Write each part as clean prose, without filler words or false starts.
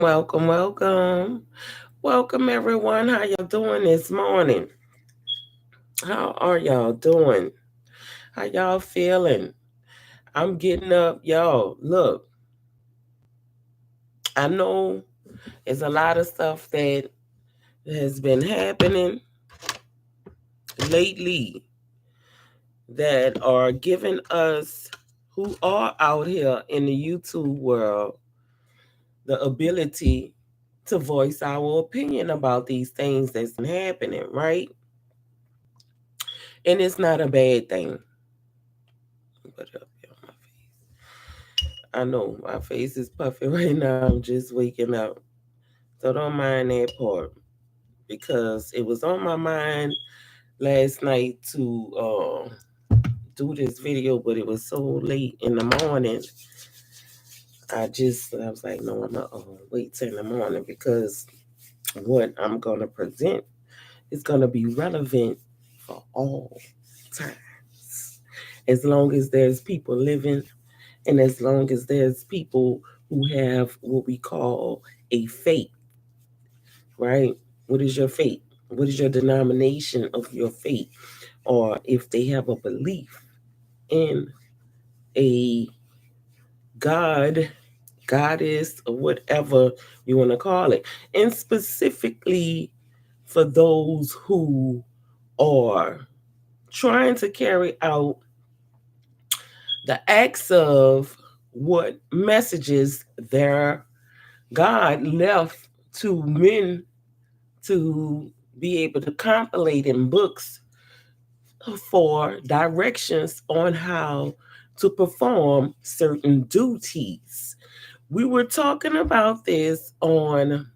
welcome. Welcome, everyone. How y'all doing this morning? How are y'all doing? How y'all feeling? I'm getting up. Y'all, look, I know there's a lot of stuff that has been happening lately that are giving us who are out here in the YouTube world the ability to voice our opinion about these things that's been happening, right? And it's not a bad thing. Put it up here on my face. I know my face is puffy right now. I'm just waking up. So don't mind that part because it was on my mind last night to do this video, but it was so late in the morning. I was like, no, I'm gonna wait till in the morning because what I'm gonna present is gonna be relevant for all times. As long as there's people living and as long as there's people who have what we call a faith, right? What is your faith? What is your denomination of your faith? Or if they have a belief in a God, goddess, or whatever you want to call it. And specifically for those who are trying to carry out the acts of what messages their God left to men to be able to compilate in books for directions on how to perform certain duties. We were talking about this on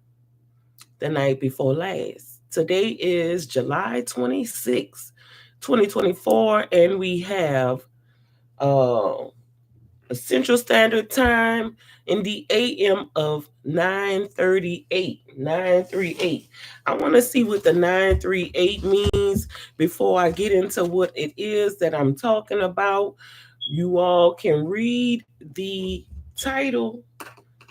the night before last. Today is July 26, 2024, and we have uh, Central Standard Time in the AM of 9:38. 938. I want to see what the 938 means before I get into what it is that I'm talking about. You all can read the title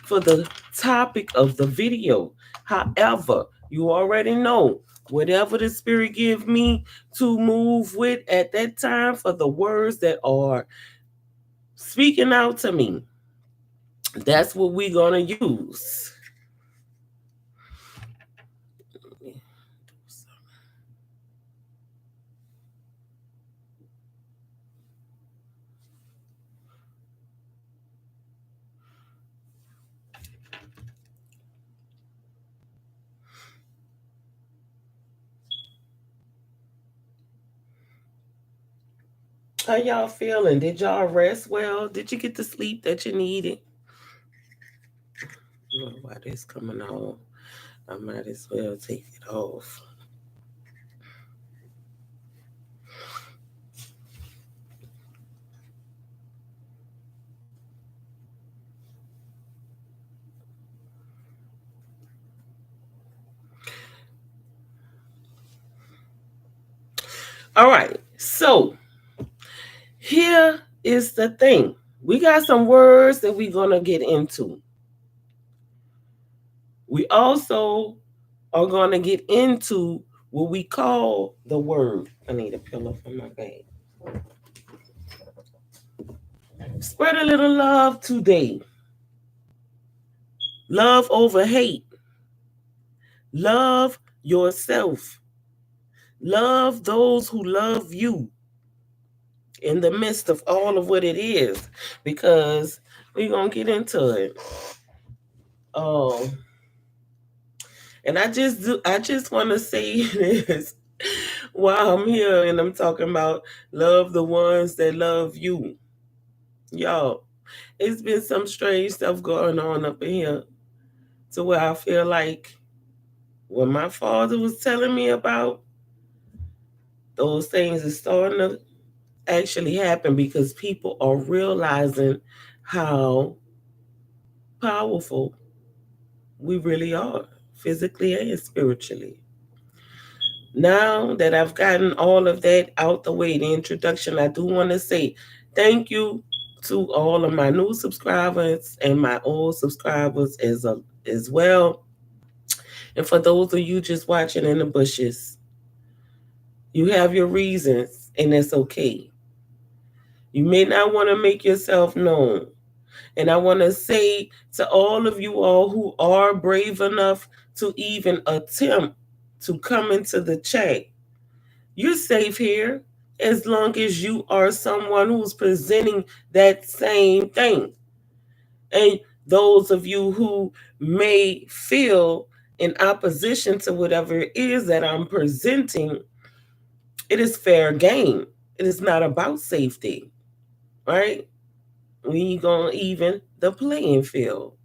for the topic of the video. However, you already know whatever the Spirit give me to move with at that time for the words that are speaking out to me. That's what we're gonna use. How y'all feeling? Did y'all rest well? Did you get the sleep that you needed? While this coming on, I might as well take it off. All right, so here is the thing. We got some words that we're gonna get into. We also are gonna get into what we call the word. I need a pillow for my bag. Spread a little love today. Love over hate. Love yourself. Love those who love you in the midst of all of what it is, because we're gonna get into it. Um, and I just want to say this while I'm here and I'm talking about love the ones that love you, y'all. It's been some strange stuff going on up in here to where I feel like what my father was telling me about, those things are starting to actually happen because people are realizing how powerful we really are, physically and spiritually. Now that I've gotten all of that out the way, the introduction, I do want to say thank you to all of my new subscribers and my old subscribers as well. And for those of you just watching in the bushes, you have your reasons, and that's okay. You may not want to make yourself known. And I want to say to all of you all who are brave enough to even attempt to come into the chat, you're safe here as long as you are someone who's presenting that same thing. And those of you who may feel in opposition to whatever it is that I'm presenting, it is fair game. It is not about safety, right? We gonna even the playing field.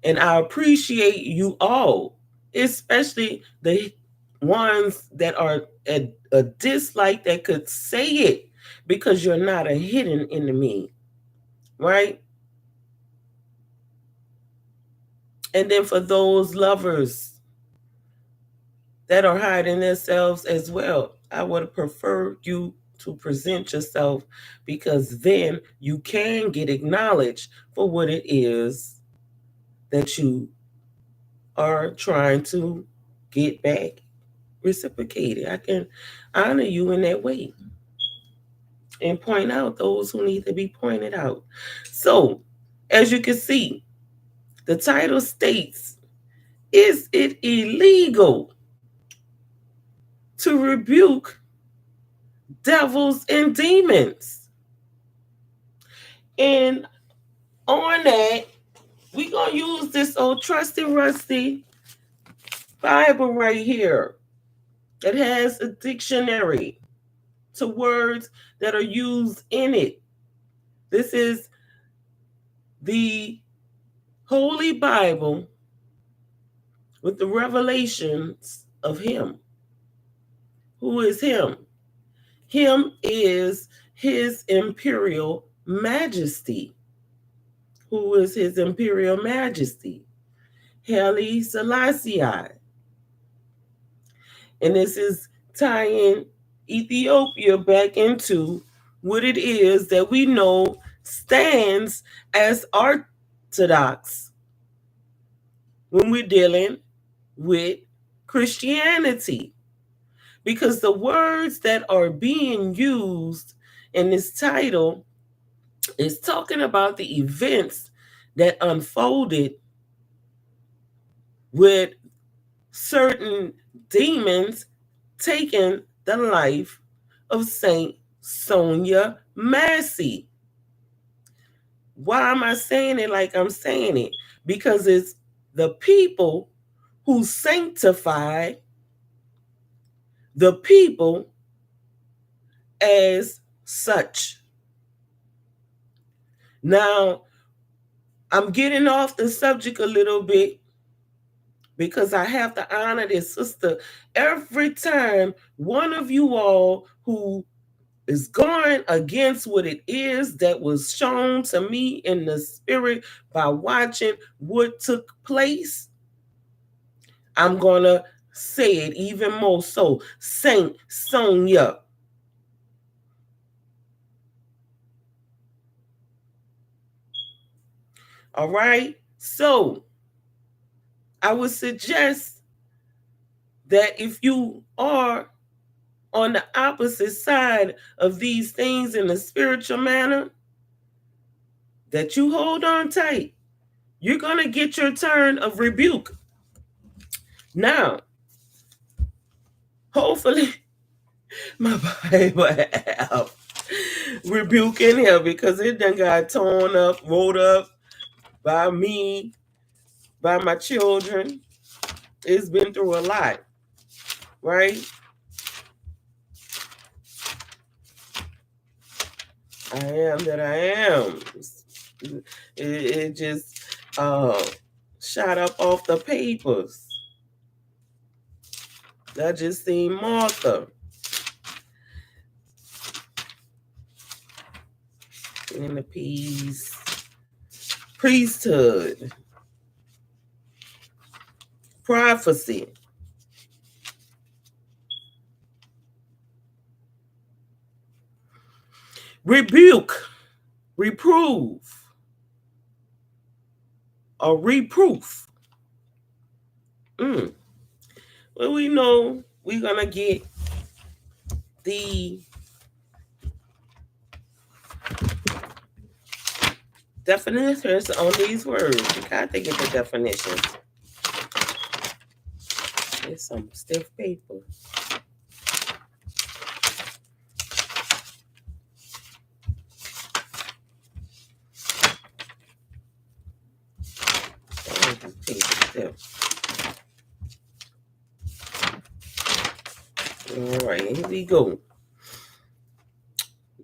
And I appreciate you all, especially the ones that are a dislike that could say it because you're not a hidden enemy, right? And then for those lovers that are hiding themselves as well, I would prefer you to present yourself because then you can get acknowledged for what it is that you are trying to get back reciprocated. I can honor you in that way and point out those who need to be pointed out. So, as you can see, the title states, is it illegal to rebuke devils and demons? And on that, we're going to use this old trusty rusty Bible right here that has a dictionary to words that are used in it. This is the Holy Bible with the revelations of Him. Who is Him? Him is His Imperial Majesty. Who is His Imperial Majesty? Haile Selassie. And this is tying Ethiopia back into what it is that we know stands as orthodox when we're dealing with Christianity. Because the words that are being used in this title is talking about the events that unfolded with certain demons taking the life of Saint Sonia Massey. Why am I saying it like I'm saying it? Because it's the people who sanctify the people as such. Now, I'm getting off the subject a little bit because I have to honor this sister every time one of you all who is going against what it is that was shown to me in the spirit by watching what took place. I'm going to say it even more so. Saint Sonia. All right? So, I would suggest that if you are on the opposite side of these things in a spiritual manner, that you hold on tight. You're going to get your turn of rebuke. Now, hopefully, my Bible app rebuke in here because it done got torn up, rolled up by me, by my children. It's been through a lot, right? I am that I am. It just shot up off the papers. I just seen Martha in the peace priesthood, prophecy. Rebuke, reprove, or reproof. Well, we know we're going to get the definitions on these words. You got to get the definitions. There's some stiff paper. All right, here we go.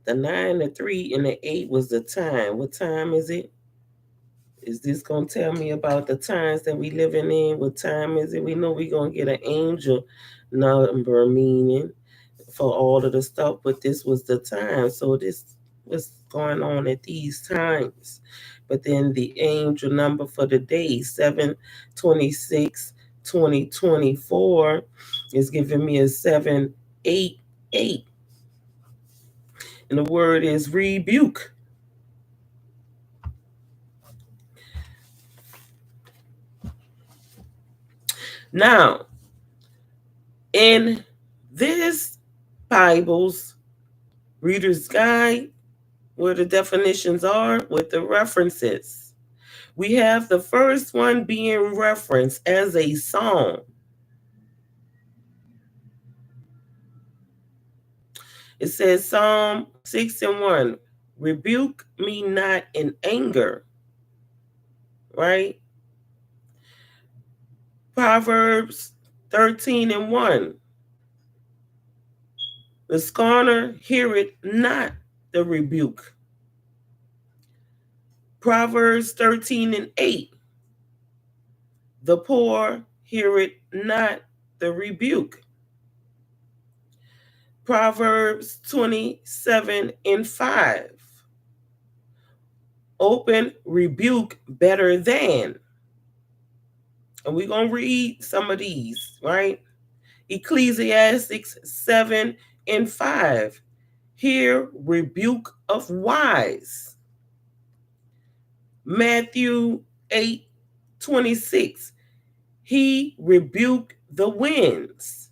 The 9, the 3, and the 8 was the time. What time is it? Is this going to tell me about the times that we living in? What time is it? We know we're going to get an angel number meaning for all of the stuff, but this was the time. So this was going on at these times. But then the angel number for the day, 7/26/2024, is giving me a 788. And the word is rebuke. Now, in this Bible's Reader's Guide, where the definitions are with the references, we have the first one being referenced as a song. It says Psalm 6:1, rebuke me not in anger, right? Proverbs 13:1, the scorner heareth not the rebuke. Proverbs 13:8, the poor heareth not the rebuke. Proverbs 27:5, open rebuke better than. And we're going to read some of these, right? Ecclesiastes 7:5, hear rebuke of wise. Matthew 8:26, he rebuked the winds.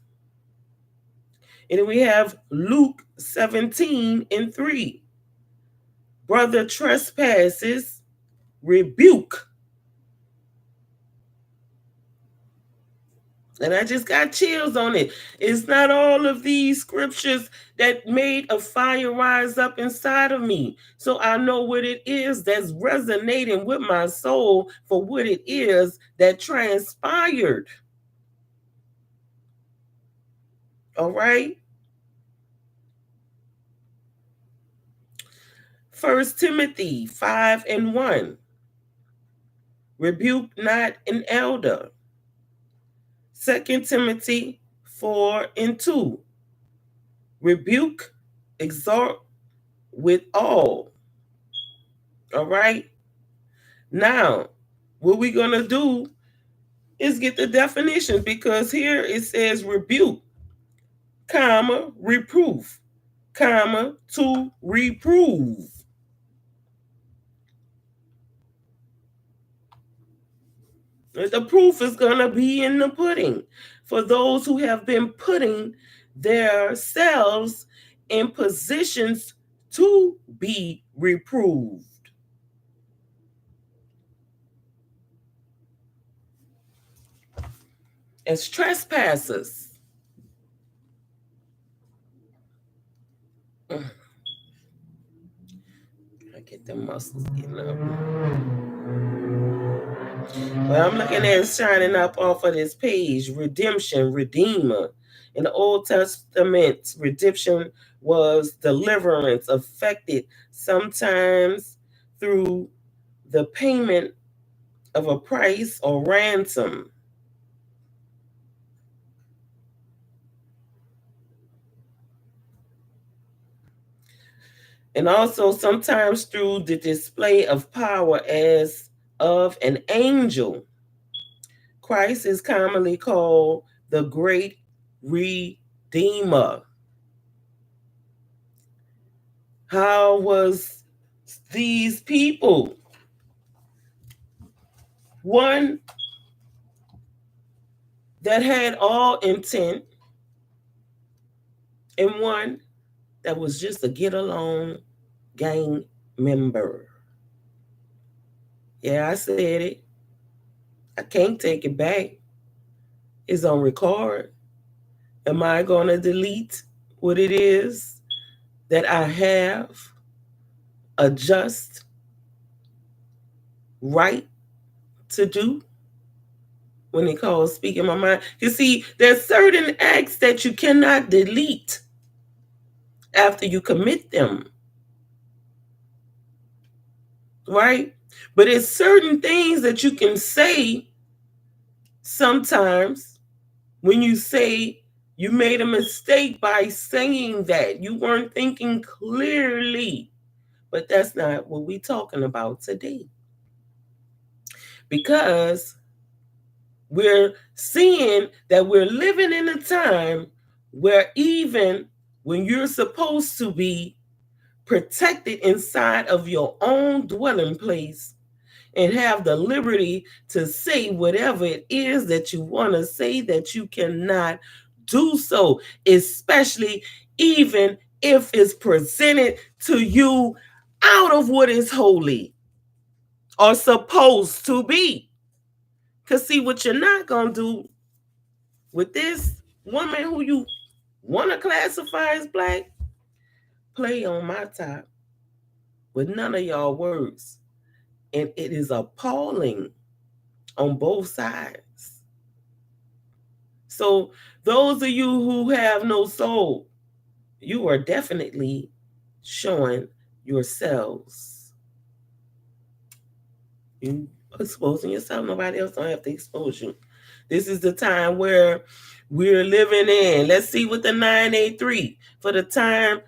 And then we have Luke 17:3, brother trespasses, rebuke. And I just got chills on it. It's not all of these scriptures that made a fire rise up inside of me. So I know what it is that's resonating with my soul for what it is that transpired. All right? 1 Timothy 5:1, rebuke not an elder. 2 Timothy 4:2, rebuke, exhort with all. All right? Now, what we're going to do is get the definition, because here it says rebuke, comma, reproof, comma, to reprove. The proof is going to be in the pudding for those who have been putting themselves in positions to be reproved. As trespassers. I get the muscles getting up. Well, I'm looking at it shining up off of this page, redemption, redeemer. In the Old Testament, redemption was deliverance, affected sometimes through the payment of a price or ransom. And also sometimes through the display of power as of an angel. Christ is commonly called the great redeemer. How was these people one that had all intent, and one that was just a get along gang member. Yeah, I said it. I can't take it back. It's on record. Am I going to delete what it is that I have a just right to do when it calls speaking my mind? You see, there's certain acts that you cannot delete after you commit them, right? But it's certain things that you can say sometimes when you say you made a mistake by saying that. You weren't thinking clearly. But that's not what we're talking about today. Because we're seeing that we're living in a time where even when you're supposed to be protected inside of your own dwelling place and have the liberty to say whatever it is that you want to say, that you cannot do so, especially even if it's presented to you out of what is holy or supposed to be. Because see, what you're not going to do with this woman who you want to classify as black, play on my top with none of y'all words. And it is appalling on both sides. So those of you who have no soul, you are definitely showing yourselves. You exposing yourself. Nobody else don't have to expose you. This is the time where we're living in. Let's see what the 983 for the time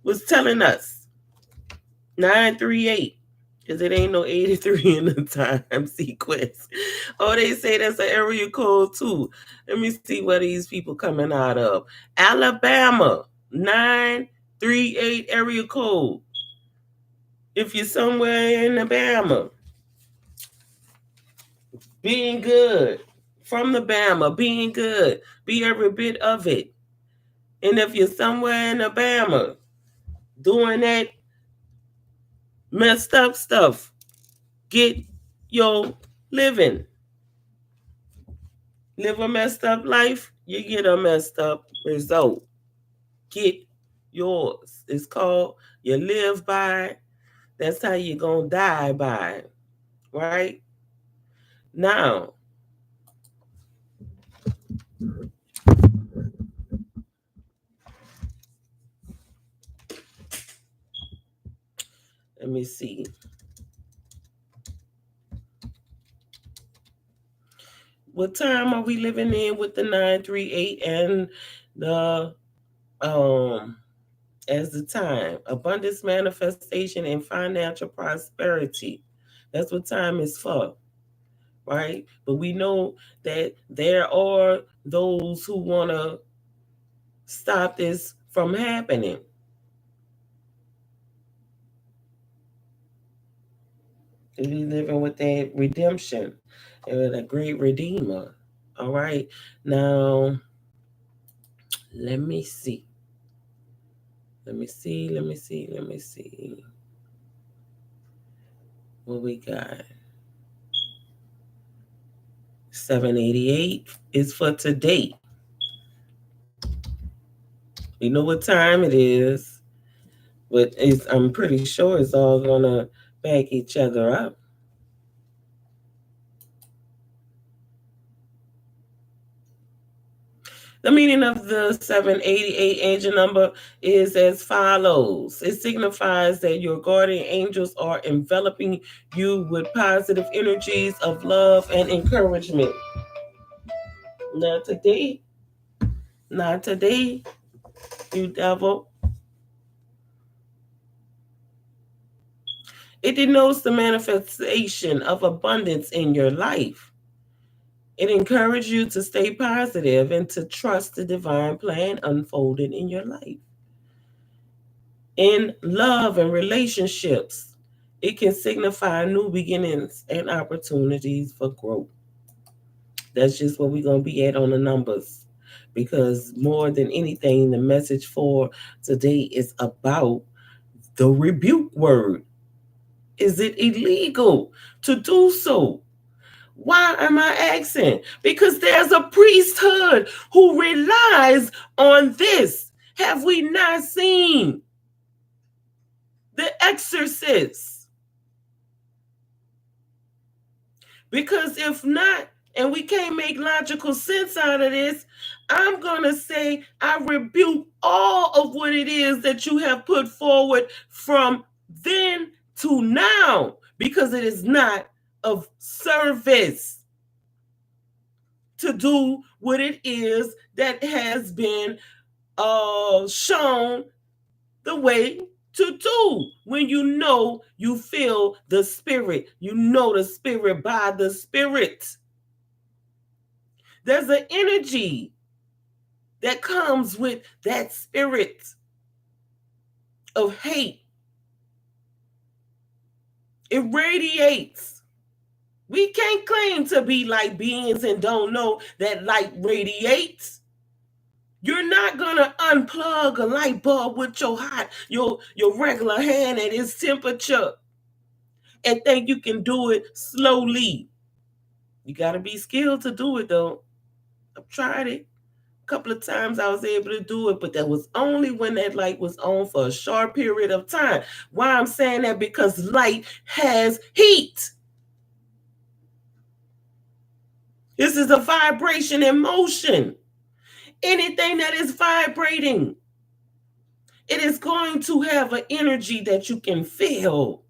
was telling us. 938. Because it ain't no 83 in the time sequence. Oh, they say that's an area code too. Let me see where these people coming out of. Alabama, 938 area code. If you're somewhere in Alabama, being good. From the Bama, being good. Be every bit of it. And if you're somewhere in Alabama doing that messed up stuff, get your living. Live a messed up life, you get a messed up result. Get yours. It's called you live by. That's how you're going to die by. Right? Now, let me see. What time are we living in with the 938 and the as the time? Abundance, manifestation, and financial prosperity. That's what time is for, right? But we know that there are those who want to stop this from happening. We living with that redemption and a great redeemer. All right. Now, let me see. Let me see. Let me see. Let me see. What we got? 788 is for today. We know what time it is, but I'm pretty sure it's all gonna back each other up. The meaning of the 788 angel number is as follows. It signifies that your guardian angels are enveloping you with positive energies of love and encouragement. Not today. Not today, you devil. It denotes the manifestation of abundance in your life. It encourages you to stay positive and to trust the divine plan unfolding in your life. In love and relationships, It can signify new beginnings and opportunities for growth. That's just what we're going to be at on the numbers. Because more than anything, the message for today is about the rebuke word. Is it illegal to do so? Why am I asking? Because there's a priesthood who relies on this. Have we not seen the exorcist? Because if not, and we can't make logical sense out of this, I'm going to say I rebuke all of what it is that you have put forward from then to now, because it is not of service to do what it is that has been shown the way to do. When you feel the spirit, you know the spirit by the spirit. There's an energy that comes with that spirit of hate. It radiates. We can't claim to be like beings and don't know that light radiates. You're not gonna unplug a light bulb with your regular hand at its temperature and think you can do it slowly. You gotta be skilled to do it though. I've tried it. A couple of times I was able to do it, but that was only when that light was on for a short period of time. Why I'm saying that? Because light has heat. This is a vibration in motion. Anything that is vibrating, it is going to have an energy that you can feel.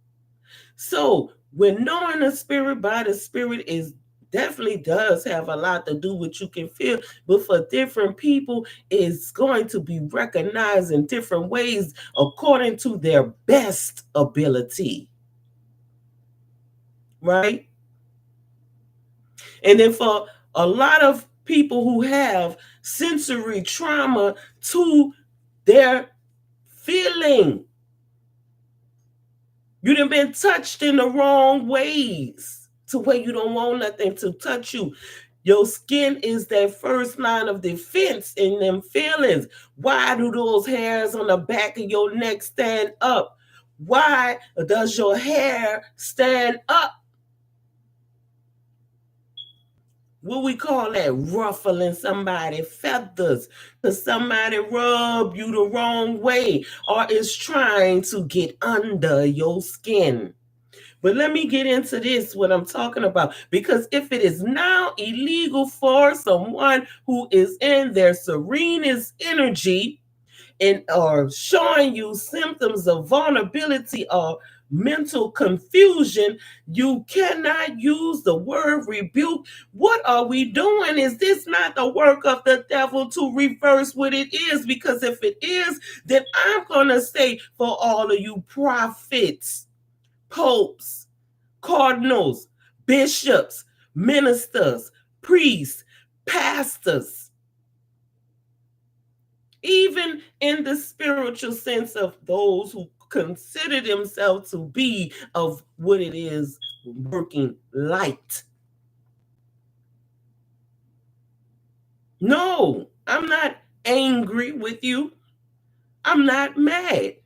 So when knowing the spirit by the spirit is definitely does have a lot to do with you can feel, but for different people it's going to be recognized in different ways according to their best ability, right? And then for a lot of people who have sensory trauma to their feeling, you done been touched in the wrong ways to where you don't want nothing to touch you. Your skin is that first line of defense in them feelings. Why do those hairs on the back of your neck stand up? Why does your hair stand up? What we call that? Ruffling somebody's feathers because somebody rub you the wrong way or is trying to get under your skin. But let me get into this, what I'm talking about. Because if it is now illegal for someone who is in their serenest energy and are showing you symptoms of vulnerability or mental confusion, you cannot use the word rebuke. What are we doing? Is this not the work of the devil to reverse what it is? Because if it is, then I'm going to say for all of you prophets, popes, cardinals, bishops, ministers, priests, pastors, even in the spiritual sense of those who consider themselves to be of what it is working light. No, I'm not angry with you. I'm not mad.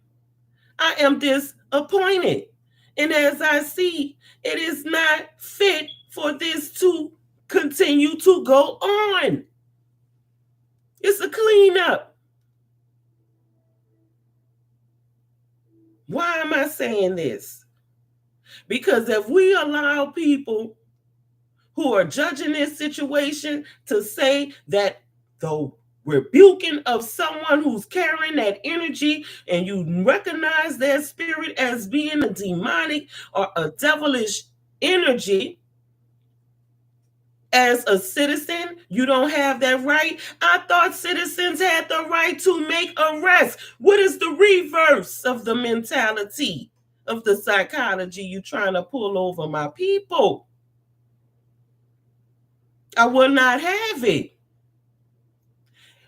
I am disappointed. And as I see, it is not fit for this to continue to go on. It's a cleanup. Why am I saying this? Because if we allow people who are judging this situation to say that the rebuking of someone who's carrying that energy and you recognize their spirit as being a demonic or a devilish energy, as a citizen, you don't have that right. I thought citizens had the right to make arrests. What is the reverse of the mentality of the psychology you trying to pull over my people? I will not have it.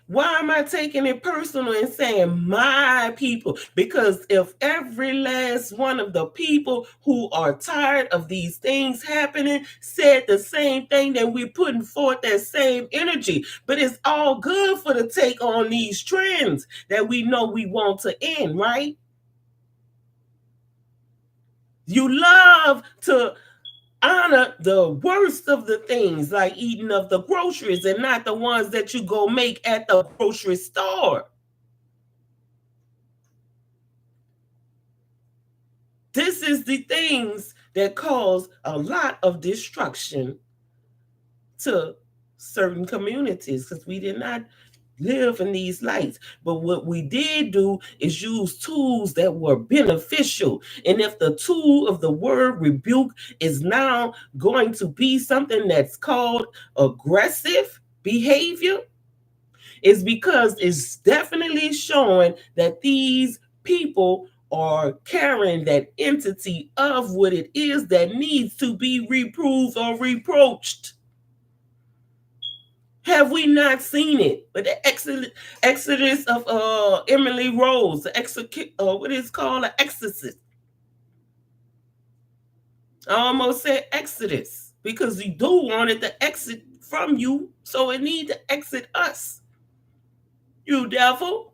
Why am I taking it personal and saying my people? Because if every last one of the people who are tired of these things happening said the same thing, then we're putting forth that same energy. But it's all good for the take on these trends that we know we want to end, right? You love to honor the worst of the things, like eating of the groceries, and not the ones that you go make at the grocery store. This is the things that cause a lot of destruction to certain communities, because we did not live in these lights. But what we did do is use tools that were beneficial. And if the tool of the word rebuke is now going to be something that's called aggressive behavior, it's because it's definitely showing that these people are carrying that entity of what it is that needs to be reproved or reproached. Have we not seen it? But the exodus of Emily Rose, the what is called an exorcist. I almost said exodus because you do want it to exit from you, so it need to exit us. You devil.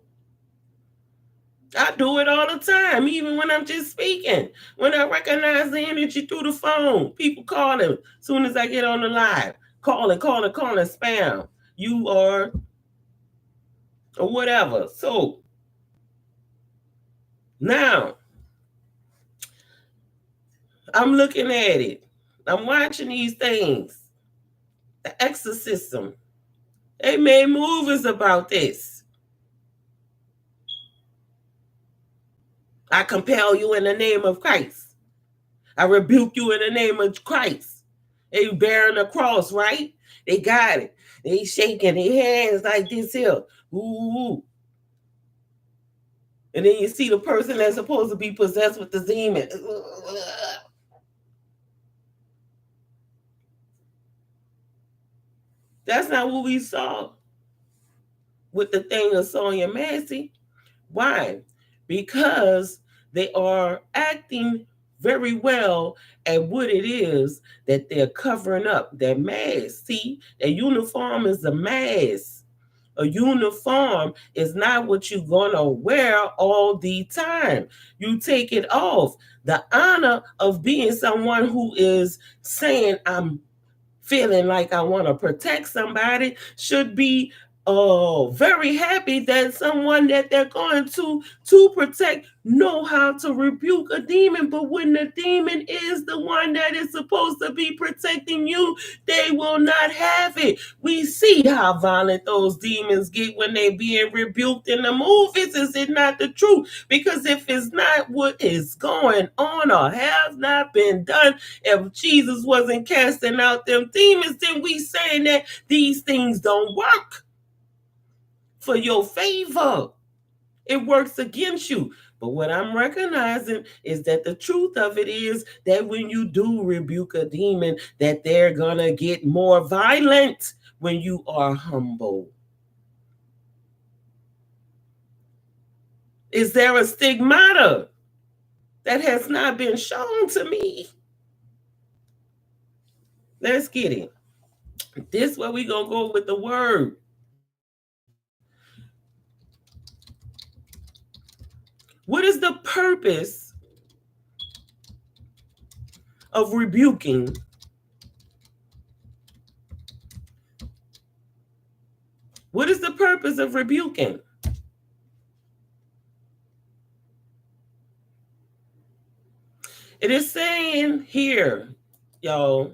I do it all the time, even when I'm just speaking. When I recognize the energy through the phone, people calling as soon as I get on the live, calling, spam. You are, or whatever. So now I'm looking at it. I'm watching these things. The exorcism. They made movies about this. I compel you in the name of Christ. I rebuke you in the name of Christ. They bearing the cross, right? They got it. They shaking their hands like this here. Ooh. And then you see the person that's supposed to be possessed with the demon. That's not what we saw with the thing of Sonya Massey. Why? Because they are acting very well at what it is that they're covering up. Their mask. See, a uniform is a mask. A uniform is not what you're going to wear all the time. You take it off. The honor of being someone who is saying, I'm feeling like I want to protect somebody should be very happy that someone that they're going to protect know how to rebuke a demon. But when the demon is the one that is supposed to be protecting you, they will not have it. We see how violent those demons get when they being rebuked in the movies. Is it not the truth? Because if it's not what is going on or has not been done, if Jesus wasn't casting out them demons, then we saying that these things don't work for your favor. It works against you. But what I'm recognizing is that the truth of it is that when you do rebuke a demon, that they're gonna get more violent when you are humble. Is there a stigmata that has not been shown to me? Let's get it. This where we gonna go with the word. What is the purpose of rebuking? What is the purpose of rebuking? It is saying here, y'all.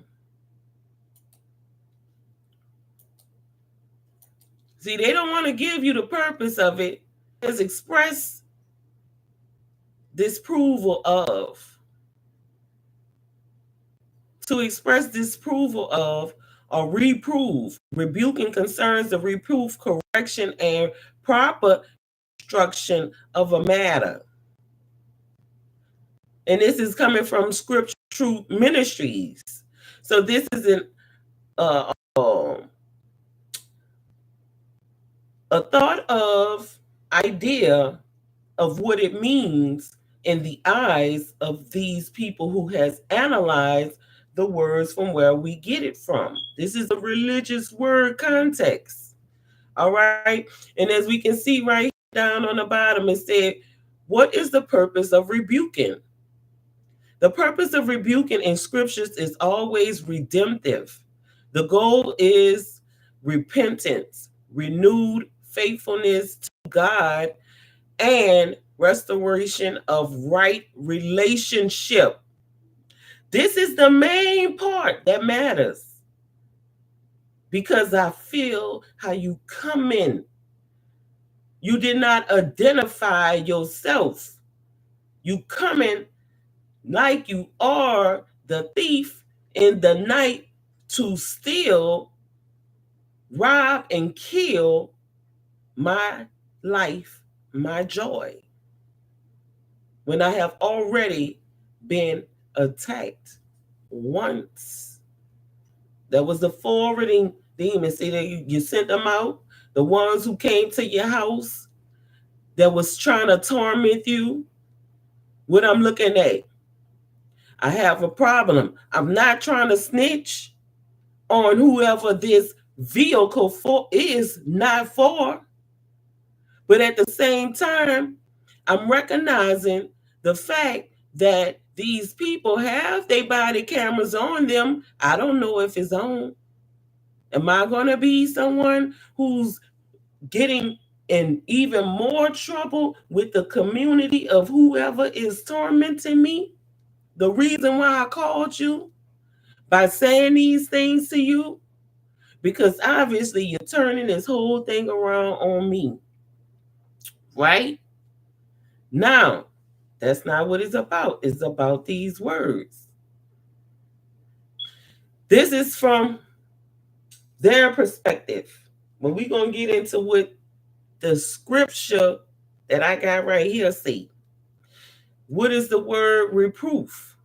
See, they don't want to give you the purpose of it. It's express disapproval of. To express disapproval of or reprove. Rebuking concerns the reproof, correction, and proper instruction of a matter. And this is coming from Scripture Truth Ministries. So this is an A thought of idea of what it means in the eyes of these people who has analyzed the words from where we get it from. This is a religious word context. All right. And as we can see right down on the bottom, it said, what is the purpose of rebuking? The purpose of rebuking in scriptures is always redemptive. The goal is repentance, renewed faithfulness to God, and restoration of right relationship. This is the main part that matters because I feel how you come in. You did not identify yourself. You come in like you are the thief in the night to steal, rob, and kill my life, my joy, when I have already been attacked once. That was the forwarding demon. See that you sent them out, the ones who came to your house that was trying to torment you. What I'm looking at, I have a problem. I'm not trying to snitch on whoever this vehicle for is not for, but at the same time, I'm recognizing the fact that these people have their body cameras on them. I don't know if it's on. Am I going to be someone who's getting in even more trouble with the community of whoever is tormenting me? The reason why I called you by saying these things to you, because obviously you're turning this whole thing around on me, right? Now, that's not what it's about. It's about these words. This is from their perspective. But we're going to get into what the scripture that I got right here say. What is the word reproof?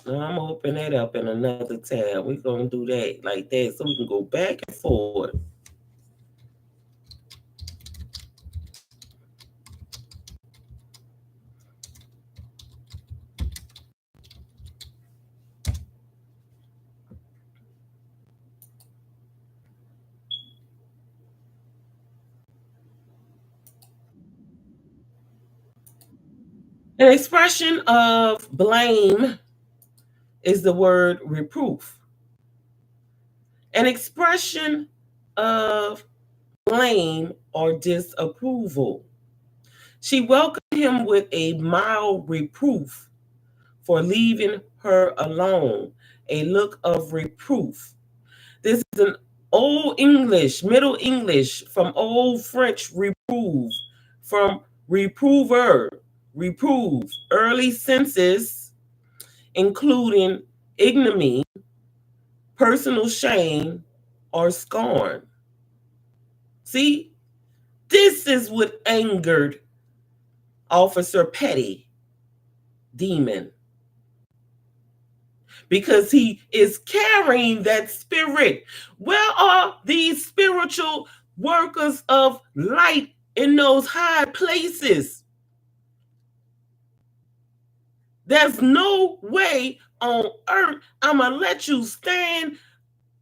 Now I'm going to open that up in another tab. We're going to do that like that so we can go back and forth. An expression of blame is the word reproof. An expression of blame or disapproval. She welcomed him with a mild reproof for leaving her alone, a look of reproof. This is an Old English, Middle English, from Old French reprove, from reprover, reprove, early senses, including ignominy, personal shame, or scorn. See, this is what angered Officer Petty Demon, because he is carrying that spirit. Where are these spiritual workers of light in those high places? There's no way on earth I'm going to let you stand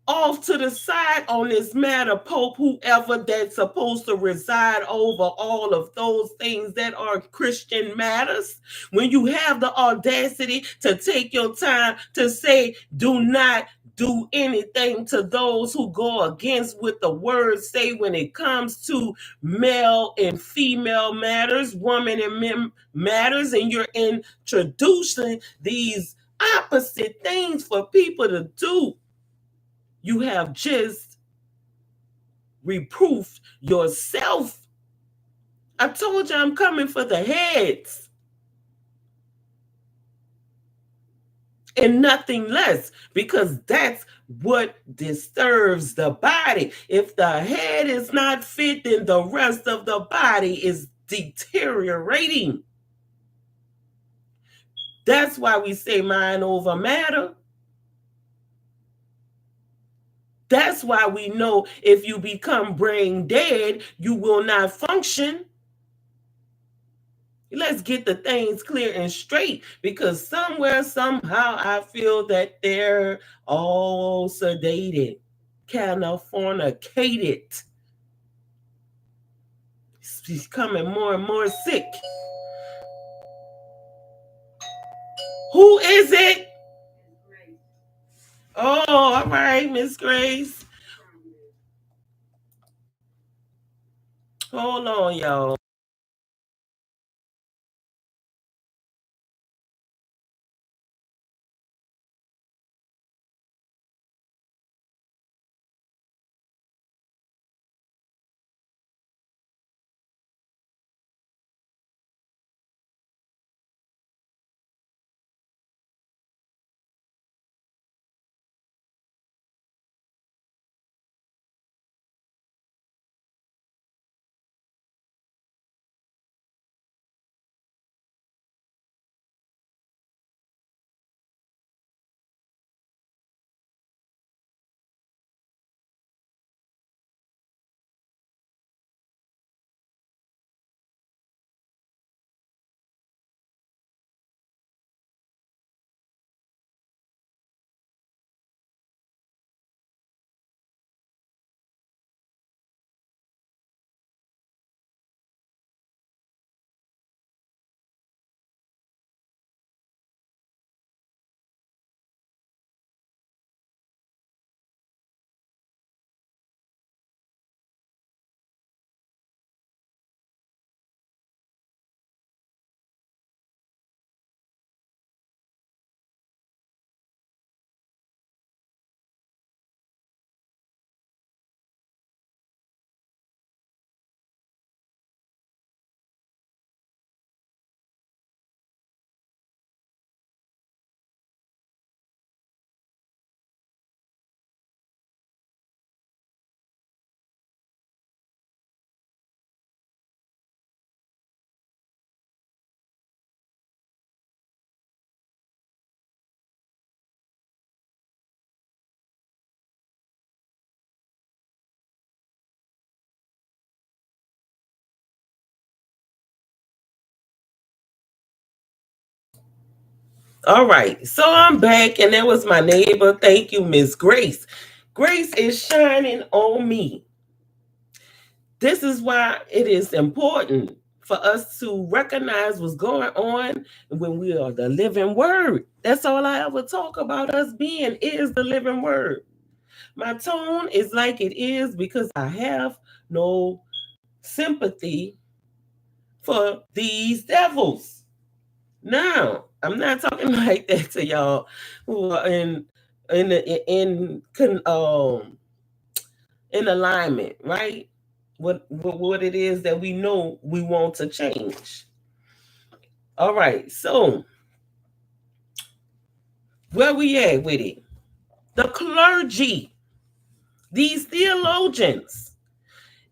off to the side on this matter, Pope, whoever that's supposed to reside over all of those things that are Christian matters. When you have the audacity to take your time to say, do not do anything to those who go against what the words say when it comes to male and female matters, woman and men matters, and you're introducing these opposite things for people to do. You have just reproofed yourself. I told you I'm coming for the heads and nothing less, because that's what disturbs the body. If the head is not fit, then the rest of the body is deteriorating. That's why we say mind over matter. That's why we know if you become brain dead, you will not function. Let's get the things clear and straight, because somewhere, somehow, I feel that they're all sedated, kind of fornicated. She's becoming more and more sick. Who is it? Oh, all right, Miss Grace. Hold on, y'all. All right, so I'm back, and that was my neighbor. Thank you, Miss Grace. Grace is shining on me. This is why it is important for us to recognize what's going on when we are the living word. That's all I ever talk about us being is the living word. My tone is like it is because I have no sympathy for these devils. Now, I'm not talking like that to y'all who are in alignment, right? What it is that we know we want to change. All right, so where we at with it? The clergy, these theologians.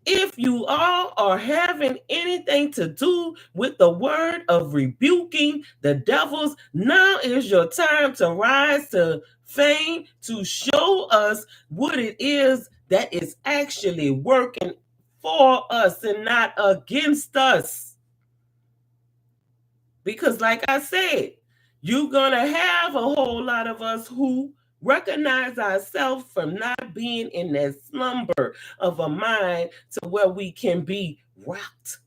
If you all are having anything to do with the word of rebuking the devils, now is your time to rise to fame, to show us what it is that is actually working for us and not against us. Because, like I said, you're going to have a whole lot of us who recognize ourselves from not being in that slumber of a mind to where we can be rocked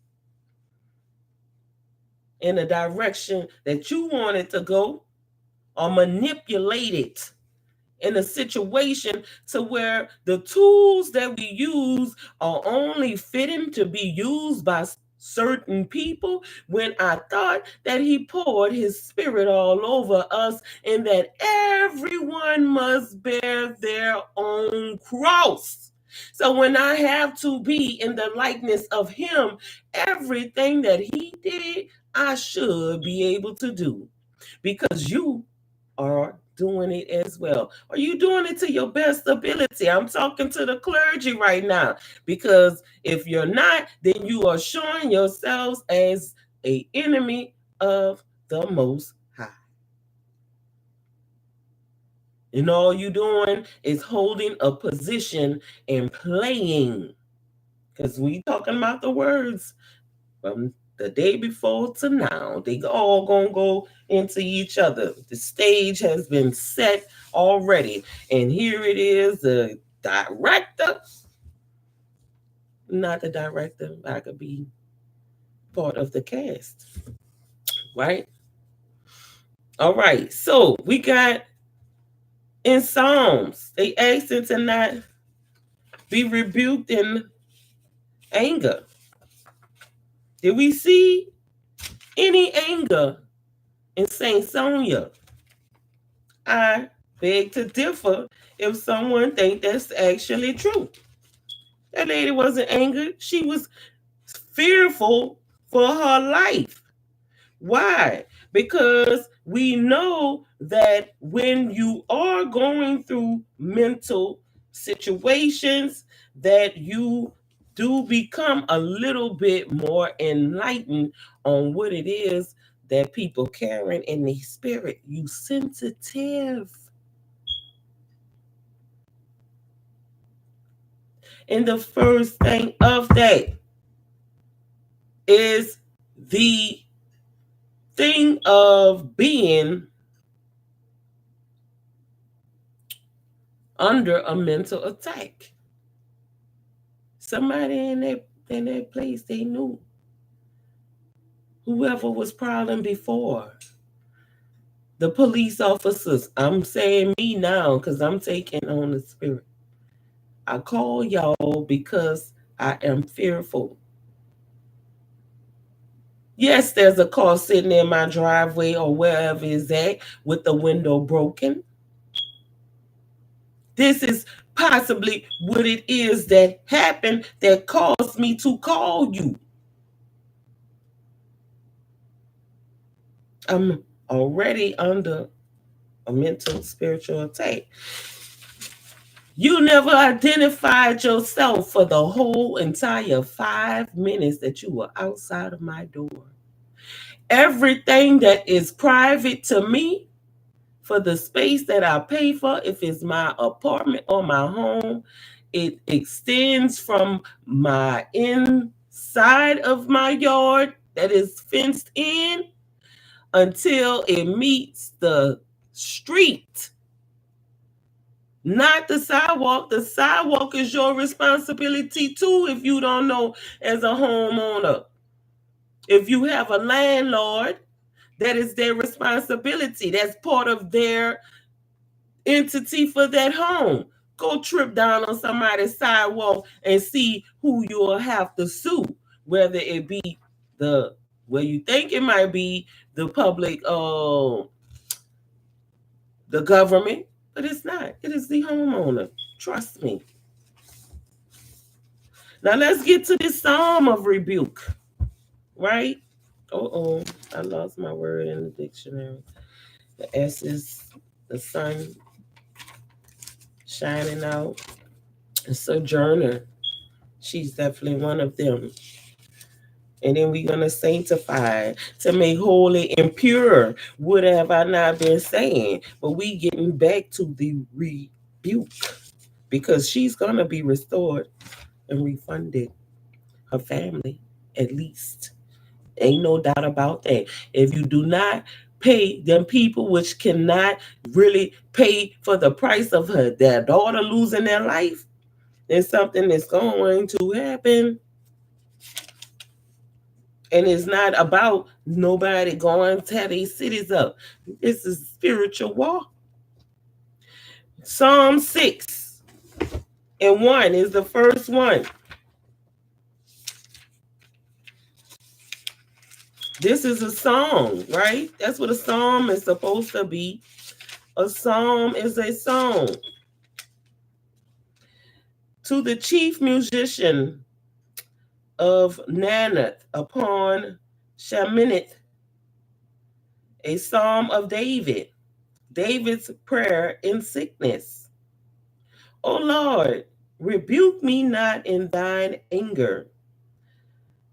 in a direction that you want it to go, or manipulated in a situation to where the tools that we use are only fitting to be used by certain people, when I thought that he poured his spirit all over us and that everyone must bear their own cross. So when I have to be in the likeness of him, everything that he did, I should be able to do, because you are doing it as well. Are you doing it to your best ability? I'm talking to the clergy right now, because if you're not, then you are showing yourselves as an enemy of the Most High. And all you doing is holding a position and playing. Because we talking about the words from the day before to now. They all gonna go into each other. The stage has been set already. And here it is, the director. Not the director, I could be part of the cast. Right? All right. So we got in Psalms, they asked him to not be rebuked in anger. Did we see any anger in Saint Sonia? I beg to differ if someone think that's actually true. That lady wasn't angry. She was fearful for her life. Why? Because we know that when you are going through mental situations, that you do become a little bit more enlightened on what it is that people carrying in the spirit. You sensitive. And the first thing of that is the thing of being under a mental attack. Somebody in that place, they knew. Whoever was prowling before. The police officers, I'm saying me now because I'm taking on the spirit. I call y'all because I am fearful. Yes, there's a car sitting in my driveway or wherever it's at with the window broken. This is possibly what it is that happened that caused me to call you. I'm already under a mental spiritual attack. You never identified yourself for the whole entire 5 minutes that you were outside of my door. Everything that is private to me, for the space that I pay for, if it's my apartment or my home, it extends from my inside of my yard that is fenced in until it meets the street, not the sidewalk. The sidewalk is your responsibility too if you don't know as a homeowner. If you have a landlord, that is their responsibility. That's part of their entity for that home. Go trip down on somebody's sidewalk and see who you'll have to sue, whether it be the where you think it might be the public, the government, but it's not. It is the homeowner. Trust me. Now let's get to this psalm of rebuke, right? Oh, I lost my word in the dictionary. The S is the sun shining out. A sojourner. She's definitely one of them. And then we're going to sanctify, to make holy and pure. What have I not been saying? But we getting back to the rebuke because she's going to be restored and refunded. Her family, at least. Ain't no doubt about that. If you do not pay them people which cannot really pay for the price of their daughter losing their life, then something is going to happen. And it's not about nobody going to tear these cities up. This is spiritual war. Psalm 6:1 is the first one. This is a song, right? That's what a psalm is supposed to be. A psalm is a song. To the chief musician of Nanath upon Sheminith, a psalm of David. David's prayer in sickness. O Lord, rebuke me not in thine anger,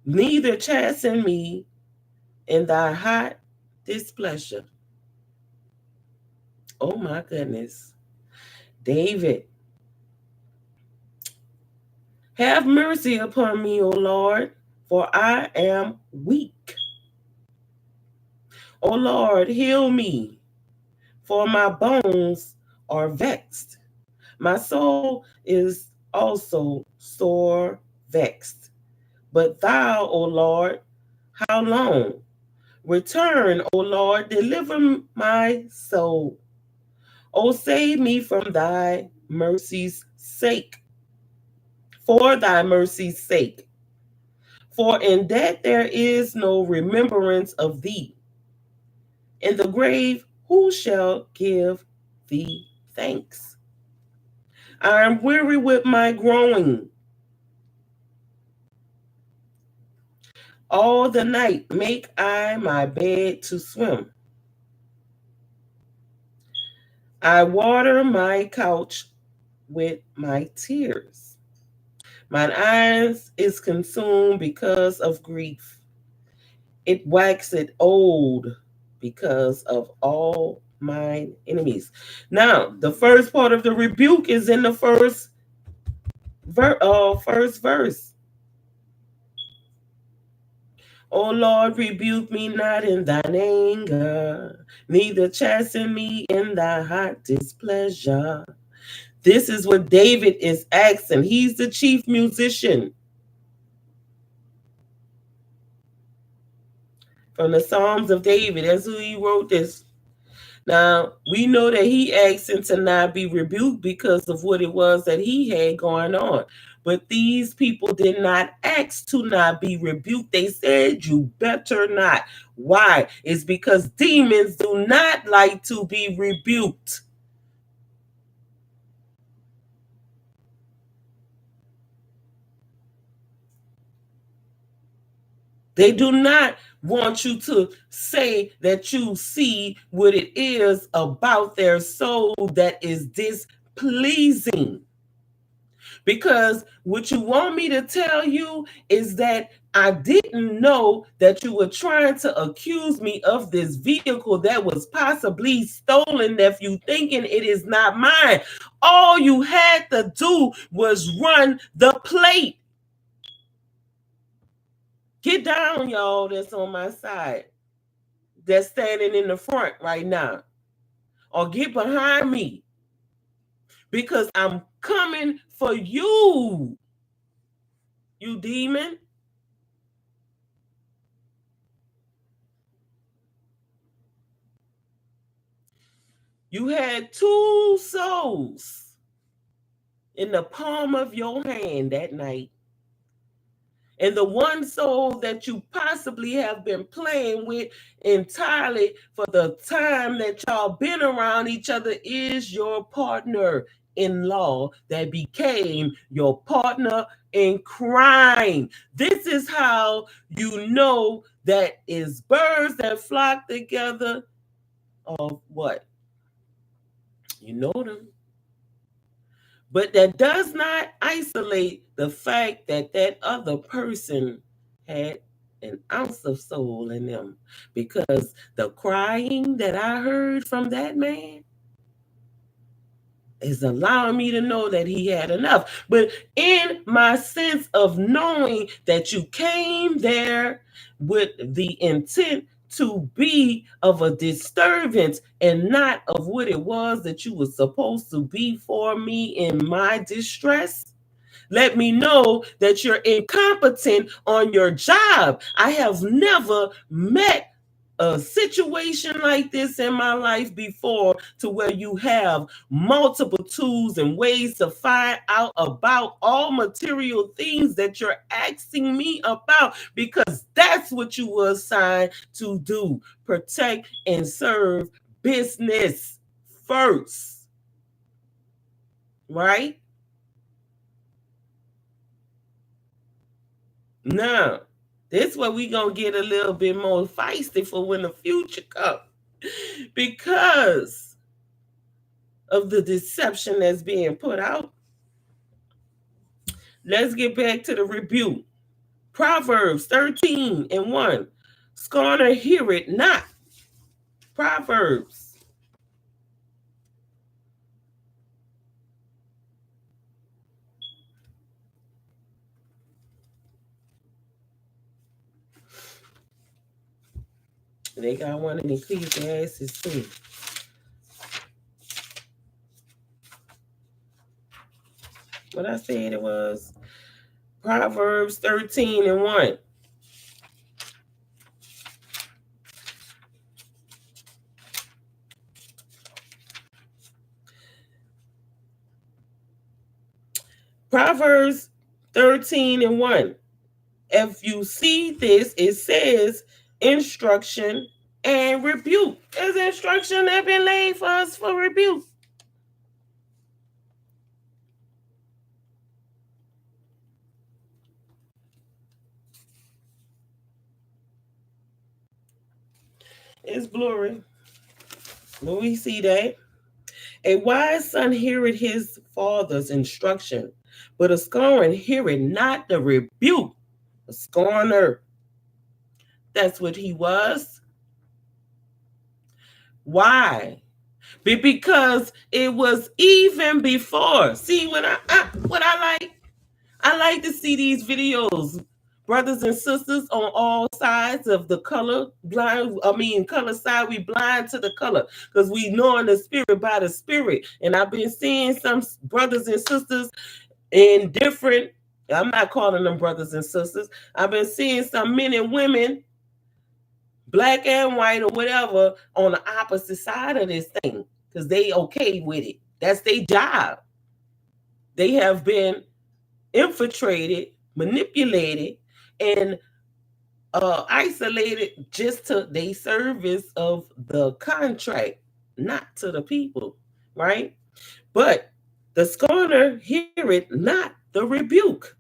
neither chasten me in thy hot displeasure. Oh my goodness. David, have mercy upon me, O Lord, for I am weak. O Lord, heal me, for my bones are vexed. My soul is also sore vexed. But thou, O Lord, how long? Return, O Lord, deliver my soul. O save me from thy mercy's sake, for thy mercy's sake. For in that there is no remembrance of thee. In the grave, who shall give thee thanks? I am weary with my groaning. All the night make I my bed to swim. I water my couch with my tears. Mine eyes is consumed because of grief. It waxeth old because of all mine enemies. Now, the first part of the rebuke is in the first verse. O Lord, rebuke me not in thine anger, neither chasten me in thy hot displeasure. This is what David is asking. He's the chief musician. From the Psalms of David, that's who he wrote this. Now, we know that he asked him to not be rebuked because of what it was that he had going on. But these people did not ask to not be rebuked. They said, you better not. Why? It's because demons do not like to be rebuked. They do not want you to say that you see what it is about their soul that is displeasing. Because what you want me to tell you is that I didn't know that you were trying to accuse me of this vehicle that was possibly stolen, nephew, thinking it is not mine. All you had to do was run the plate. Get down, y'all, that's on my side, that's standing in the front right now. Or get behind me, because I'm coming for you, you demon. You had two souls in the palm of your hand that night. And the one soul that you possibly have been playing with entirely for the time that y'all been around each other is your partner in law that became your partner in crime. This is how you know that is birds that flock together of what? You know them. But that does not isolate the fact that that other person had an ounce of soul in them. Because the crying that I heard from that man is allowing me to know that he had enough. But in my sense of knowing that you came there with the intent to be of a disturbance and not of what it was that you were supposed to be for me in my distress, let me know that you're incompetent on your job. I have never met a situation like this in my life before, to where you have multiple tools and ways to find out about all material things that you're asking me about, because that's what you were assigned to do: protect and serve business first, right? Now, this is where we gonna get a little bit more feisty for when the future comes, because of the deception that's being put out. Let's get back to the rebuke. Proverbs 13:1. Scorner hear it not. Proverbs They got one in Ecclesiastes too. What I said it was Proverbs 13:1. Proverbs 13:1. If you see this, it says instruction and rebuke. There's instruction that been laid for us for rebuke. It's blurry. But we see that. A wise son heareth his father's instruction, but a scorner heareth not the rebuke. A scorner. That's what he was. Why? Because it was even before. See, what I like to see these videos, brothers and sisters on all sides of the color side. We blind to the color because we know in the spirit by the spirit. And I've been seeing some brothers and sisters in different, I'm not calling them brothers and sisters. I've been seeing some men and women, black and white or whatever, on the opposite side of this thing because they okay with it. That's their job. They have been infiltrated, manipulated, and isolated just to their service of the contract, not to the people, right? But the scorner heareth not the rebuke.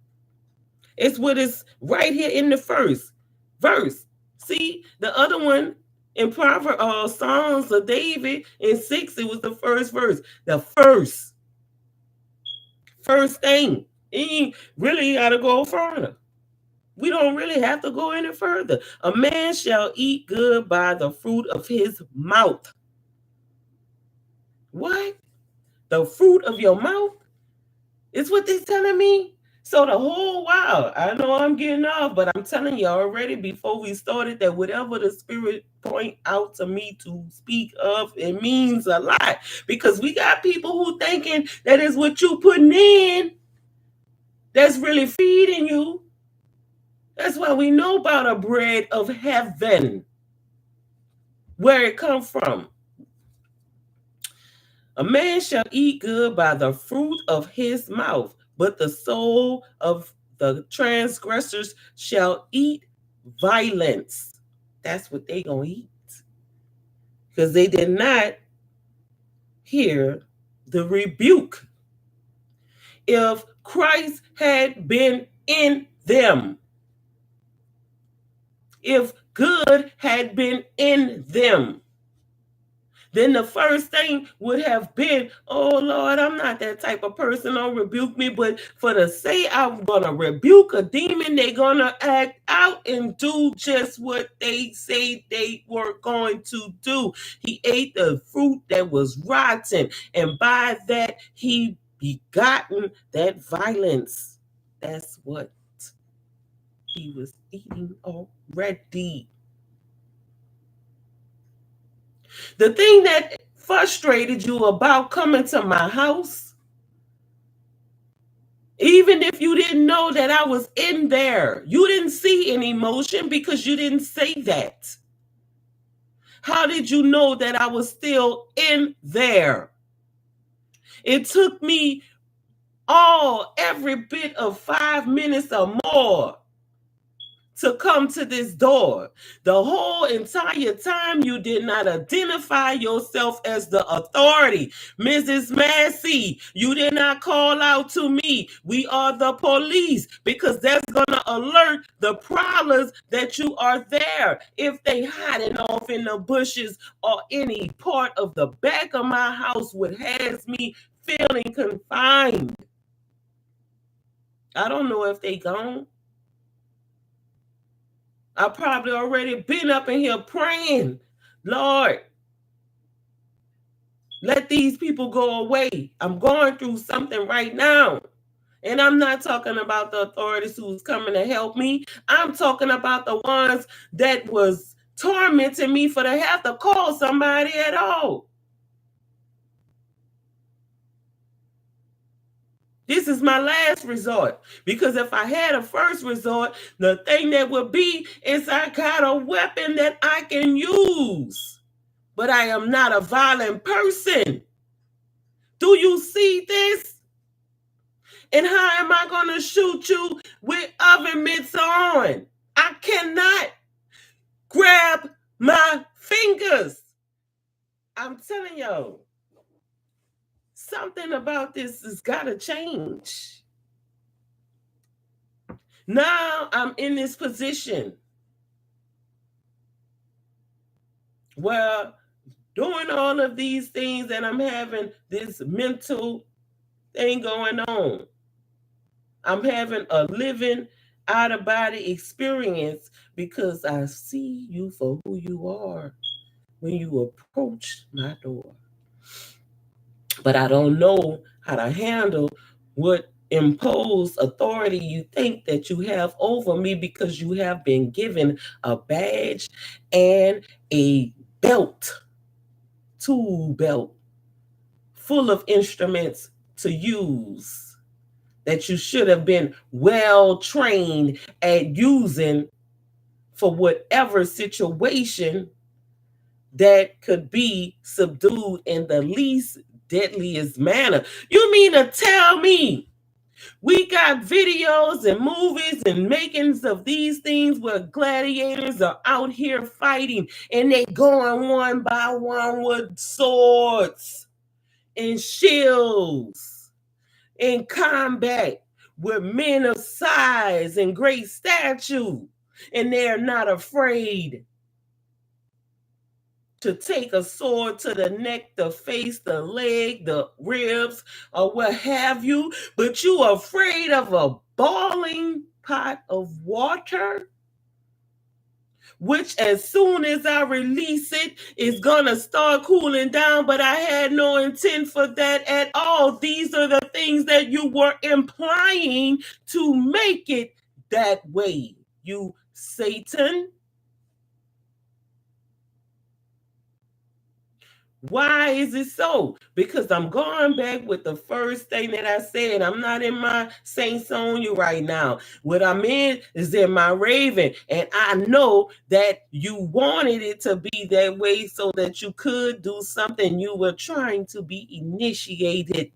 It's what is right here in the first verse. See, the other one in Songs of David in 6, it was the first verse. The first thing. You really got to go further. We don't really have to go any further. A man shall eat good by the fruit of his mouth. What? The fruit of your mouth? Is what they're telling me? So the whole while, I know I'm getting off, but I'm telling you already before we started that whatever the Spirit point out to me to speak of, it means a lot. Because we got people who thinking that is what you putting in that's really feeding you. That's why we know about a bread of heaven, where it come from. A man shall eat good by the fruit of his mouth, but the soul of the transgressors shall eat violence. That's what they gonna eat. Because they did not hear the rebuke. If Christ had been in them, if good had been in them, then the first thing would have been, oh Lord, I'm not that type of person, don't rebuke me. But for the say I'm gonna rebuke a demon, they're gonna act out and do just what they say they were going to do. He ate the fruit that was rotten, and by that he begotten that violence. That's what he was eating already. The thing that frustrated you about coming to my house, even if you didn't know that I was in there, you didn't see any emotion because you didn't say that. How did you know that I was still in there? It took me every bit of 5 minutes or more to come to this door. The whole entire time you did not identify yourself as the authority. Mrs. Massey, you did not call out to me. We are the police, because that's going to alert the prowlers that you are there. If they hiding off in the bushes or any part of the back of my house, what has me feeling confined. I don't know if they gone. I probably already been up in here praying, Lord, let these people go away. I'm going through something right now. And I'm not talking about the authorities who's coming to help me. I'm talking about the ones that was tormenting me for to have to call somebody at all. This is my last resort, because if I had a first resort, the thing that would be is I got a weapon that I can use, but I am not a violent person. Do you see this? And how am I going to shoot you with oven mitts on? I cannot grab my fingers. I'm telling y'all, something about this has got to change. Now I'm in this position where doing all of these things and I'm having this mental thing going on. I'm having a living out of body experience because I see you for who you are when you approach my door. But I don't know how to handle what imposed authority you think that you have over me, because you have been given a badge and a belt, tool belt, full of instruments to use that you should have been well trained at using for whatever situation that could be subdued in the least deadliest manner. You mean to tell me we got videos and movies and makings of these things where gladiators are out here fighting and they going one by one with swords and shields in combat with men of size and great stature, and they're not afraid to take a sword to the neck, the face, the leg, the ribs, or what have you, but you are afraid of a boiling pot of water, which as soon as I release it, is going to start cooling down, but I had no intent for that at all. These are the things that you were implying to make it that way, you Satan. Why is it so? Because I'm going back with the first thing that I said. I'm not in my Saints on you right now. What I'm in is in my Raven. And I know that you wanted it to be that way so that you could do something. You were trying to be initiated.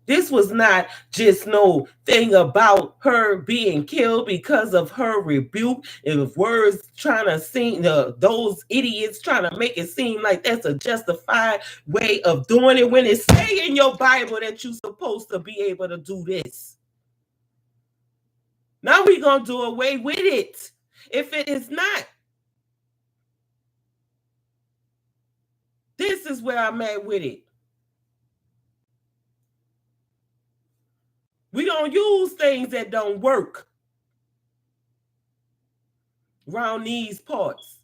This was not just no thing about her being killed because of her rebuke. It was words trying to seem, those idiots trying to make it seem like that's a justified way of doing it when it say in your Bible that you're supposed to be able to do this. Now we're going to do away with it if it is not. This is where I'm at with it. We don't use things that don't work around these parts.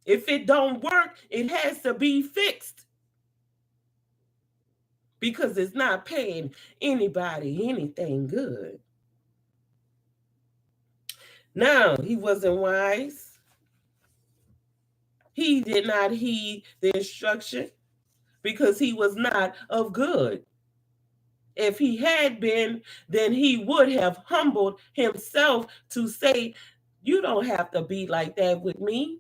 If it don't work, it has to be fixed, because it's not paying anybody anything good. Now, he wasn't wise. He did not heed the instruction because he was not of good. If he had been, then he would have humbled himself to say, you don't have to be like that with me.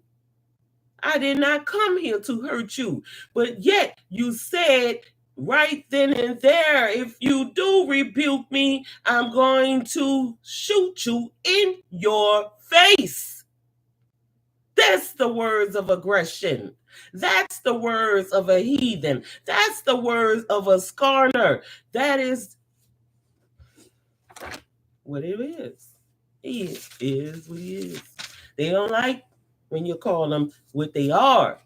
I did not come here to hurt you. But yet you said right then and there, if you do rebuke me, I'm going to shoot you in your face. That's the words of aggression. That's the words of a heathen. That's the words of a scorner. That is what it is. He is what he is. They don't like when you call them what they are.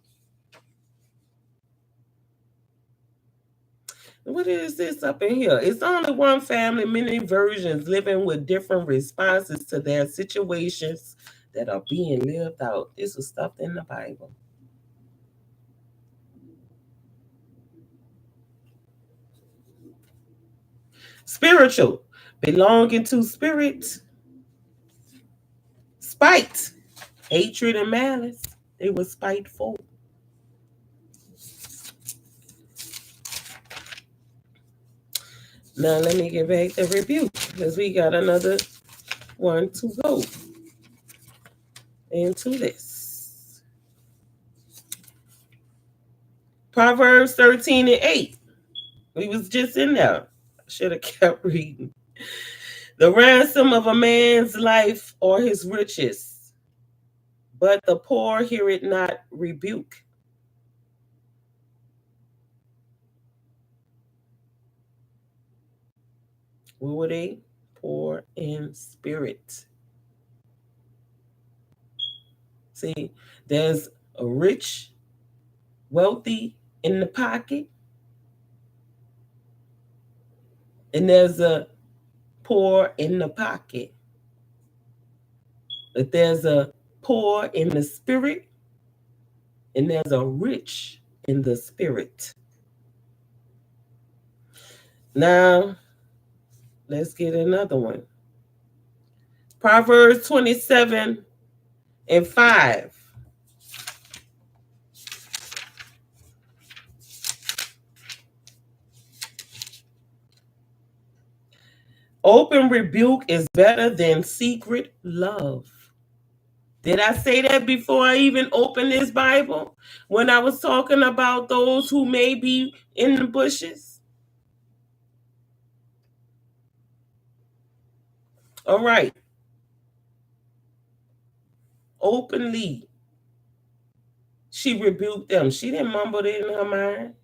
What is this up in here? It's only one family, many versions living with different responses to their situations that are being lived out. This was stuff in the Bible. Spiritual, belonging to spirit, spite, hatred and malice. They were spiteful. Now let me get back to rebuke because we got another one to go into this. Proverbs 13:8. We was just in there. I should have kept reading. The ransom of a man's life or his riches, but the poor hear it not rebuke. What were they? Poor in spirit. See, there's a rich, wealthy in the pocket, and there's a poor in the pocket. But there's a poor in the spirit, and there's a rich in the spirit. Now, let's get another one. Proverbs 27:5. Open rebuke is better than secret love. Did I say that before I even opened this Bible? When I was talking about those who may be in the bushes? All right. Openly, she rebuked them. She didn't mumble it in her mind,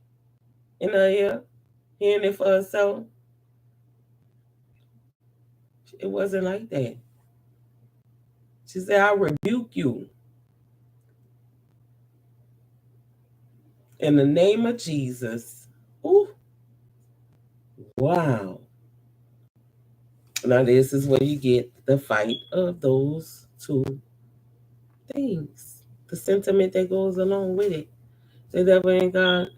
in her ear, hearing it for herself. It wasn't like that. She said, I rebuke you in the name of Jesus. Ooh. Wow. Now, this is where you get the fight of those two things. The sentiment that goes along with it. The devil and God,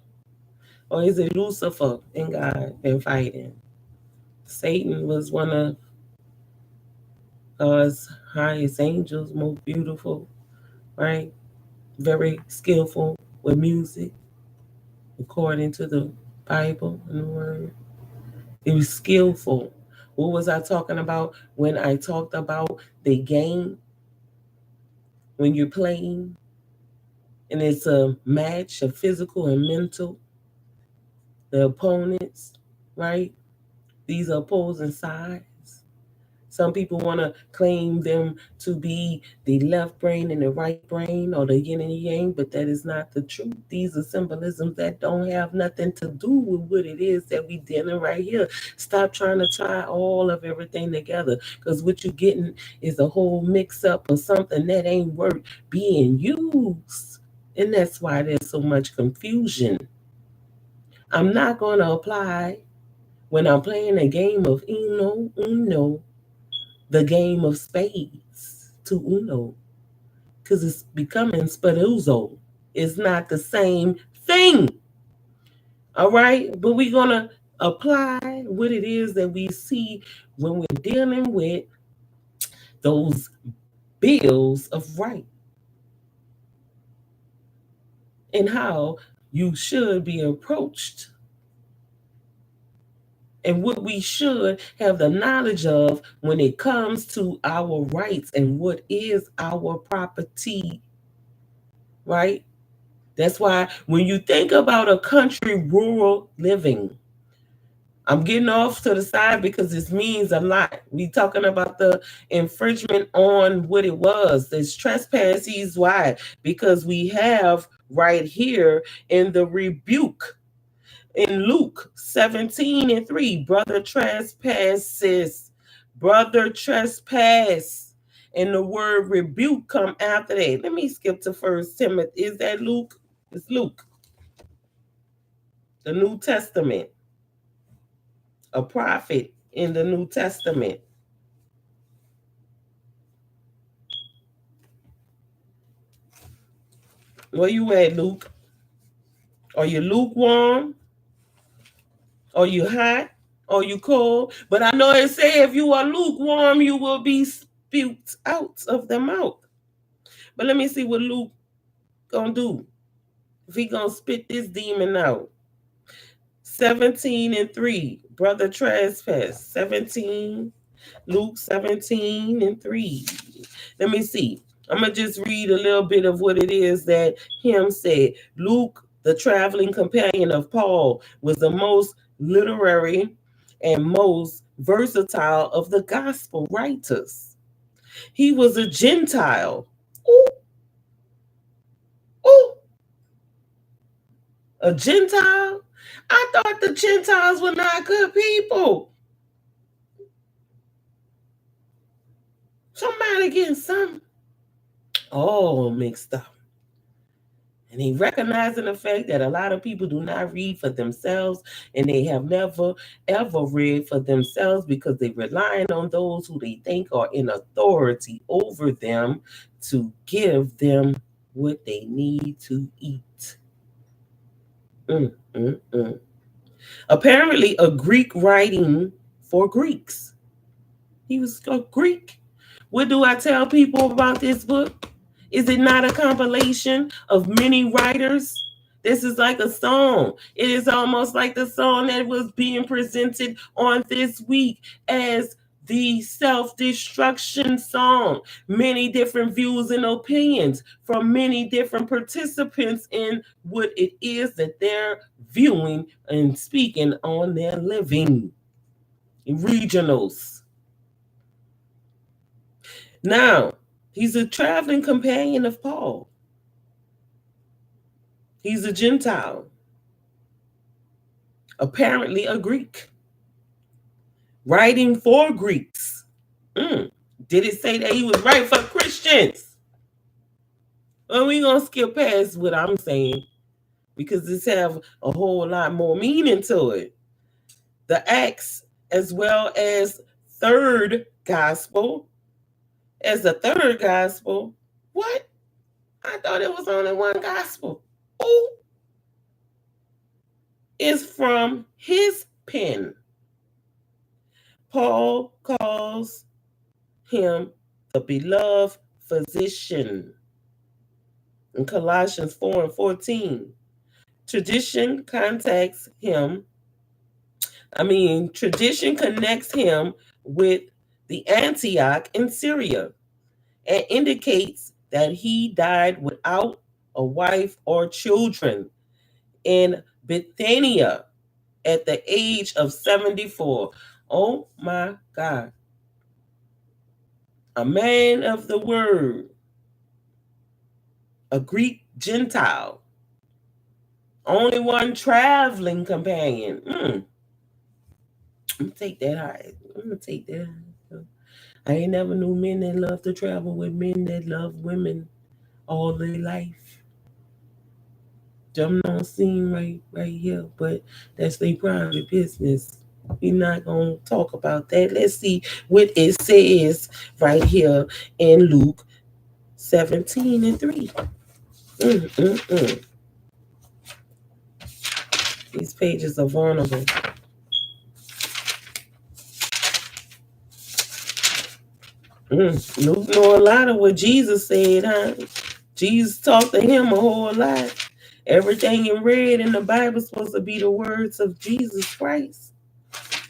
or is it Lucifer and God been fighting? Satan was one of God's highest angels, most beautiful, right? Very skillful with music, according to the Bible and the Word. He was skillful. What was I talking about when I talked about the game? When you're playing and it's a match of physical and mental, the opponents, right? These are opposing sides. Some people want to claim them to be the left brain and the right brain or the yin and the yang, but that is not the truth. These are symbolisms that don't have nothing to do with what it is that we dealing right here. Stop trying to tie all of everything together, because what you're getting is a whole mix up of something that ain't worth being used. And that's why there's so much confusion. I'm not going to apply when I'm playing a game of Uno, the game of spades to Uno, because it's becoming Spaduzzo. It's not the same thing. All right? But we're going to apply what it is that we see when we're dealing with those bills of right and how you should be approached and what we should have the knowledge of when it comes to our rights and what is our property, right? That's why when you think about a country rural living, I'm getting off to the side because this means a lot. We talking about the infringement on what it was. There's trespasses. Why? Because we have right here in the rebuke in Luke 17:3, brother trespass, and the word rebuke come after that. Let me skip to First Timothy. Is that Luke? It's Luke, the New Testament, a prophet in the New Testament. Where you at, Luke? Are you lukewarm? Are you hot? Are you cold? But I know it say if you are lukewarm, you will be spewed out of the mouth. But let me see what Luke gonna do. If he gonna spit this demon out. 17:3, brother trespass. 17, Luke 17:3. Let me see. I'm going to just read a little bit of what it is that him said. Luke, the traveling companion of Paul, was the most literary and most versatile of the gospel writers. He was a Gentile. Ooh, ooh, a Gentile? I thought the Gentiles were not good people. Somebody getting something all mixed up. And he recognizing the fact that a lot of people do not read for themselves, and they have never, ever read for themselves because they're relying on those who they think are in authority over them to give them what they need to eat. Apparently, a Greek writing for Greeks. He was a Greek. What do I tell people about this book? Is it not a compilation of many writers? This is like a song. It is almost like the song that was being presented on this week as the self-destruction song. Many different views and opinions from many different participants in what it is that they're viewing and speaking on their living. Regionals. Now, he's a traveling companion of Paul. He's a Gentile. Apparently a Greek. Writing for Greeks. Did it say that he was writing for Christians? Well, we're going to skip past what I'm saying because this have a whole lot more meaning to it. The Acts, as well as third gospel, as the third gospel. What? I thought it was only one gospel. Oh, is from his pen. Paul calls him the beloved physician. In Colossians 4:14, tradition connects him with the Antioch in Syria and indicates that he died without a wife or children in Bithynia at the age of 74. Oh my God. A man of the word, a Greek Gentile, only one traveling companion. I'm gonna take that high. I'm gonna take that. I ain't never knew men that love to travel with men that love women all their life. Jumping on scene right here, but that's their private business. We're not gonna talk about that. Let's see what it says right here in Luke 17:3. These pages are vulnerable. Luke know a lot of what Jesus said, huh? Jesus talked to him a whole lot. Everything you read in the Bible is supposed to be the words of Jesus Christ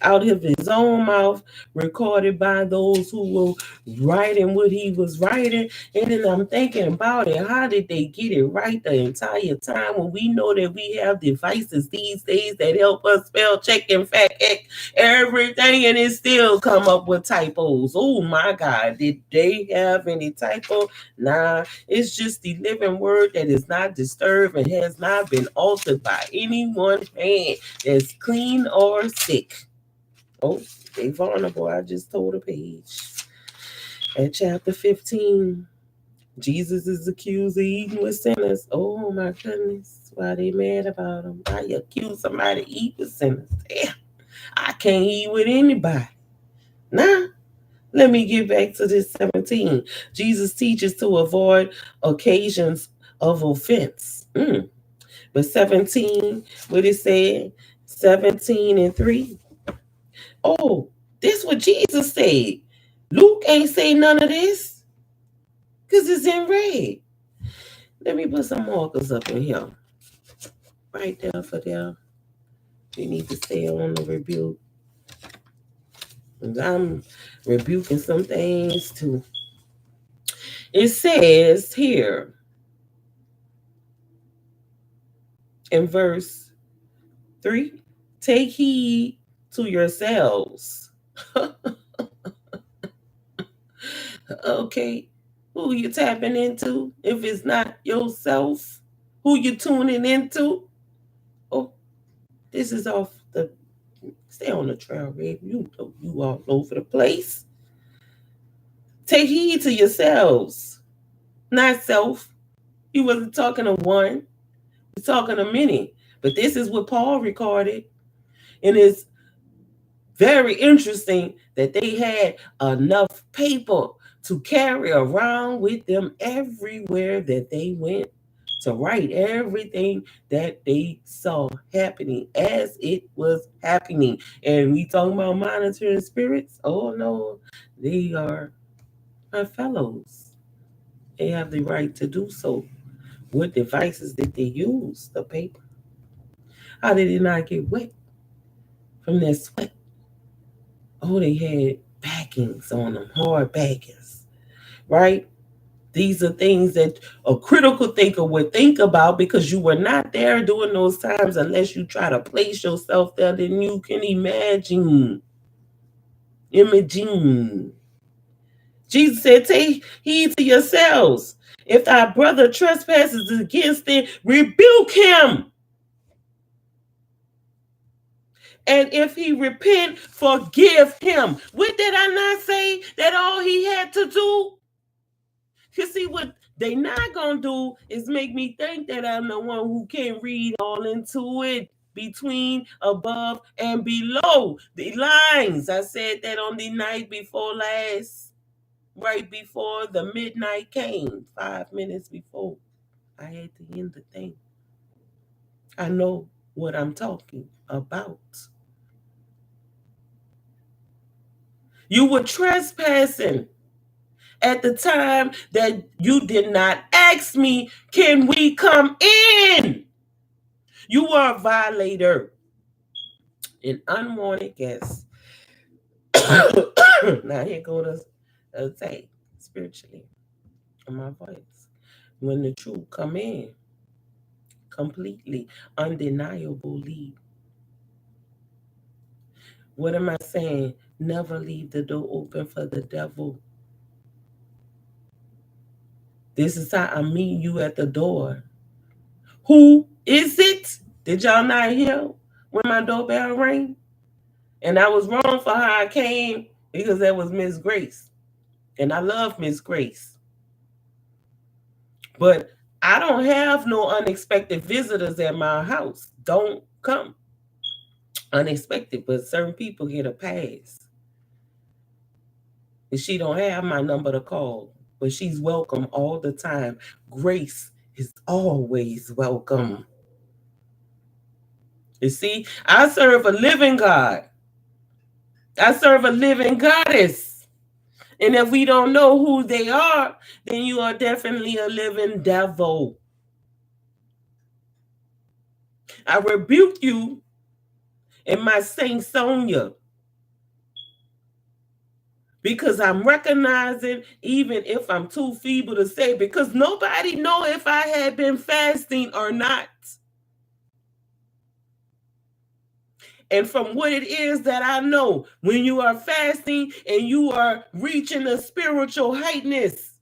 out of his own mouth, recorded by those who were writing what he was writing. And then I'm thinking about it. How did they get it right the entire time when we know that we have devices these days that help us spell check and fact check everything, and it still come up with typos? Oh my God, did they have any typo? Nah, it's just the living word that is not disturbed and has not been altered by anyone's hand that's clean or sick. Oh, they vulnerable. I just told a page. At chapter 15, Jesus is accused of eating with sinners. Oh my goodness. Why they mad about him? Why you accuse somebody to eat with sinners? Damn, I can't eat with anybody. Nah. Let me get back to this 17. Jesus teaches to avoid occasions of offense. But 17, what it said? 17:3. Oh, this what Jesus said. Luke ain't say none of this. Because it's in red. Let me put some markers up in here. Right there for there. We need to stay on the rebuke. And I'm rebuking some things too. It says here in verse 3, take heed to yourselves. Okay, who you tapping into? If it's not yourself, who you tuning into? Oh, this is off the. Stay on the trail, Red. You all over the place. Take heed to yourselves, not self. He wasn't talking to one. He's talking to many. But this is what Paul recorded, and it's very interesting that they had enough paper to carry around with them everywhere that they went to write everything that they saw happening as it was happening. And we talking about monitoring spirits? Oh no, they are my fellows. They have the right to do so. What devices did they use? The paper. How did it not get wet from their sweat? Oh, they had backings on them, hard backings, right? These are things that a critical thinker would think about because you were not there during those times unless you try to place yourself there, then you can imagine. Imagine. Jesus said, take heed to yourselves. If thy brother trespasses against thee, rebuke him. And if he repent, forgive him. What did I not say that all he had to do? You see, what they not gonna do is make me think that I'm the one who can read all into it between, above, and below the lines. I said that on the night before last, right before the midnight came, 5 minutes before I had to end the thing. I know what I'm talking about. You were trespassing at the time that you did not ask me, can we come in? You were a violator, an unwanted guest. Now here goes the attack spiritually in my voice. When the truth come in, completely, undeniably. What am I saying? Never leave the door open for the devil. This is how I meet you at the door. Who is it? Did y'all not hear when my doorbell rang? And I was wrong for how I came because that was Miss Grace. And I love Miss Grace. But I don't have no unexpected visitors at my house. Don't come unexpected, but certain people get a pass. And she don't have my number to call, but she's welcome all the time. Grace is always welcome. You see, I serve a living God. I serve a living goddess. And if we don't know who they are, then you are definitely a living devil. I rebuke you in my Saint Sonia because I'm recognizing, even if I'm too feeble to say, because nobody know if I had been fasting or not. And from what it is that I know, when you are fasting and you are reaching a spiritual heightness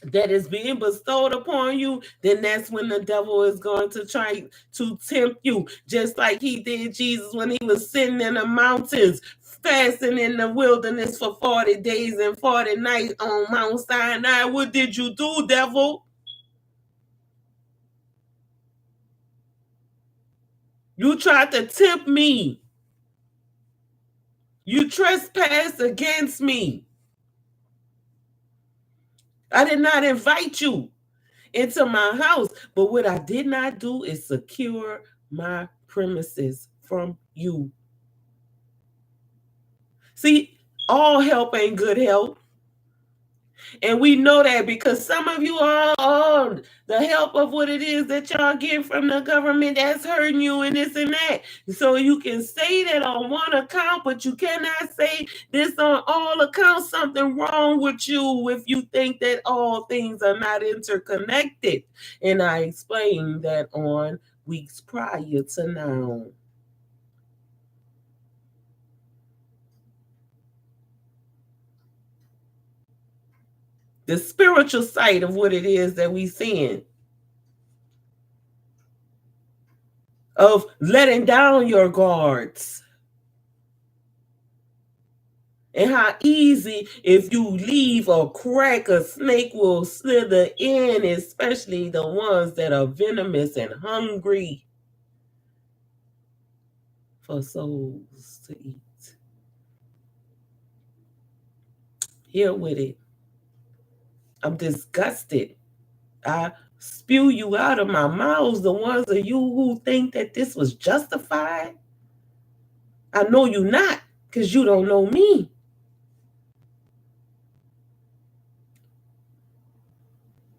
that is being bestowed upon you, then that's when the devil is going to try to tempt you, just like he did Jesus when he was sitting in the mountains, fasting in the wilderness for 40 days and 40 nights on Mount Sinai. What did you do, devil? You tried to tempt me. You trespassed against me. I did not invite you into my house, but what I did not do is secure my premises from you. See, all help ain't good help. And we know that because some of you are on the help of what it is that y'all get from the government that's hurting you and this and that. So you can say that on one account, but you cannot say this on all accounts. Something wrong with you if you think that all things are not interconnected. And I explained that on weeks prior to now. The spiritual side of what it is that we seeing, of letting down your guards, and how easy if you leave a crack, a snake will slither in, especially the ones that are venomous and hungry for souls to eat. Here with it. I'm disgusted. I spew you out of my mouth, the ones of you who think that this was justified. I know you not, because you don't know me.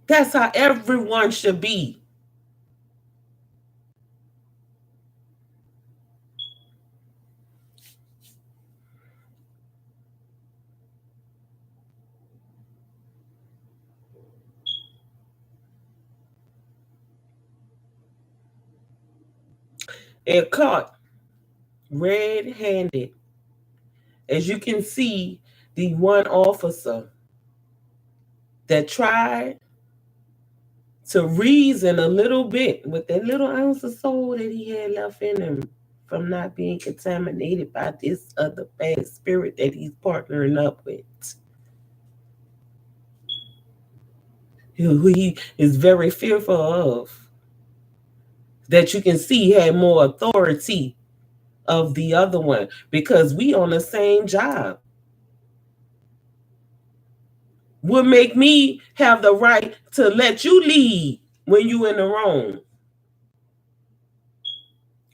That's how everyone should be. And caught red-handed. As you can see, the one officer that tried to reason a little bit with that little ounce of soul that he had left in him from not being contaminated by this other bad spirit that he's partnering up with, who he is very fearful of, that you can see had more authority of the other one, because we on the same job. Would make me have the right to let you lead when you in the wrong,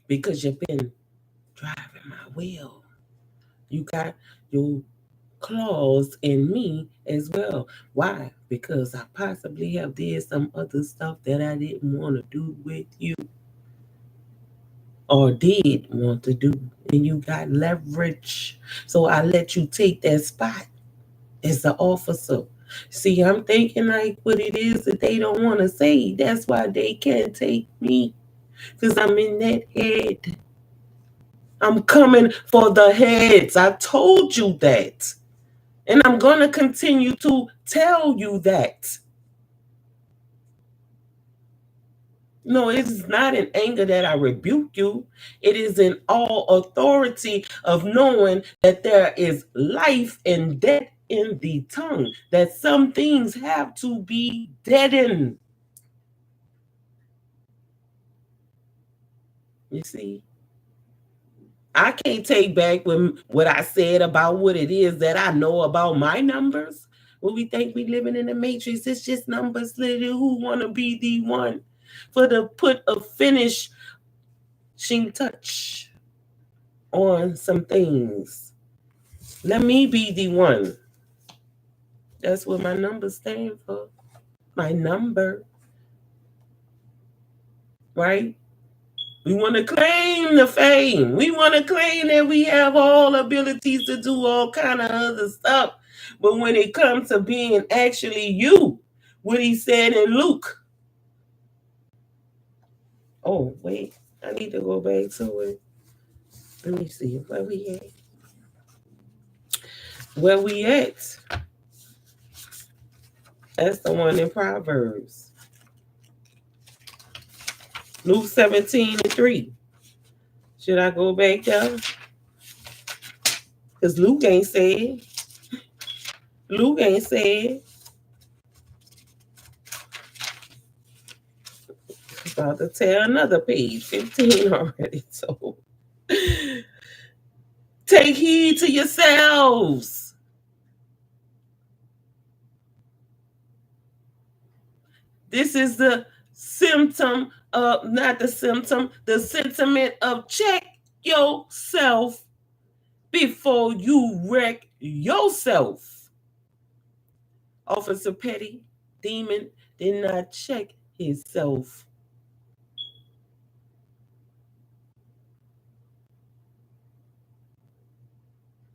because you've been driving my wheel. You got your claws in me as well. Why? Because I possibly have did some other stuff that I didn't want to do with you, or did want to do, and you got leverage. So I let you take that spot as the officer. See, I'm thinking like what it is that they don't want to say. That's why they can't take me, because I'm in that head. I'm coming for the heads. I told you that. And I'm going to continue to tell you that. No, it is not in anger that I rebuke you. It is in all authority of knowing that there is life and death in the tongue, that some things have to be deadened. You see? I can't take back what I said about what it is that I know about my numbers. When we think we living in the matrix, it's just numbers, literally, who want to be the one for to put a finishing touch on some things. Let me be the one. That's what my numbers stand for. My number. Right? We want to claim the fame. We want to claim that we have all abilities to do all kind of other stuff. But when it comes to being actually you, what he said in Luke. Oh, wait. I need to go back to it. Let me see where we at. Where we at? That's the one in Proverbs. Luke 17:3. Should I go back there? Because Luke ain't said. Luke ain't said. About to tear another page, 15 already. So take heed to yourselves. This is the symptom of, not the symptom, the sentiment of check yourself before you wreck yourself. Officer Petty Demon did not check himself.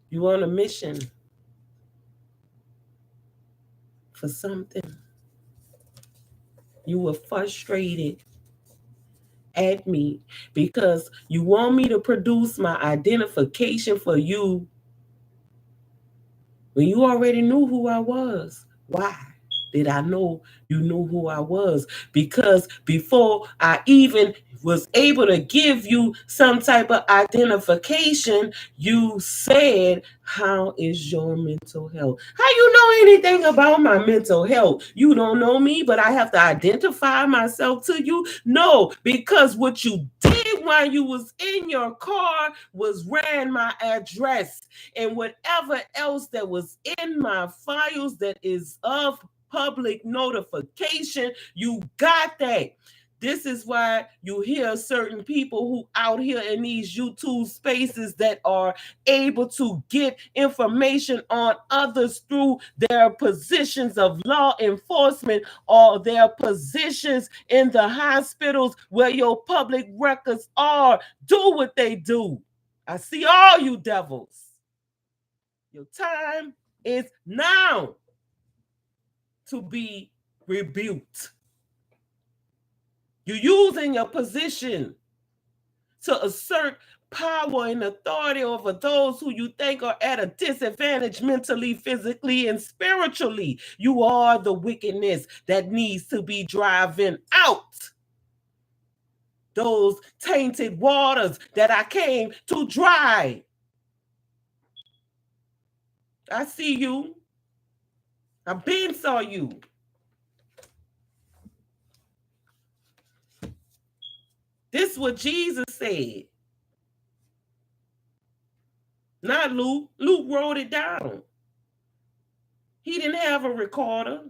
You on a mission for something. You were frustrated at me because you want me to produce my identification for you when you already knew who I was. Why did I know you knew who I was? Because before I even was able to give you some type of identification, you said, how is your mental health? How you know anything about my mental health? You don't know me, but I have to identify myself to you? No, because what you did while you was in your car was ran my address and whatever else that was in my files that is of public notification, you got that. This is why you hear certain people who out here in these YouTube spaces that are able to get information on others through their positions of law enforcement or their positions in the hospitals where your public records are. Do what they do. I see all you devils. Your time is now to be rebuked. You're using your position to assert power and authority over those who you think are at a disadvantage mentally, physically, and spiritually. You are the wickedness that needs to be driven out. Those tainted waters that I came to dry. I see you. I been saw you. This is what Jesus said. Not Luke. Luke wrote it down. He didn't have a recorder.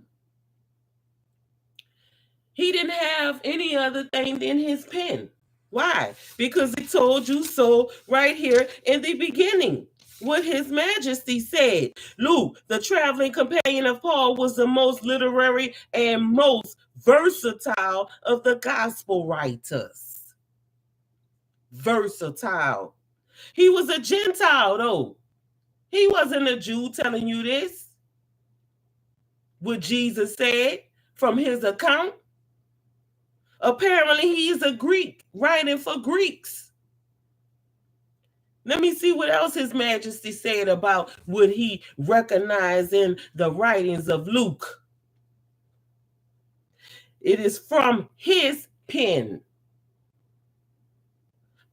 He didn't have any other thing than his pen. Why? Because it told you so right here in the beginning. What His Majesty said. Luke, the traveling companion of Paul, was the most literary and most versatile of the gospel writers. Versatile. He was a Gentile, though. He wasn't a Jew telling you this. What Jesus said from his account. Apparently, he's a Greek writing for Greeks. Let me see what else His Majesty said about what he recognized in the writings of Luke. It is from his pen.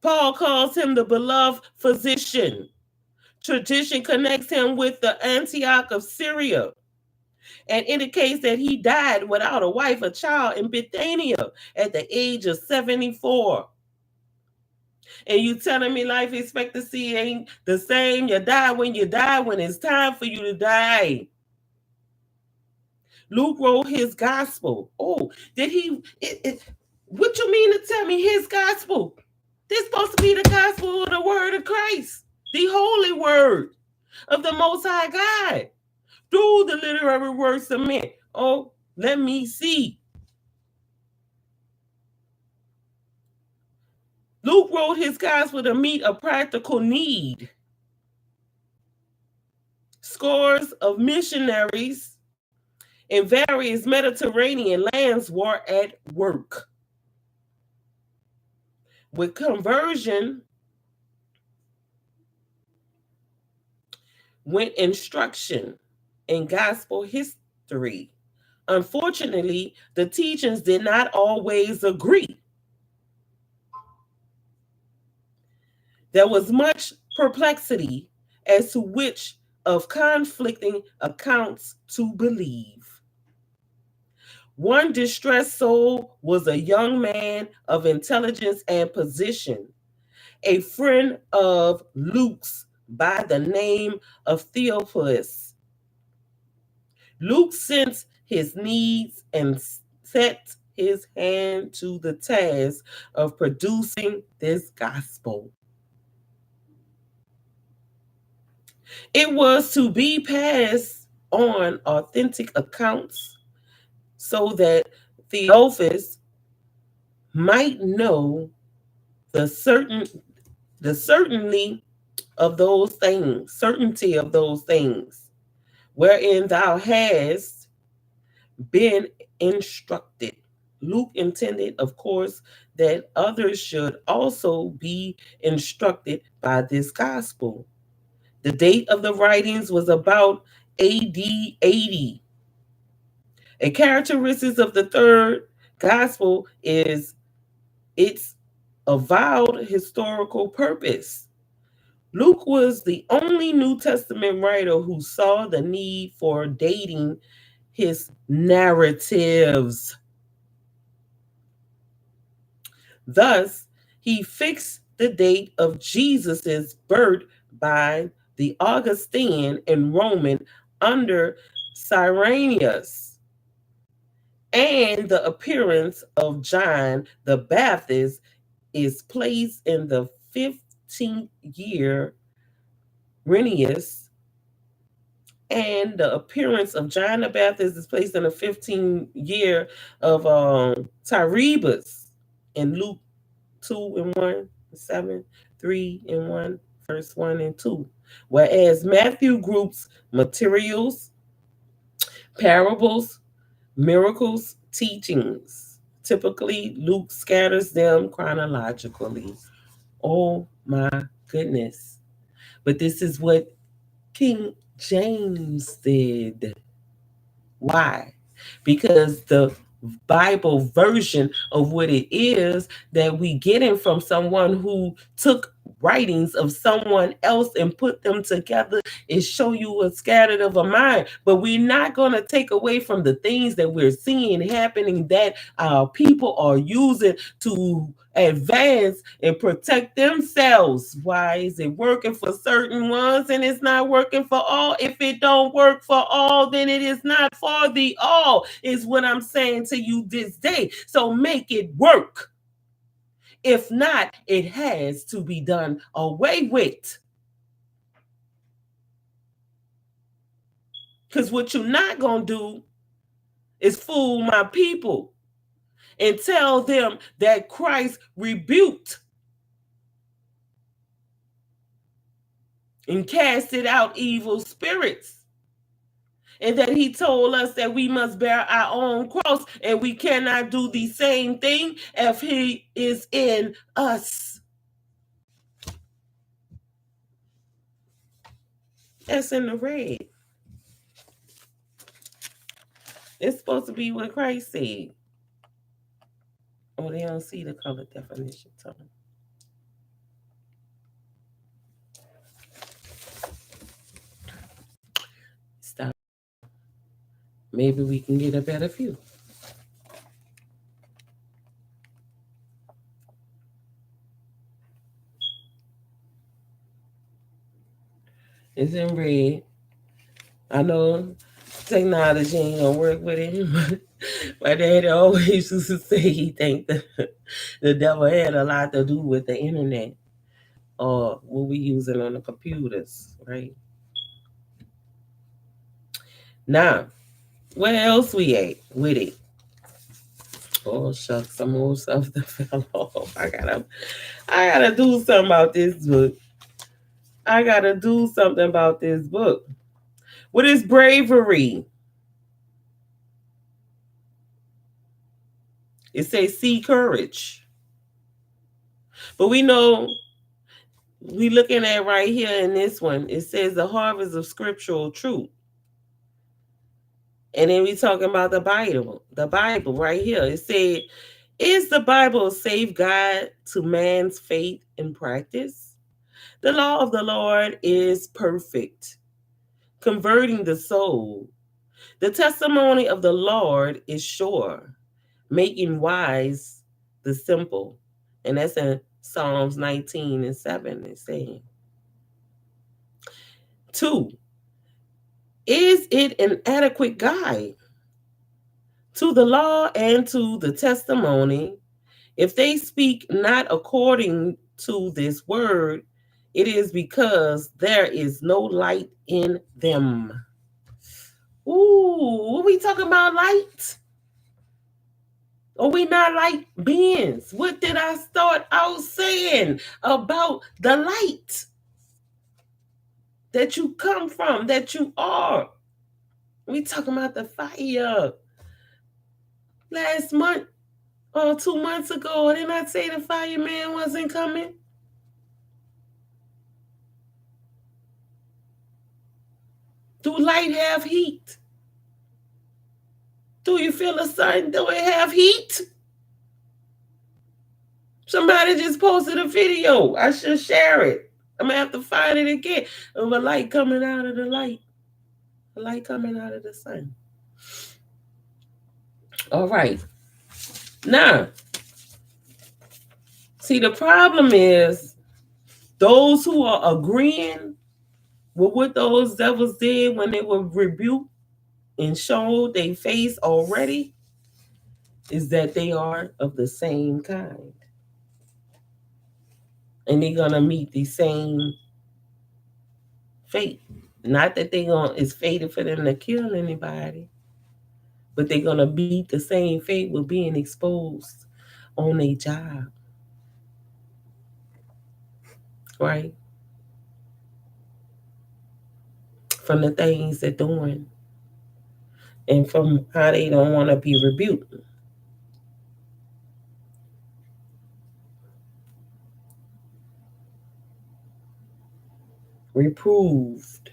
Paul calls him the beloved physician. Tradition connects him with the Antioch of Syria and indicates that he died without a wife or child in Bithynia at the age of 74. And you telling me life expectancy ain't the same? You die when it's time for you to die. Luke wrote his gospel. Oh, did he? What you mean to tell me his gospel? This supposed to be the gospel of the word of Christ, the holy word of the Most High God, through the literary works of men. Oh, let me see. Luke wrote his gospel to meet a practical need. Scores of missionaries in various Mediterranean lands were at work. With conversion went instruction in gospel history. Unfortunately, the teachings did not always agree. There was much perplexity as to which of conflicting accounts to believe. One distressed soul was a young man of intelligence and position, a friend of Luke's by the name of Theophilus. Luke sensed his needs and set his hand to the task of producing this gospel. It was to be passed on authentic accounts so that Theophilus might know the certainty of those things, wherein thou hast been instructed. Luke intended, of course, that others should also be instructed by this gospel. The date of the writings was about AD 80. A characteristic of the third gospel is its avowed historical purpose. Luke was the only New Testament writer who saw the need for dating his narratives. Thus, he fixed the date of Jesus' birth by the Augustan and Roman under Cyrenius, and the appearance of John the Baptist is placed in the 15th year Renius, and the appearance of John the Baptist is placed in the 15th year of Tyrebus in Luke 2 and 1, 7, 3 and 1, verse 1 and 2. Whereas Matthew groups materials, parables, miracles, teachings. Typically, Luke scatters them chronologically. Oh my goodness. But this is what King James did. Why? Because the Bible version of what it is that we getting from someone who took writings of someone else and put them together is show you a scattered of a mind. But we're not going to take away from the things that we're seeing happening that our people are using to advance and protect themselves. Why is it working for certain ones and it's not working for all? If it don't work for all, then it is not for the all, is what I'm saying to you this day. So make it work. If not, it has to be done away with. Because what you're not going to do is fool my people and tell them that Christ rebuked and casted out evil spirits, and that he told us that we must bear our own cross, and we cannot do the same thing if he is in us. That's in the red. It's supposed to be what Christ said. Oh, they don't see the color definition. Stop. Maybe we can get a better view. It's in red. I know technology ain't gonna work with it. My dad always used to say he think the devil had a lot to do with the internet or what we using on the computers, right? Now, what else we ate with it? Oh shucks, some more stuff that fell off. I gotta do something about this book. What is bravery? It says see courage. But we know we looking at right here in this one, it says the harvest of scriptural truth. And then we talking about the Bible right here. It said, is the Bible a safe guide to man's faith and practice? The law of the Lord is perfect, converting the soul. The testimony of the Lord is sure, making wise the simple. And that's in Psalms 19 and 7. It's saying. 2, is it an adequate guide to the law and to the testimony? If they speak not according to this word, it is because there is no light in them. Ooh, what we talking about, light? Or we not like beings? What did I start out saying about the light that you come from, that you are? We talking about the fire. Last month or 2 months ago, didn't I say the fireman wasn't coming? Do light have heat? Do you feel the sun? Do it have heat? Somebody just posted a video. I should share it. I'm gonna have to find it again. Of a light coming out of the light. A light coming out of the sun. All right. Now, see, the problem is those who are agreeing with what those devils did when they were rebuked and showed their face already is that they are of the same kind. And they're gonna meet the same fate. Not that it's fated for them to kill anybody, but they're gonna beat the same fate with being exposed on a job. Right? From the things they're doing and from how they don't want to be rebuked. Reproved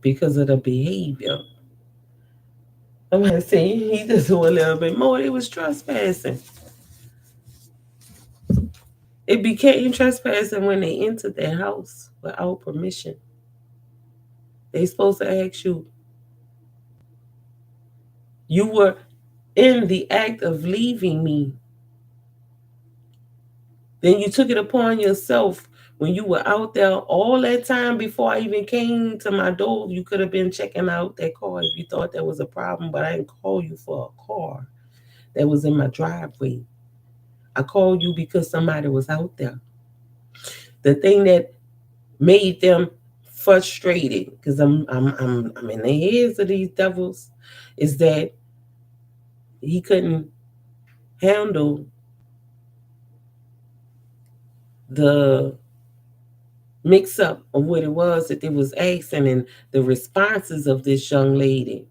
because of the behavior. I'm going to say he just do a little bit more. It was trespassing. It became trespassing when they entered their house without permission. They supposed to ask you. You were in the act of leaving me. Then you took it upon yourself when you were out there all that time before I even came to my door. You could have been checking out that car if you thought there was a problem, but I didn't call you for a car that was in my driveway. I called you because somebody was out there. The thing that made them frustrated, because I'm in the heads of these devils, is that he couldn't handle the mix up of what it was that they was asking and the responses of this young lady.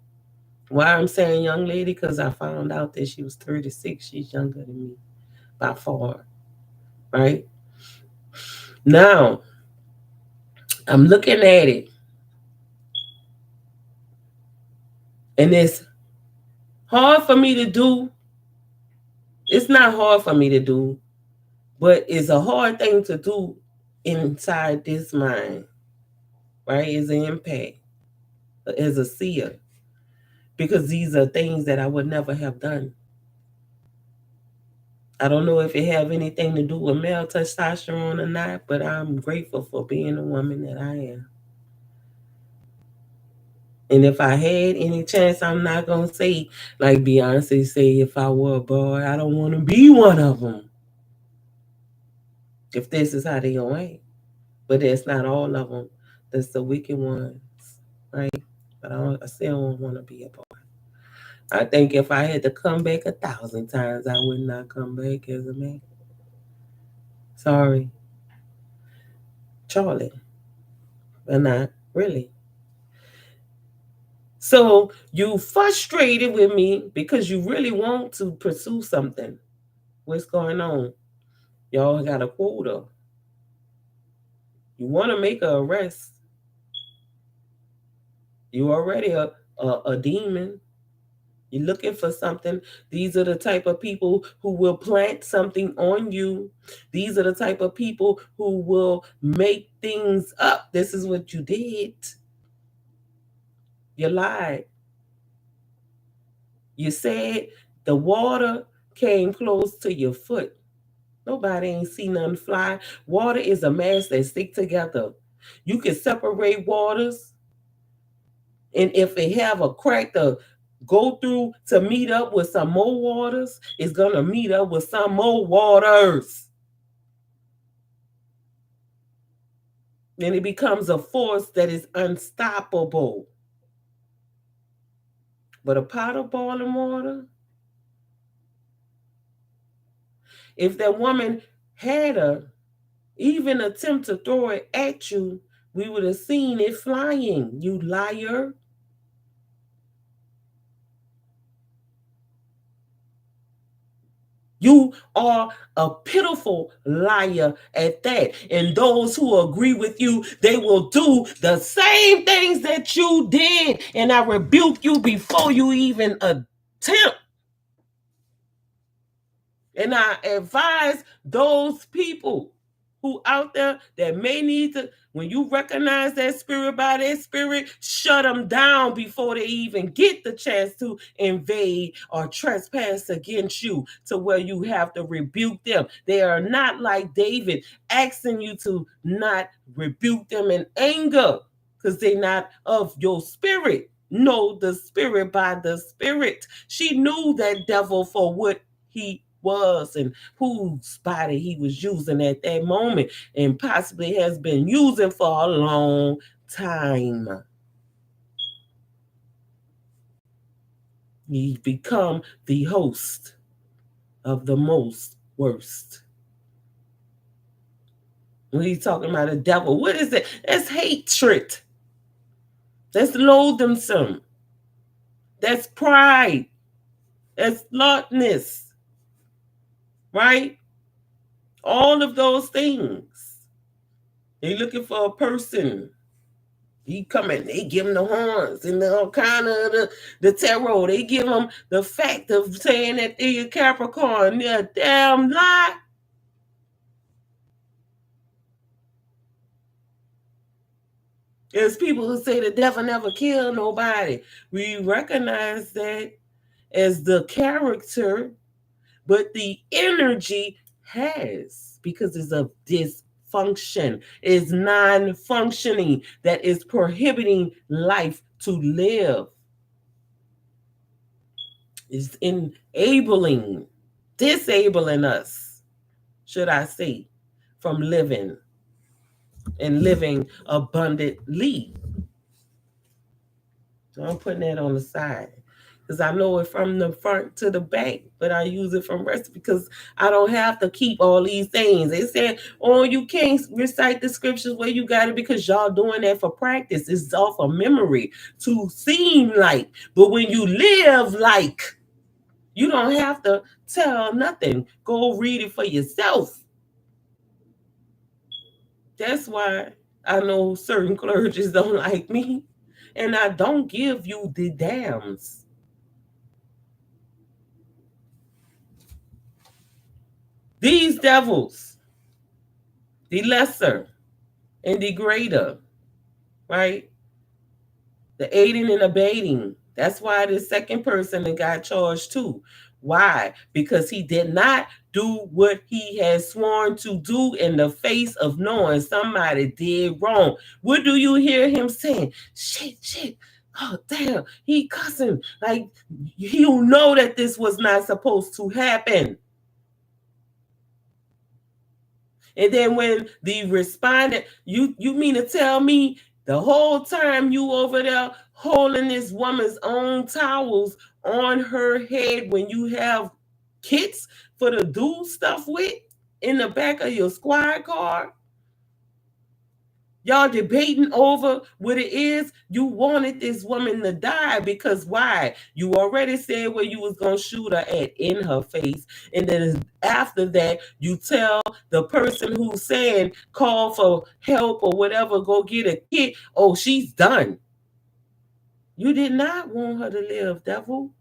Why I'm saying young lady? Because I found out that she was 36. She's younger than me by far. Right? Now, I'm looking at it. And it's hard for me to do. It's not hard for me to do, but it's a hard thing to do inside this mind. Right? As an impact, as a seer. Because these are things that I would never have done. I don't know if it have anything to do with male testosterone or not, but I'm grateful for being the woman that I am. And if I had any chance, I'm not gonna say like Beyonce say, if I were a boy, I don't want to be one of them. If this is how they gonna act, but that's not all of them. That's the wicked ones, right? But I still don't want to be a boy. I think if I had to come back 1,000 times, I would not come back as a man. Sorry, Charlie, but not really. So you frustrated with me because you really want to pursue something. What's going on? Y'all got a quota. You want to make an arrest. You already a demon. You're looking for something. These are the type of people who will plant something on you. These are the type of people who will make things up. This is what you did. You lied. You said the water came close to your foot. Nobody ain't see nothing fly. Water is a mass that stick together. You can separate waters, and if it have a crack to go through to meet up with some more waters, it's gonna meet up with some more waters. And it becomes a force that is unstoppable. But a pot of boiling water, if that woman had even attempt to throw it at you, we would have seen it flying, you liar. You are a pitiful liar at that. And those who agree with you, they will do the same things that you did. And I rebuke you before you even attempt. And I advise those people who out there that may need to, when you recognize that spirit by that spirit, shut them down before they even get the chance to invade or trespass against you to where you have to rebuke them. They are not like David asking you to not rebuke them in anger because they're not of your spirit. Know the spirit by the spirit. She knew that devil for what he was and whose body he was using at that moment and possibly has been using for a long time. He become the host of the most worst. When he's talking about a devil, what is it? That's hatred. That's loathsome. That's pride. That's sloughness. Right? All of those things. They're looking for a person. He coming, they give him the horns and all kind of the tarot. They give him the fact of saying that they're a Capricorn. They're a damn lie. There's people who say the devil never killed nobody. We recognize that as the character, but the energy has, because it's a dysfunction, is non-functioning, that is prohibiting life to live. Is enabling, disabling us, should I say, from living and living abundantly. So I'm putting that on the side because I know it from the front to the back, but I use it from rest because I don't have to keep all these things. They said, oh, you can't recite the scriptures where you got it because y'all doing that for practice. It's off of memory to seem like, but when you live like, you don't have to tell nothing. Go read it for yourself. That's why I know certain clergies don't like me. And I don't give you the damns. These devils, the lesser and the greater, right? The aiding and abetting. That's why the second person got charged too. Why? Because he did not do what he had sworn to do in the face of knowing somebody did wrong. What do you hear him saying? Shit. Oh, damn. He cussing. Like, you know that this was not supposed to happen. And then when the respondent, you mean to tell me the whole time you over there holding this woman's own towels on her head when you have kits for to do stuff with in the back of your squad car? Y'all debating over what it is. You wanted this woman to die because why? You already said where you was going to shoot her at in her face. And then after that, you tell the person who's saying call for help or whatever, go get a kit. Oh, she's done. You did not want her to live, devil.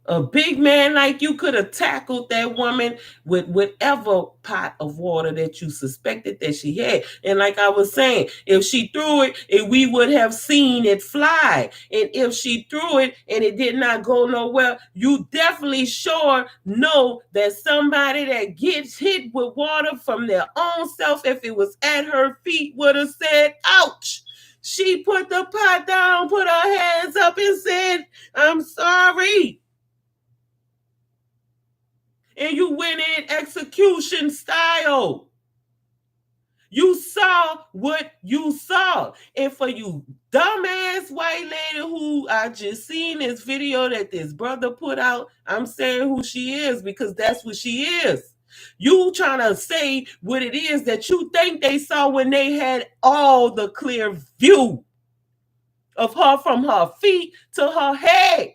A big man like you could have tackled that woman with whatever pot of water that you suspected that she had. And like I was saying, if she threw it, we would have seen it fly. And if she threw it and it did not go nowhere, you definitely sure know that somebody that gets hit with water from their own self, if it was at her feet, would have said, ouch. She put the pot down, put her hands up and said, I'm sorry. And you went in execution style. You saw what you saw. And for you dumbass white lady who I just seen this video that this brother put out, I'm saying who she is because that's what she is. You trying to say what it is that you think they saw when they had all the clear view of her from her feet to her head.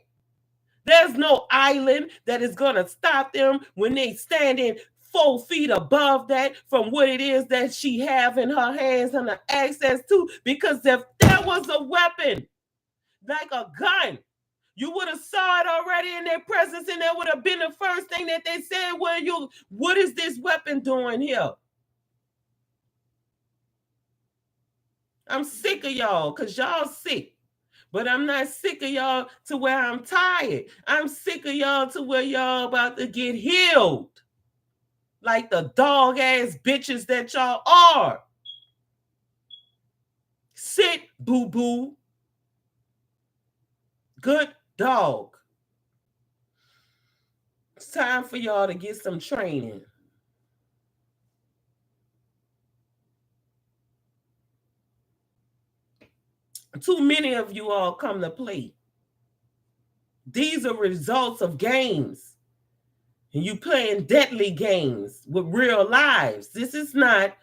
There's no island that is going to stop them when they standing 4 feet above that from what it is that she have in her hands and the access to. Because if there was a weapon, like a gun, you would have saw it already in their presence, and that would have been the first thing that they said, well, what is this weapon doing here? I'm sick of y'all because y'all sick. But I'm not sick of y'all to where I'm tired. I'm sick of y'all to where y'all about to get healed. Like the dog ass bitches that y'all are. Sit, boo boo. Good dog. It's time for y'all to get some training. Too many of you all come to play. These are results of games. And you playing deadly games with real lives. This is not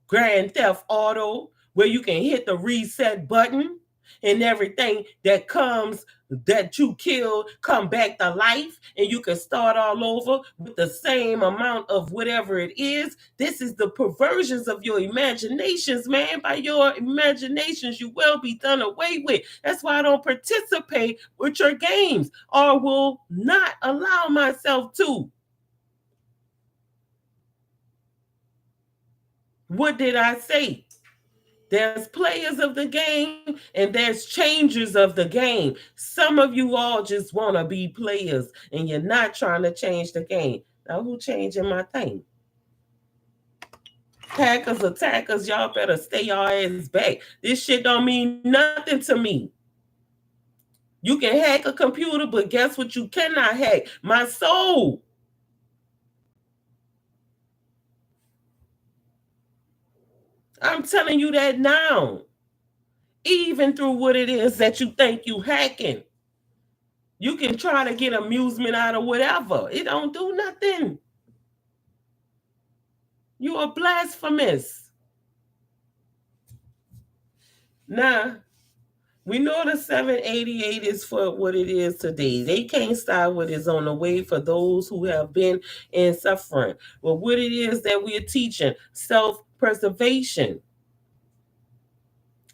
Grand Theft Auto where you can hit the reset button and everything that comes that you killed come back to life and you can start all over with the same amount of whatever it is. This is the perversions of your imaginations, man. By your imaginations, you will be done away with. That's why I don't participate with your games or will not allow myself to. What did I say? There's players of the game and there's changers of the game. Some of you all just want to be players and you're not trying to change the game. Now, who changing my thing? Hackers, attackers, y'all better stay your ass back. This shit don't mean nothing to me. You can hack a computer, but guess what you cannot hack? My soul. I'm telling you that now. Even through what it is that you think you hacking. You can try to get amusement out of whatever. It don't do nothing. You are blasphemous. Now, we know the 788 is for what it is today. They can't stop what is on the way for those who have been in suffering. But what it is that we're teaching, self-preservation.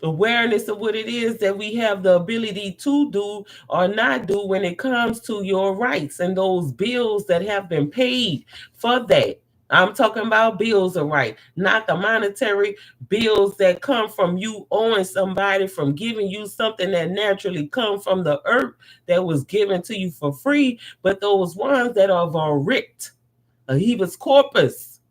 Awareness of what it is that we have the ability to do or not do when it comes to your rights and those bills that have been paid for that. I'm talking about bills of right, not the monetary bills that come from you owing somebody from giving you something that naturally come from the earth that was given to you for free, but those ones that are writ, a habeas corpus.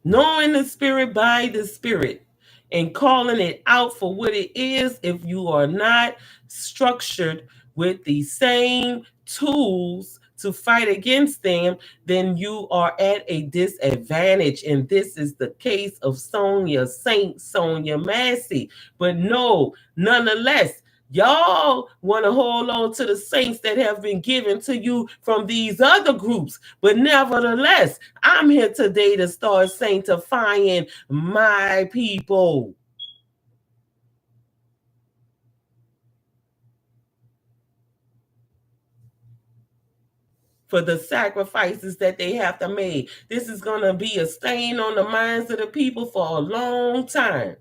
Knowing the spirit by the spirit and calling it out for what it is. If you are not structured with the same tools to fight against them, then you are at a disadvantage. And this is the case of Saint Sonia Massey. But no, nonetheless, y'all want to hold on to the saints that have been given to you from these other groups. But nevertheless, I'm here today to start sanctifying my people. For the sacrifices that they have to make. This is going to be a stain on the minds of the people for a long time.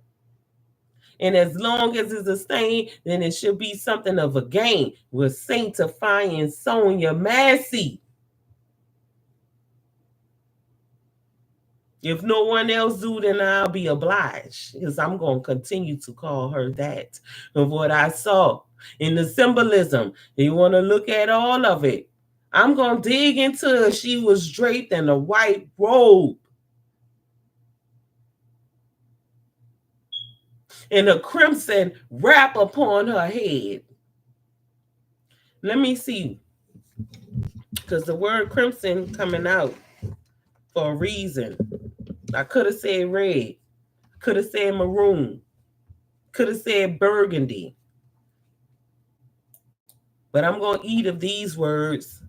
And as long as it's a stain, then it should be something of a gain. We're sanctifying Sonia Massey. If no one else do, then I'll be obliged because I'm going to continue to call her that of what I saw in the symbolism. You want to look at all of it. I'm going to dig into she was draped in a white robe. and a crimson wrap upon her head. Let me see, because the word crimson coming out for a reason. I could have said red, could have said maroon, could have said burgundy, but I'm going to eat of these words.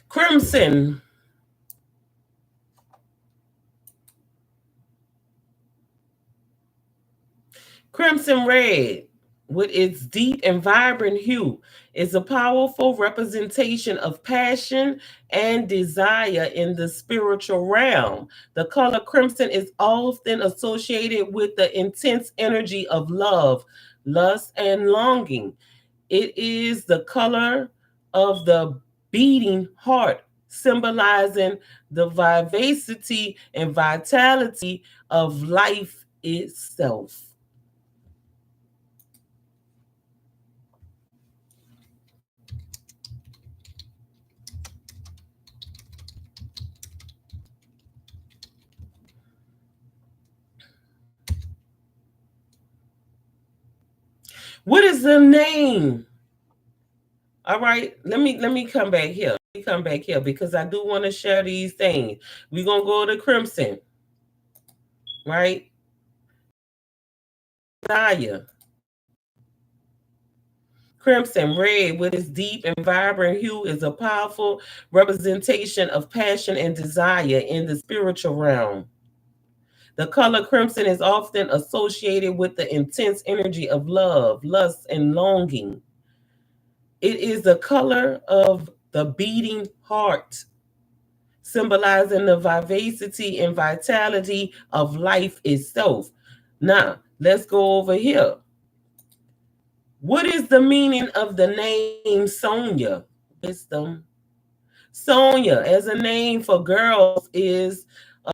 Crimson. Crimson red, with its deep and vibrant hue, is a powerful representation of passion and desire in the spiritual realm. The color crimson is often associated with the intense energy of love, lust, and longing. It is the color of the beating heart, symbolizing the vivacity and vitality of life itself. What is the name? All right, let me come back here. Let me come back here because I do want to share these things. We're gonna go to crimson, right? Desire. Crimson red with its deep and vibrant hue is a powerful representation of passion and desire in the spiritual realm. The color crimson is often associated with the intense energy of love, lust, and longing. It is the color of the beating heart, symbolizing the vivacity and vitality of life itself. Now, let's go over here. What is the meaning of the name Sonia? Wisdom. Sonia, as a name for girls, is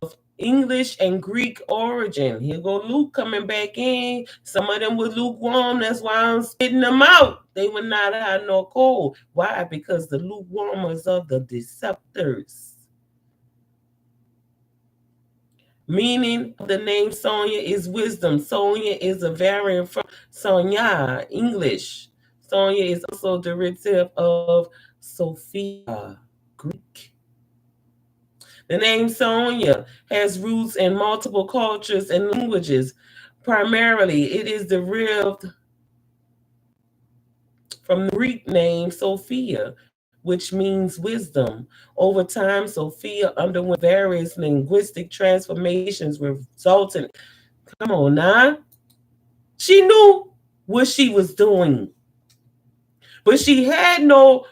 of English and Greek origin. Here go Luke coming back in. Some of them were lukewarm. That's why I'm spitting them out. They were not hot nor cold. Why? Because the lukewarmers are the deceptors. Meaning of the name Sonia is wisdom. Sonia is a variant from Sonia, English. Sonia is also a derivative of Sophia, Greek. The name Sonia has roots in multiple cultures and languages. Primarily, it is derived from the Greek name Sophia, which means wisdom. Over time, Sophia underwent various linguistic transformations, resulting. Come on now. She knew what she was doing, but she had no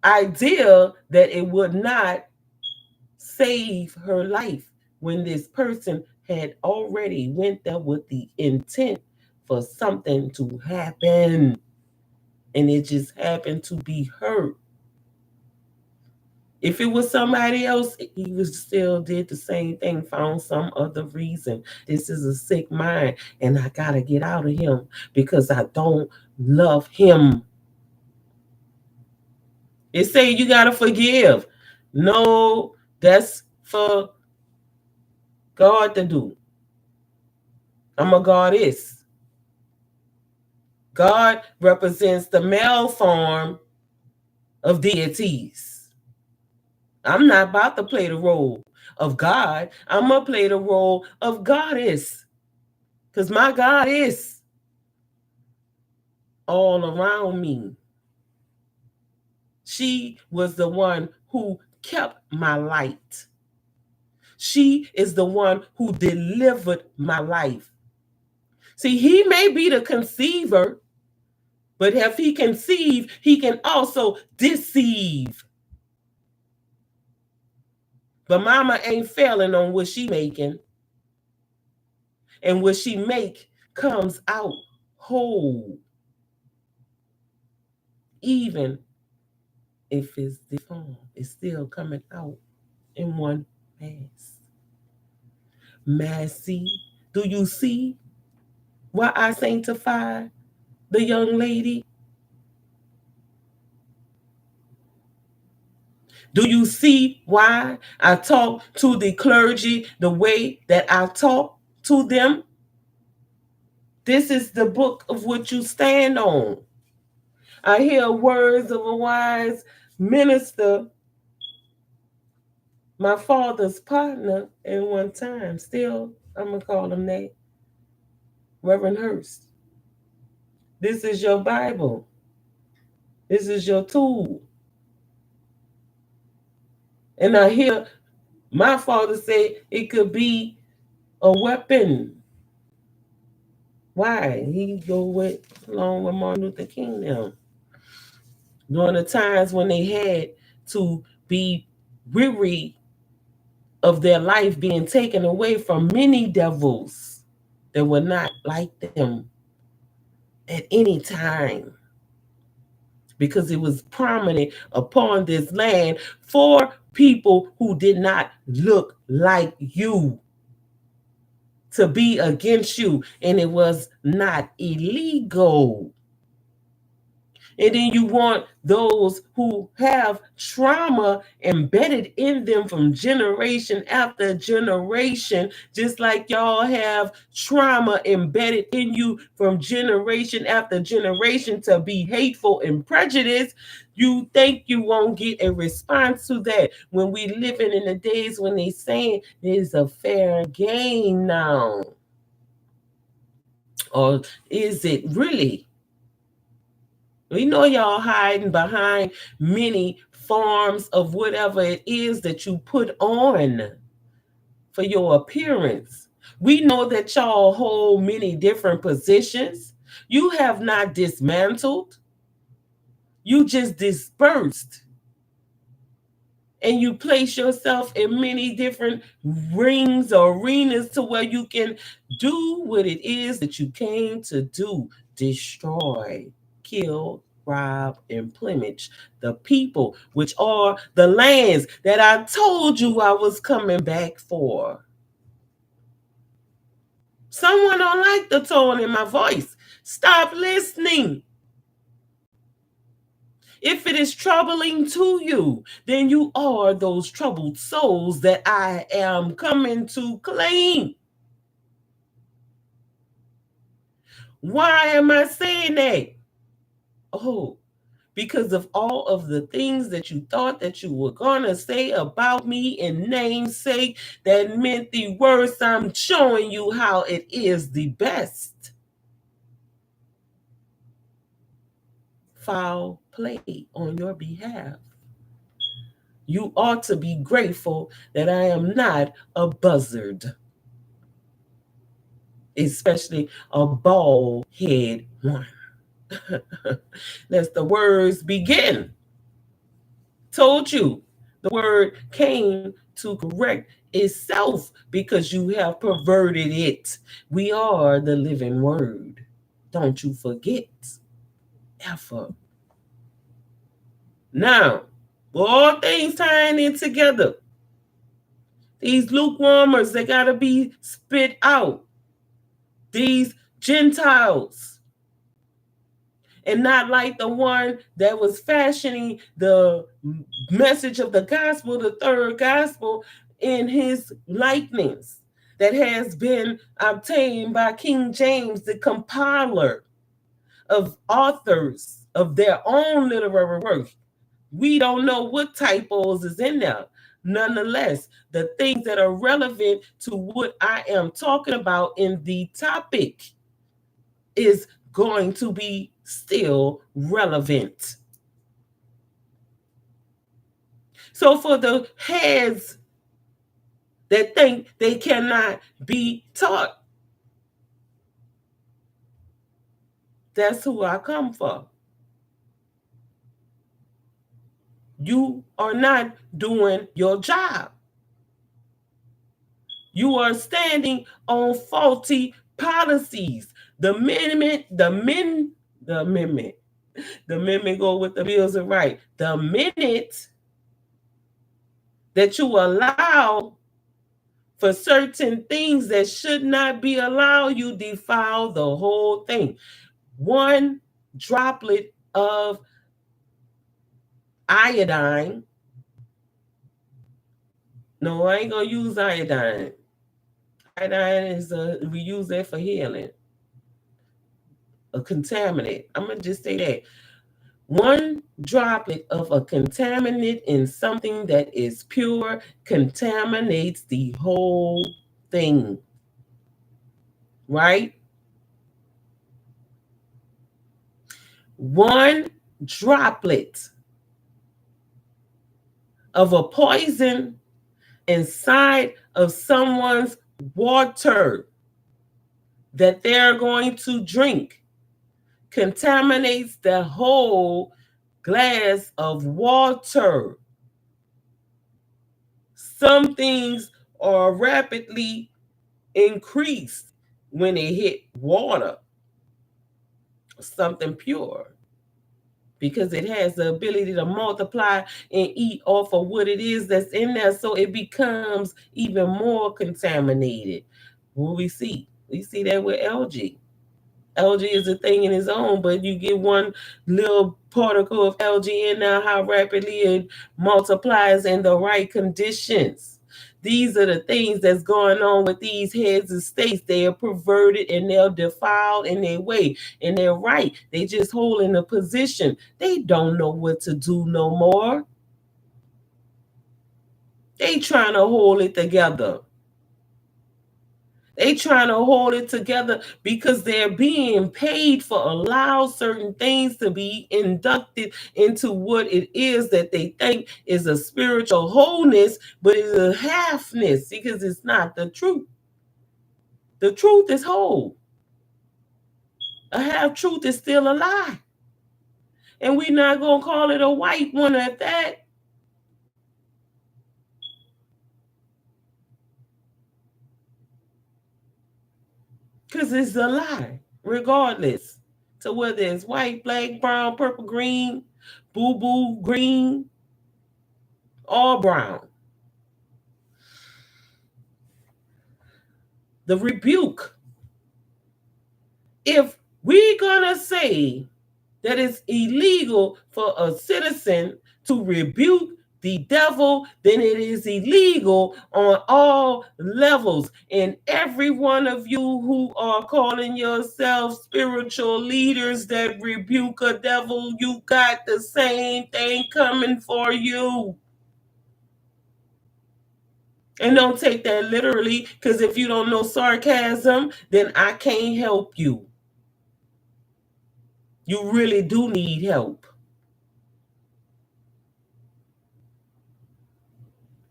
idea that it would not save her life when this person had already went there with the intent for something to happen, and it just happened to be her. If it was somebody else, he would still did the same thing, found some other reason. This is a sick mind, and I gotta get out of him because I don't love him. It say you gotta forgive. No, that's for God to do. I'm a goddess. God represents the male form of deities. I'm not about to play the role of God. I'm going to play the role of goddess because my God is all around me. She was the one who kept my light. She is the one who delivered my life. See, he may be the conceiver, but if he conceive, he can also deceive. But mama ain't failing on what she making. And what she make comes out whole. Even if it's deformed, it's still coming out in one mass. Massy. Do you see why I sanctify the young lady? Do you see why I talk to the clergy the way that I talk to them? This is the book of what you stand on. I hear words of a wise minister, my father's partner at one time. Still, I'm going to call him that. Reverend Hurst. This is your Bible. This is your tool. And I hear my father say it could be a weapon. Why? He go with along with Martin Luther King now. During the times when they had to be weary of their life being taken away from many devils that were not like them at any time, because it was prominent upon this land for people who did not look like you to be against you, and it was not illegal. And then you want those who have trauma embedded in them from generation after generation, just like y'all have trauma embedded in you from generation after generation to be hateful and prejudiced. You think you won't get a response to that when we living in the days when they saying there's a fair game now. Or is it really? We know y'all hiding behind many forms of whatever it is that you put on for your appearance. We know that y'all hold many different positions. You have not dismantled. You just dispersed. And you place yourself in many different rings or arenas to where you can do what it is that you came to do: destroy, kill, rob, and plumage the people, which are the lands that I told you I was coming back for. Someone don't like the tone in my voice. Stop listening. If it is troubling to you, then you are those troubled souls that I am coming to claim. Why am I saying that? Oh, because of all of the things that you thought that you were going to say about me in namesake that meant the worst. I'm showing you how it is the best. Foul play on your behalf. You ought to be grateful that I am not a buzzard, especially a bald head one. Let's the words begin. Told you the word came to correct itself because you have perverted it. We are the living word. Don't you forget. Ever. Now, all things tying in together. These lukewarmers, they got to be spit out. These Gentiles. And not like the one that was fashioning the message of the gospel, the third gospel, in his likeness that has been obtained by King James, the compiler of authors of their own literary work. We don't know what typos is in there. Nonetheless, the things that are relevant to what I am talking about in the topic is going to be still relevant. So for the heads that think they cannot be taught. That's who I come for. You are not doing your job. You are standing on faulty policies. The amendment go with the bills of rights. The minute that you allow for certain things that should not be allowed, you defile the whole thing. One droplet of iodine. No, I ain't gonna use iodine. Iodine is we use that for healing. A contaminant. I'm gonna just say that. One droplet of a contaminant in something that is pure contaminates the whole thing. Right? One droplet of a poison inside of someone's water that they're going to drink contaminates the whole glass of water. Some things are rapidly increased when they hit water, something pure, because it has the ability to multiply and eat off of what it is that's in there, so it becomes even more contaminated. What we see that with algae. Algae is a thing in its own, but you get one little particle of algae in there, how rapidly it multiplies in the right conditions. These are the things that's going on with these heads of states. They are perverted and they're defiled in their way, and they're right. They just holding a position. They don't know what to do no more. They trying to hold it together. They trying to hold it together because they're being paid for allow certain things to be inducted into what it is that they think is a spiritual wholeness, but it's a halfness because it's not the truth. The truth is whole. A half truth is still a lie. And we're not going to call it a white one at that. Because it's a lie, regardless. So whether it's white, black, brown, purple, green, boo-boo, green, or brown. The rebuke. If we're going to say that it's illegal for a citizen to rebuke the devil, then it is illegal on all levels. And every one of you who are calling yourselves spiritual leaders that rebuke a devil, you got the same thing coming for you. And don't take that literally, because if you don't know sarcasm, then I can't help you. You really do need help.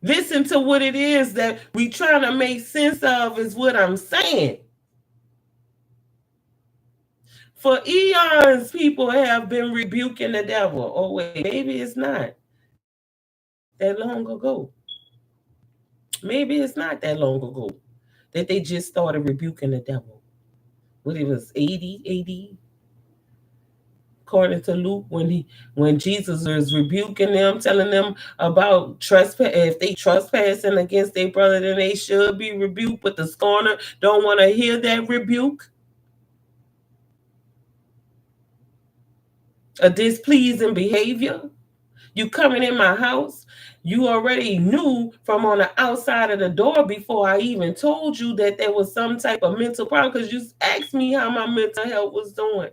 Listen to what it is that we trying to make sense of is what I'm saying. For eons, people have been rebuking the devil. Oh, wait, maybe it's not that long ago. Maybe it's not that long ago that they just started rebuking the devil. What, it was 80, according to Luke, when Jesus was rebuking them, telling them about trespass. If they trespassing against their brother, then they should be rebuked. But the scorner don't want to hear that rebuke. A displeasing behavior. You coming in my house, you already knew from on the outside of the door before I even told you that there was some type of mental problem, because you asked me how my mental health was doing.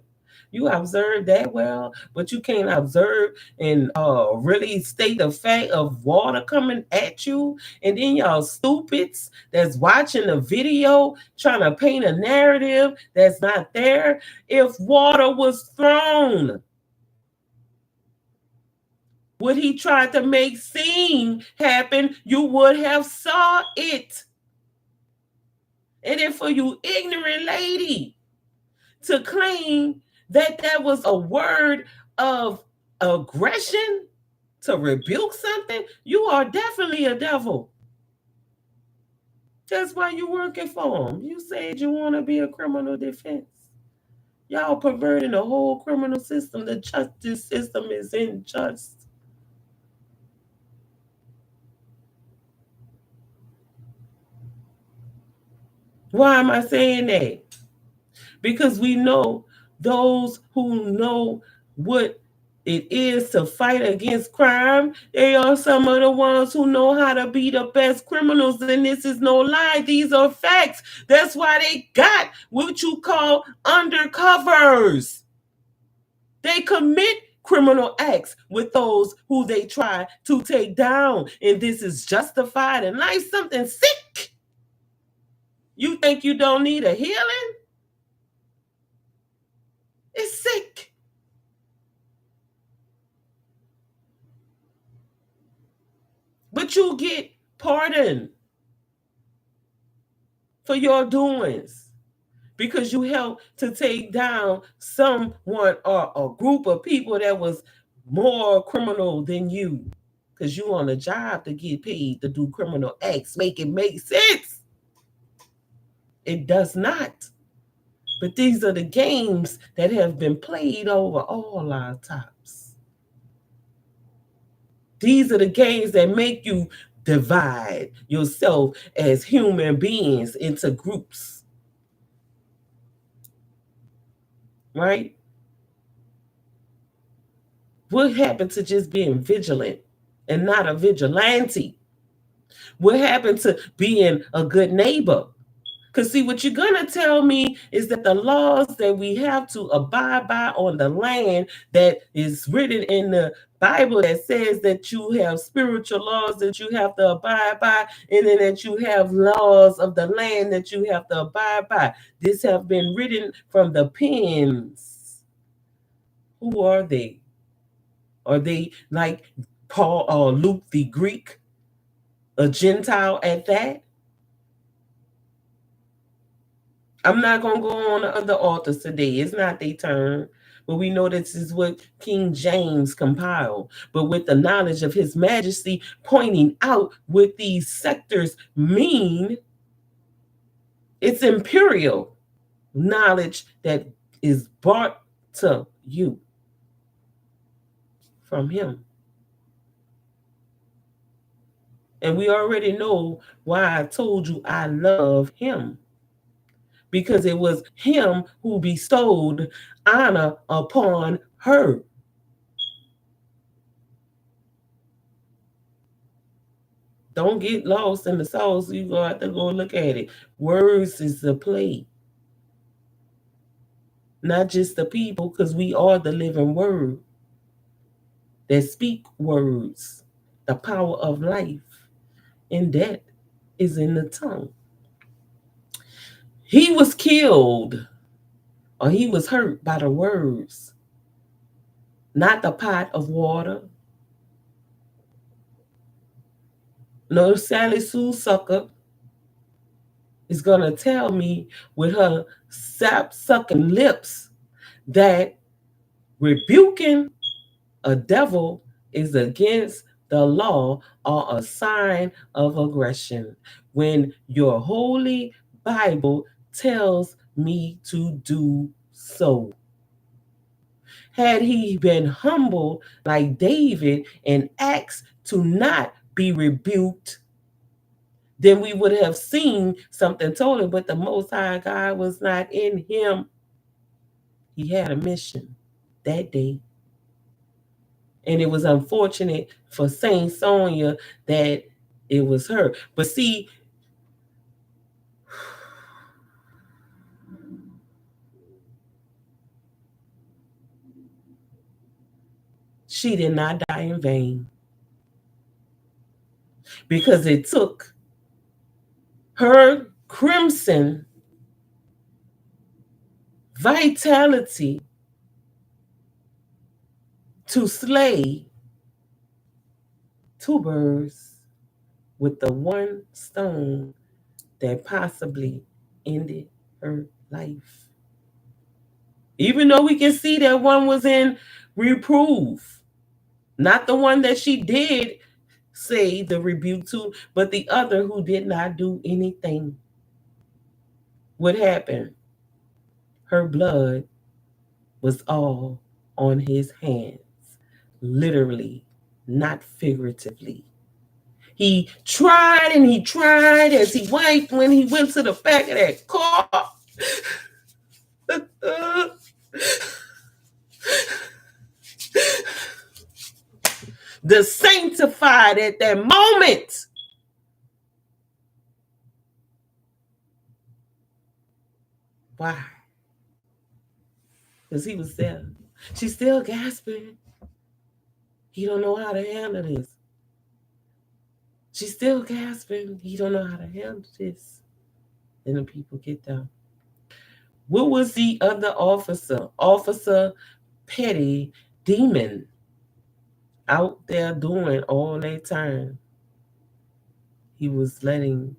You observed that well, but you can't observe and really state the fact of water coming at you. And then y'all stupids that's watching the video trying to paint a narrative that's not there. If water was thrown, What he tried to make seem happen, you would have saw it. And then for you ignorant lady to claim that that was a word of aggression to rebuke something, you are definitely a devil. That's why you working for him. You said you want to be a criminal defense. Y'all perverting the whole criminal system. The justice system is unjust. Why am I saying that? Because we know those who know what it is to fight against crime, they are some of the ones who know how to be the best criminals. And this is no lie. These are facts. That's why they got what you call undercovers. They commit criminal acts with those who they try to take down. And this is justified in life. Something sick. You think you don't need a healing? It's sick. But you get pardoned for your doings because you helped to take down someone or a group of people that was more criminal than you. Because you on a job to get paid to do criminal acts. Make it make sense. It does not. But these are the games that have been played over all our tops. These are the games that make you divide yourself as human beings into groups. Right? What happened to just being vigilant and not a vigilante? What happened to being a good neighbor? Because, see, what you're going to tell me is that the laws that we have to abide by on the land that is written in the Bible that says that you have spiritual laws that you have to abide by, and then that you have laws of the land that you have to abide by. This have been written from the pens. Who are they? Are they like Paul or Luke the Greek, a Gentile at that? I'm not going to go on the other authors today. It's not their turn. But we know this is what King James compiled. But with the knowledge of his majesty pointing out what these sectors mean, it's imperial knowledge that is brought to you from him. And we already know why I told you I love him. Because it was him who bestowed honor upon her. Don't get lost in the sauce. You're going to have to go look at it. Words is the play. Not just the people, because we are the living word that speak words. The power of life and death is in the tongue. He was killed or he was hurt by the words, not the pot of water. No Sally Sue sucker is going to tell me with her sap sucking lips that rebuking a devil is against the law or a sign of aggression when your holy Bible tells me to do so. Had he been humble like David and asked to not be rebuked, then we would have seen something totally, but the Most High God was not in him. He had a mission that day. And it was unfortunate for Saint Sonia that it was her. But see, she did not die in vain. Because it took her crimson vitality to slay two birds with the one stone that possibly ended her life. Even though we can see that one was in reproof, not the one that she did say the rebuke to, but the other who did not do anything. What happened? Her blood was all on his hands, literally, not figuratively. He tried and he tried as he wiped when he went to the back of that car. The sanctified at that moment. Why? Because he was there. She's still gasping. He don't know how to handle this. She's still gasping. He don't know how to handle this. Then the people get down. What was the other officer? Officer Petty Demon out there doing all that time. He was letting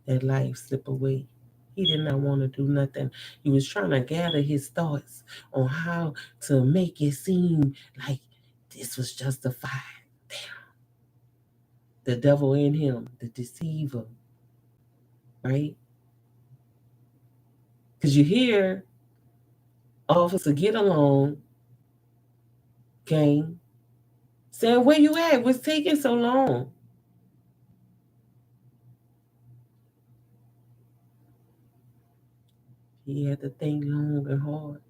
that life slip away. He did not want to do nothing. He was trying to gather his thoughts on how to make it seem like this was justified. Damn. The devil in him, the deceiver, right? Because you hear Officer Get Along, gang, saying, where you at? What's taking so long? He had to think long and hard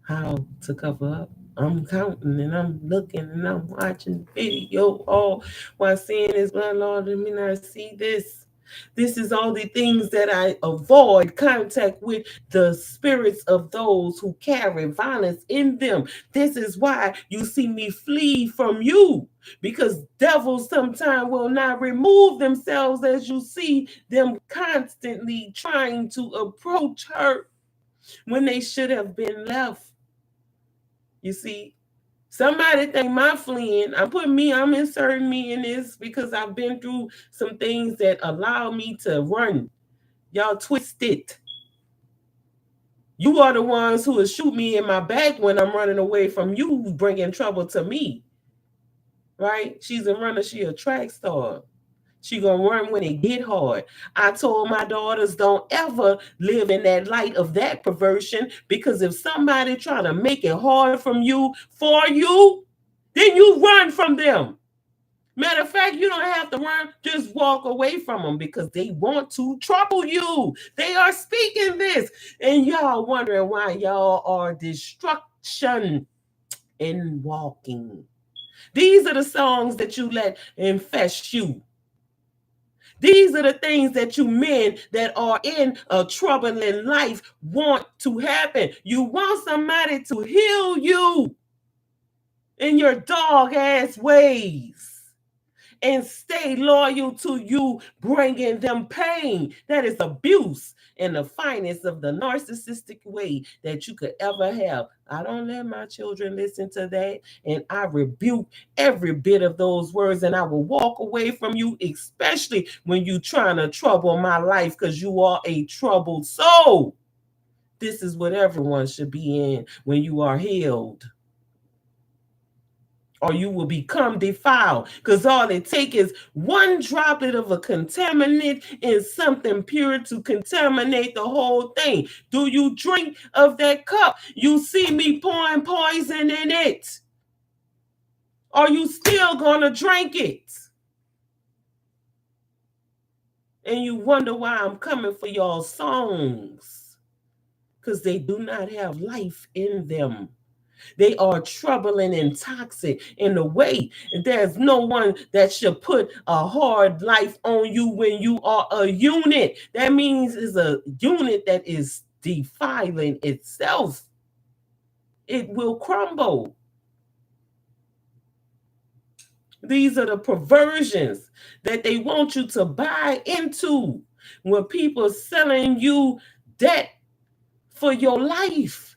how to cover up. I'm counting and I'm looking and I'm watching the video all while seeing this. My Lord, let me not see this. This is all the things that I avoid contact with the spirits of those who carry violence in them. This is why you see me flee from you, because devils sometimes will not remove themselves as you see them constantly trying to approach her when they should have been left. You see, somebody think my fleeing, I'm inserting me in this because I've been through some things that allow me to run. Y'all twist it. You are the ones who will shoot me in my back when I'm running away from you, bringing trouble to me. Right? She's a runner. She a track star. She gonna run when it get hard. I told my daughters, don't ever live in that light of that perversion, because if somebody trying to make it hard from you for you, then you run from them. Matter of fact, you don't have to run, just walk away from them, because they want to trouble you. They are speaking this, and y'all wondering why y'all are destruction in walking. These are the songs that you let infest you. These are the things that you men that are in a troubling life want to happen. You want somebody to heal you in your dog ass ways and stay loyal to you, bringing them pain. That is abuse in the finest of the narcissistic way that you could ever have. I don't let my children listen to that, and I rebuke every bit of those words, and I will walk away from you, especially when you trying to trouble my life, because you are a troubled soul. This is what everyone should be in when you are healed, or you will become defiled, because all it takes is one droplet of a contaminant in something pure to contaminate the whole thing. Do you drink of that cup? You see me pouring poison in it. Are you still gonna drink it? And you wonder why I'm coming for y'all songs, because they do not have life in them. They are troubling and toxic in a way. There's no one that should put a hard life on you when you are a unit. That means it's a unit that is defiling itself. It will crumble. These are the perversions that they want you to buy into when people are selling you debt for your life.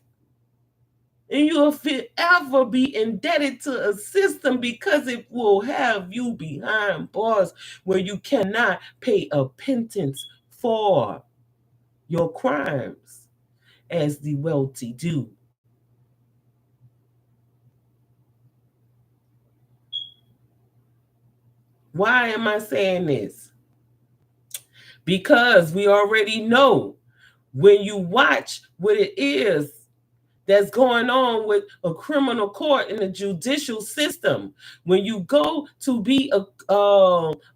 And you'll forever be indebted to a system because it will have you behind bars where you cannot pay a pittance for your crimes as the wealthy do. Why am I saying this? Because we already know when you watch what it is that's going on with a criminal court in the judicial system. When you go to be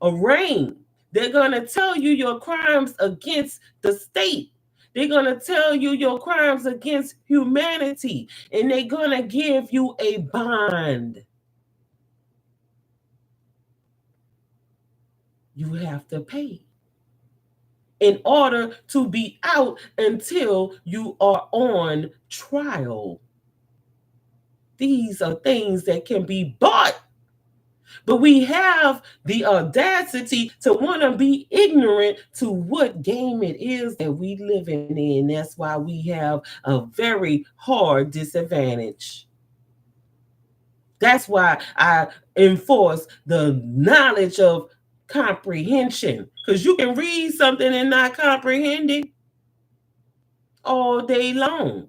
arraigned, they're going to tell you your crimes against the state. They're going to tell you your crimes against humanity, and they're going to give you a bond. You have to pay in order to be out until you are on trial. These are things that can be bought. But we have the audacity to want to be ignorant to what game it is that we living in. That's why we have a very hard disadvantage. That's why I enforce the knowledge of comprehension. Because you can read something and not comprehend it all day long.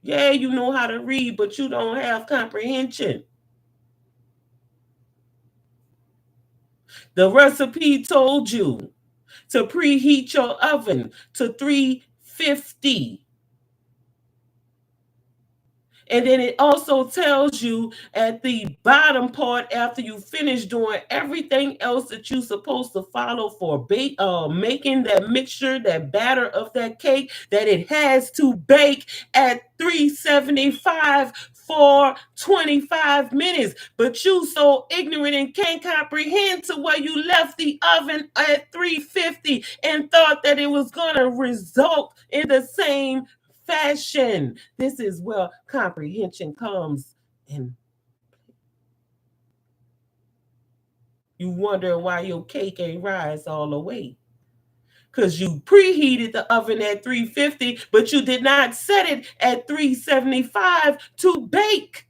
Yeah, you know how to read, but you don't have comprehension. The recipe told you to preheat your oven to 350. And then it also tells you at the bottom part, after you finish doing everything else that you're supposed to follow for making that mixture, that batter of that cake, that it has to bake at 375 for 25 minutes. But you so ignorant and can't comprehend to where you left the oven at 350 and thought that it was going to result in the same fashion. This is where comprehension comes in. You wonder why your cake ain't rise all the way. Because you preheated the oven at 350, but you did not set it at 375 to bake.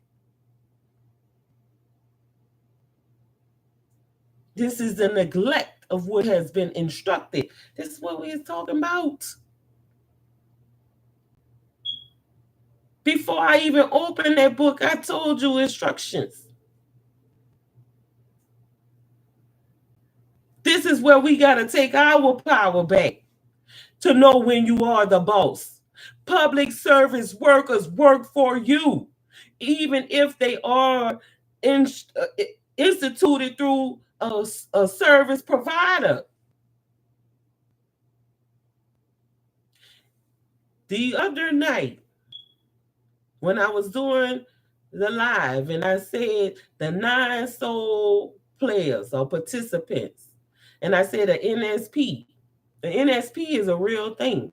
This is the neglect of what has been instructed. This is what we're talking about. Before I even opened that book, I told you instructions. This is where we got to take our power back to know when you are the boss. Public service workers work for you, even if they are instituted through a service provider. The other night, when I was doing the live and I said the 9 soul players or participants, and I said the NSP. The NSP is a real thing.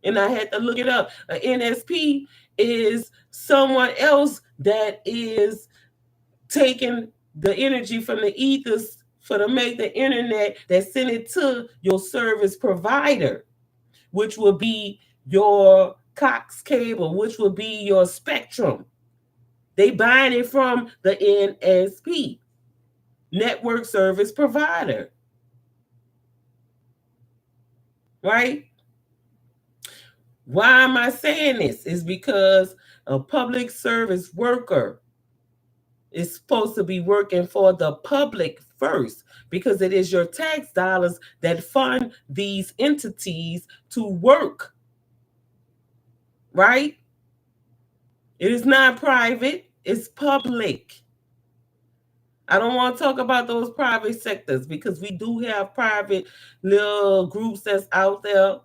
And I had to look it up. An NSP is someone else that is taking the energy from the ethers for to make the internet that send it to your service provider, which will be your Cox cable, which will be your Spectrum. They buying it from the NSP, network service provider. Right? Why am I saying this? Is because a public service worker is supposed to be working for the public first, because it is your tax dollars that fund these entities to work. Right? It is not private, it's public. I don't want to talk about those private sectors because we do have private little groups that's out there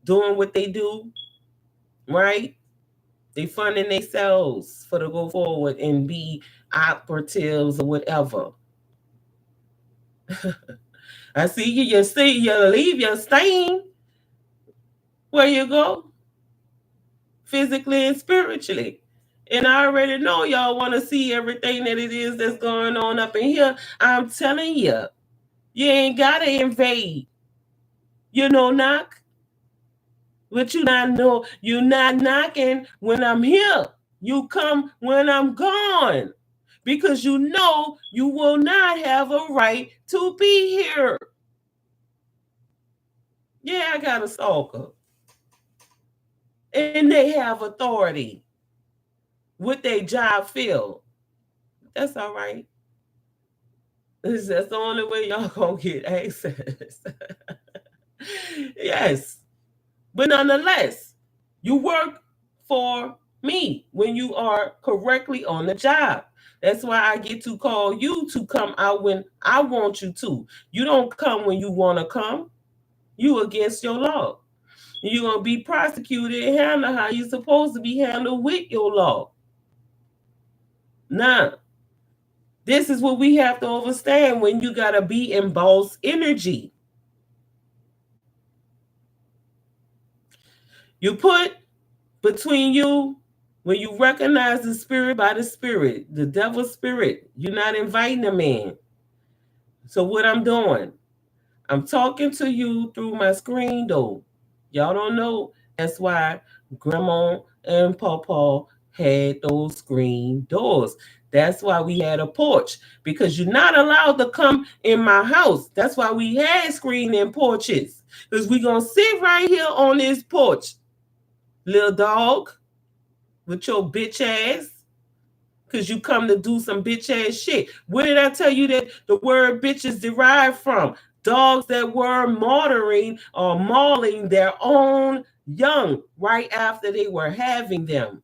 doing what they do, right? They funding themselves for to go forward and be operatives or whatever. I see you. You leave your stain where you go, physically and spiritually. And I already know y'all want to see everything that it is that's going on up in here. I'm telling you, you ain't gotta invade. Knock. But you're not knocking when I'm here. You come when I'm gone. Because you know you will not have a right to be here. Yeah, I got a stalker. And they have authority with their job field. That's all right. That's the only way y'all gonna get access. Yes. But nonetheless, you work for me when you are correctly on the job. That's why I get to call you to come out when I want you to. You don't come when you want to come. You against your law. You're going to be prosecuted and handled how you're supposed to be handled with your law. Now, this is what we have to understand when you got to be in boss energy. You put between you when you recognize the spirit by the spirit, the devil's spirit, you're not inviting a man. So what I'm doing, I'm talking to you through my screen door. Y'all don't know. That's why Grandma and Pawpaw had those screen doors. That's why we had a porch because you're not allowed to come in my house. That's why we had screen and porches because we're going to sit right here on this porch, little dog, with your bitch ass because you come to do some bitch ass shit. Where did I tell you that the word bitch is derived from? Dogs that were murdering or mauling their own young right after they were having them.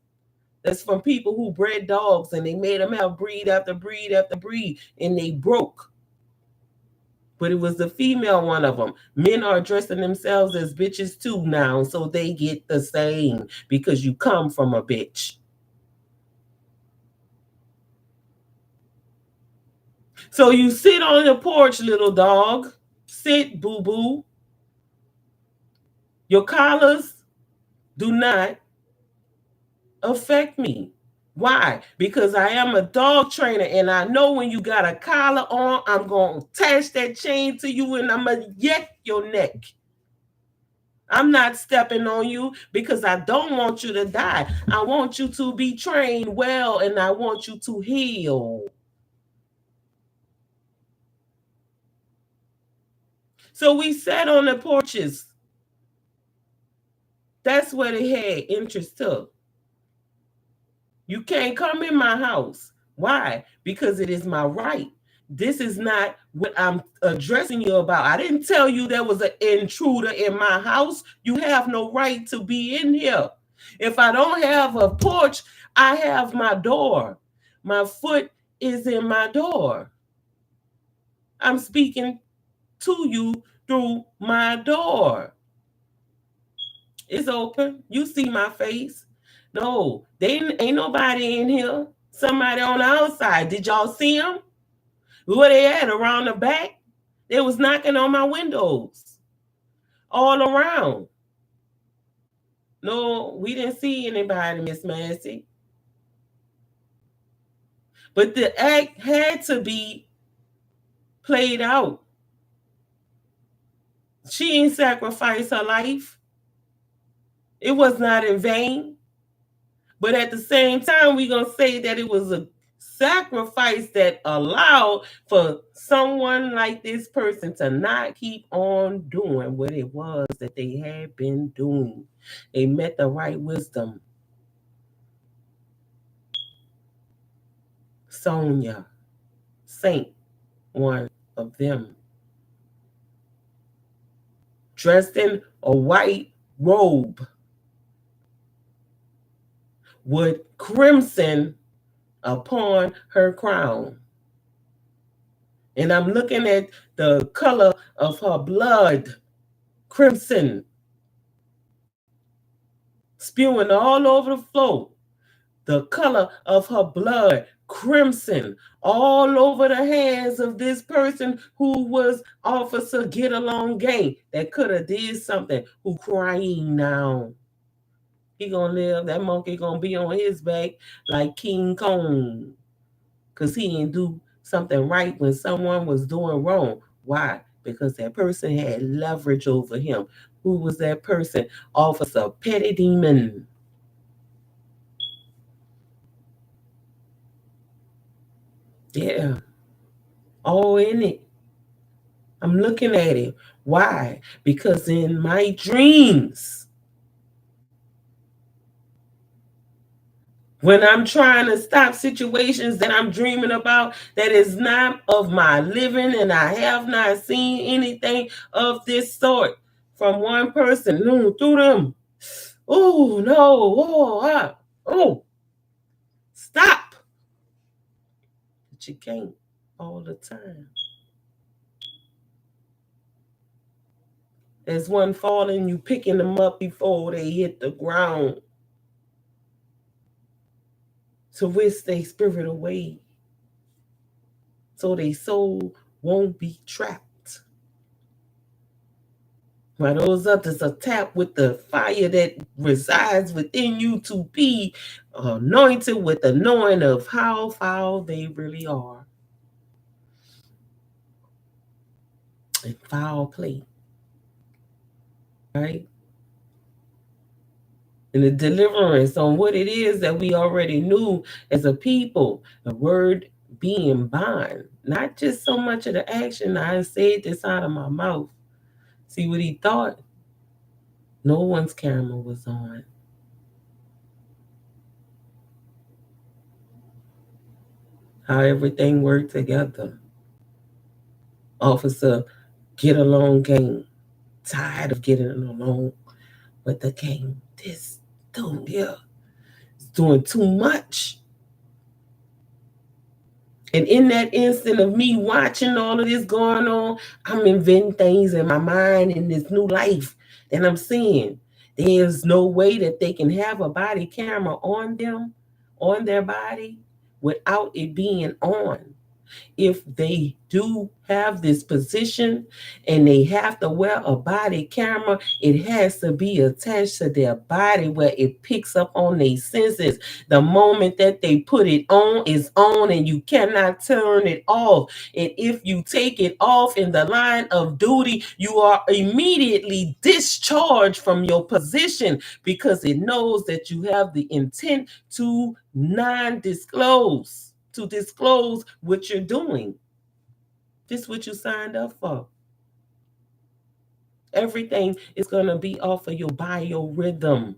That's from people who bred dogs and they made them have breed after breed after breed and they broke. But it was the female one of them. Men are addressing themselves as bitches too now, so they get the same because you come from a bitch. So you sit on the porch, little dog. Sit, boo boo. Your collars do not affect me. Why? Because I am a dog trainer and I know when you got a collar on, I'm going to attach that chain to you and I'm going to yank your neck. I'm not stepping on you because I don't want you to die. I want you to be trained well and I want you to heal. So we sat on the porches. That's where they had interest to. You can't come in my house. Why? Because it is my right. This is not what I'm addressing you about. I didn't tell you there was an intruder in my house. You have no right to be in here. If I don't have a porch, I have my door. My foot is in my door. I'm speaking to you through my door. It's open. You see my face. No, they ain't nobody in here. Somebody on the outside. Did y'all see them? Where they at? Around the back? They was knocking on my windows. All around. No, we didn't see anybody, Miss Massey. But the act had to be played out. She ain't sacrificed her life. It was not in vain. But at the same time, we're going to say that it was a sacrifice that allowed for someone like this person to not keep on doing what it was that they had been doing. They met the right wisdom. Sonia, Saint, one of them, dressed in a white robe with crimson upon her crown. And I'm looking at the color of her blood, crimson, spewing all over the floor. The color of her blood, crimson, all over the hands of this person who was Officer Get Along Gang that could have did something, who crying now. He gonna live, that monkey gonna be on his back like King Kong. Because he didn't do something right when someone was doing wrong. Why? Because that person had leverage over him. Who was that person? Officer Petty Demon. Yeah, all in it. I'm looking at it. Why? Because in my dreams, when I'm trying to stop situations that I'm dreaming about that is not of my living, and I have not seen anything of this sort from one person, no, through them. Oh, no. Oh, stop. But you can't all the time. There's one falling, you picking them up before they hit the ground to whisk their spirit away so their soul won't be trapped. While those others are tapped with the fire that resides within you to be anointed with the knowing of how foul they really are. And foul play, right? And the deliverance on what it is that we already knew as a people, the word being bond, not just so much of the action. I said this out of my mouth. See what he thought? No one's camera was on. How everything worked together. Officer, get along game. Tired of getting along with the game. This dude here is doing too much. And in that instant of me watching all of this going on, I'm inventing things in my mind in this new life that I'm seeing. There's no way that they can have a body camera on them, on their body, without it being on. If they do have this position and they have to wear a body camera, it has to be attached to their body where it picks up on their senses. The moment that they put it on is on, and you cannot turn it off. And if you take it off in the line of duty, you are immediately discharged from your position because it knows that you have the intent to non-disclose, to disclose what you're doing. This is what you signed up for. Everything is going to be off of your biorhythm.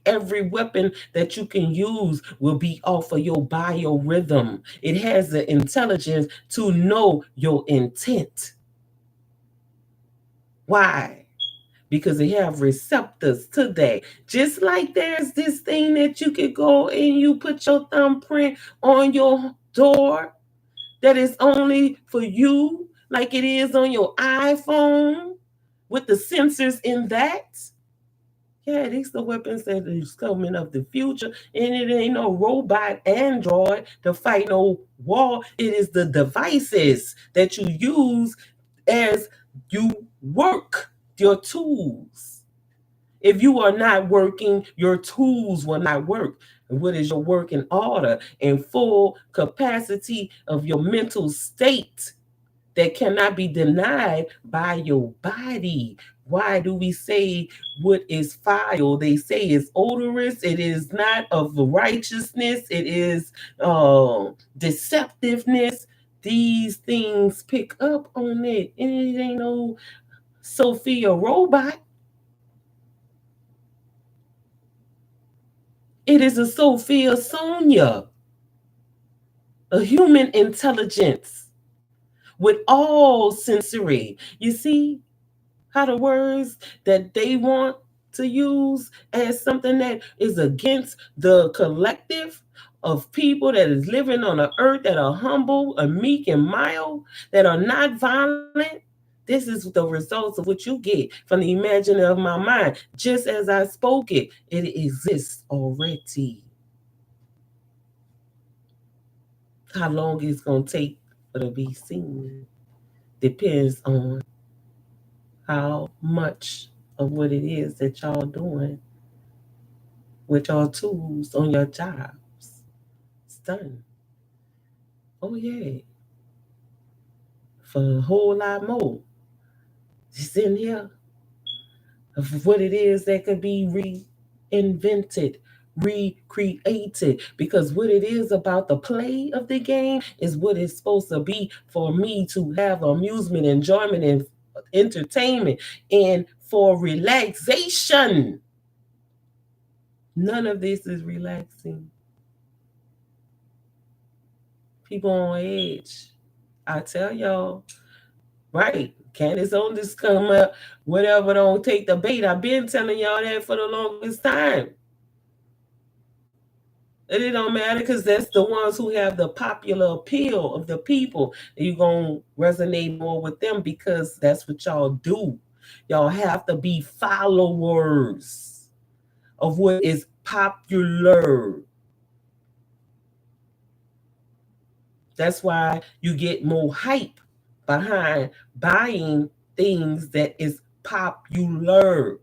Every weapon that you can use will be off of your biorhythm. It has the intelligence to know your intent. Why? Because they have receptors today. Just like there's this thing that you could go and you put your thumbprint on your door that is only for you, like it is on your iPhone with the sensors in that. Yeah, these the weapons that is coming of the future, and it ain't no robot android to fight no war. It is the devices that you use as you work your tools. If you are not working, your tools will not work. And what is your working order and full capacity of your mental state that cannot be denied by your body? Why do we say what is foul? They say it's odorous. It is not of righteousness. It is deceptiveness. These things pick up on it. And it ain't no Sophia robot. It is a Sophia Sonia, a human intelligence with all sensory. You see how the words that they want to use as something that is against the collective of people that is living on the earth that are humble, and meek, and mild, that are not violent. This is the results of what you get from the imagining of my mind. Just as I spoke it, it exists already. How long it's going to take to be seen depends on how much of what it is that y'all doing with y'all tools on your jobs. It's done. Oh yeah, for a whole lot more. It's in here. of what it is that could be reinvented, recreated. Because what it is about the play of the game is what it's supposed to be for me to have amusement, enjoyment, and entertainment, and for relaxation. None of this is relaxing. People on edge. I tell y'all, right? Candace on this come up, whatever, don't take the bait. I've been telling y'all that for the longest time. And it don't matter because that's the ones who have the popular appeal of the people. You're going to resonate more with them because that's what y'all do. Y'all have to be followers of what is popular. That's why you get more hype behind buying things that is popular.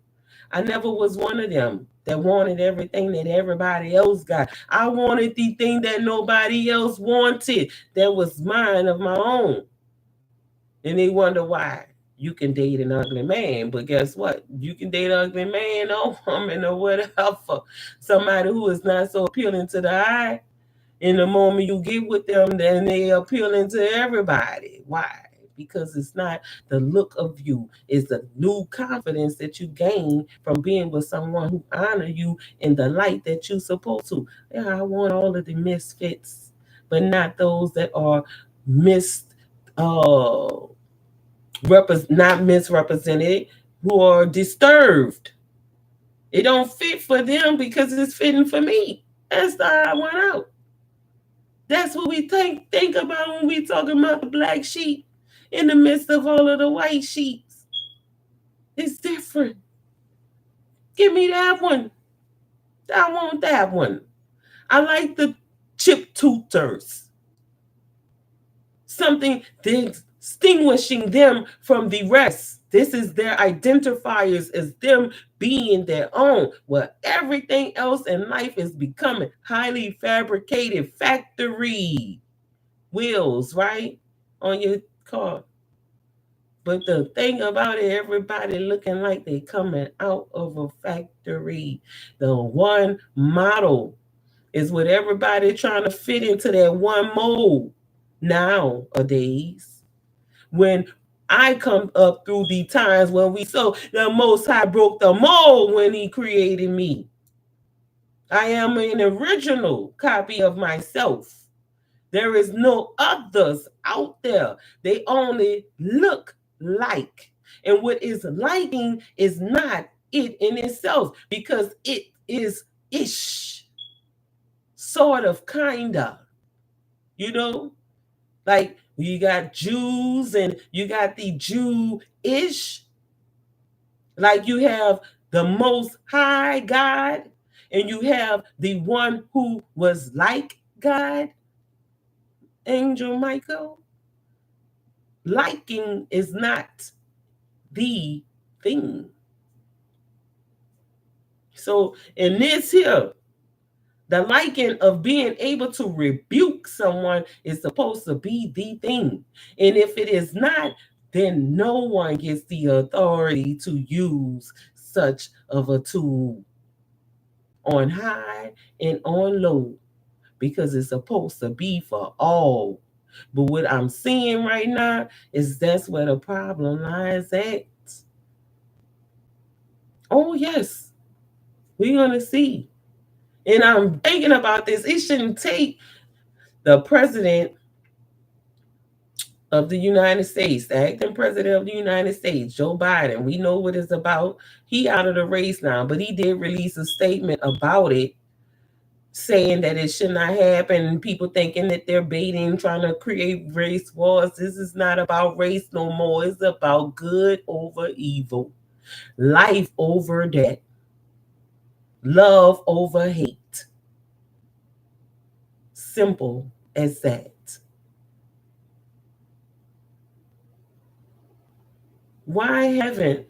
I never was one of them that wanted everything that everybody else got. I wanted the thing that nobody else wanted that was mine of my own. And they wonder why. You can date an ugly man, but guess what? You can date an ugly man or woman or whatever. Somebody who is not so appealing to the eye. In the moment you get with them, then they appealing to everybody. Why? Because it's not the look of you, it's the new confidence that you gain from being with someone who honor you in the light that you're supposed to. Yeah, I want all of the misfits, but not those that are mis uh not misrepresented, who are disturbed. It don't fit for them because it's fitting for me. That's how I went out. That's what we think about when we talking about the black sheep in the midst of all of the white sheep. It's different. Give me that one. I want that one. I like the chip toothers. Something distinguishing them from the rest. This is their identifiers as them being their own. Well, everything else in life is becoming highly fabricated factory wheels, right? On your car. But the thing about it, everybody looking like they coming out of a factory. The one model is what everybody trying to fit into that one mold nowadays. When I come up through the times when we saw the Most High broke the mold when He created me. I am an original copy of myself. There is no others out there. They only look like. And what is liking is not it in itself because it is ish. Sort of, kinda. You know? Like you got Jews and you got the Jew-ish. Like you have the Most High God and you have the one who was like God, Angel Michael. Liking is not the thing. So in this here, the liking of being able to rebuke someone is supposed to be the thing. And if it is not, then no one gets the authority to use such of a tool on high and on low because it's supposed to be for all. But what I'm seeing right now is that's where the problem lies at. Oh, yes, we're going to see. And I'm thinking about this. It shouldn't take the president of the United States, the acting president of the United States, Joe Biden. We know what it's about. He out of the race now, but he did release a statement about it, saying that it should not happen. People thinking that they're baiting, trying to create race wars. This is not about race no more. It's about good over evil, life over death, love over hate. Simple as that. Why haven't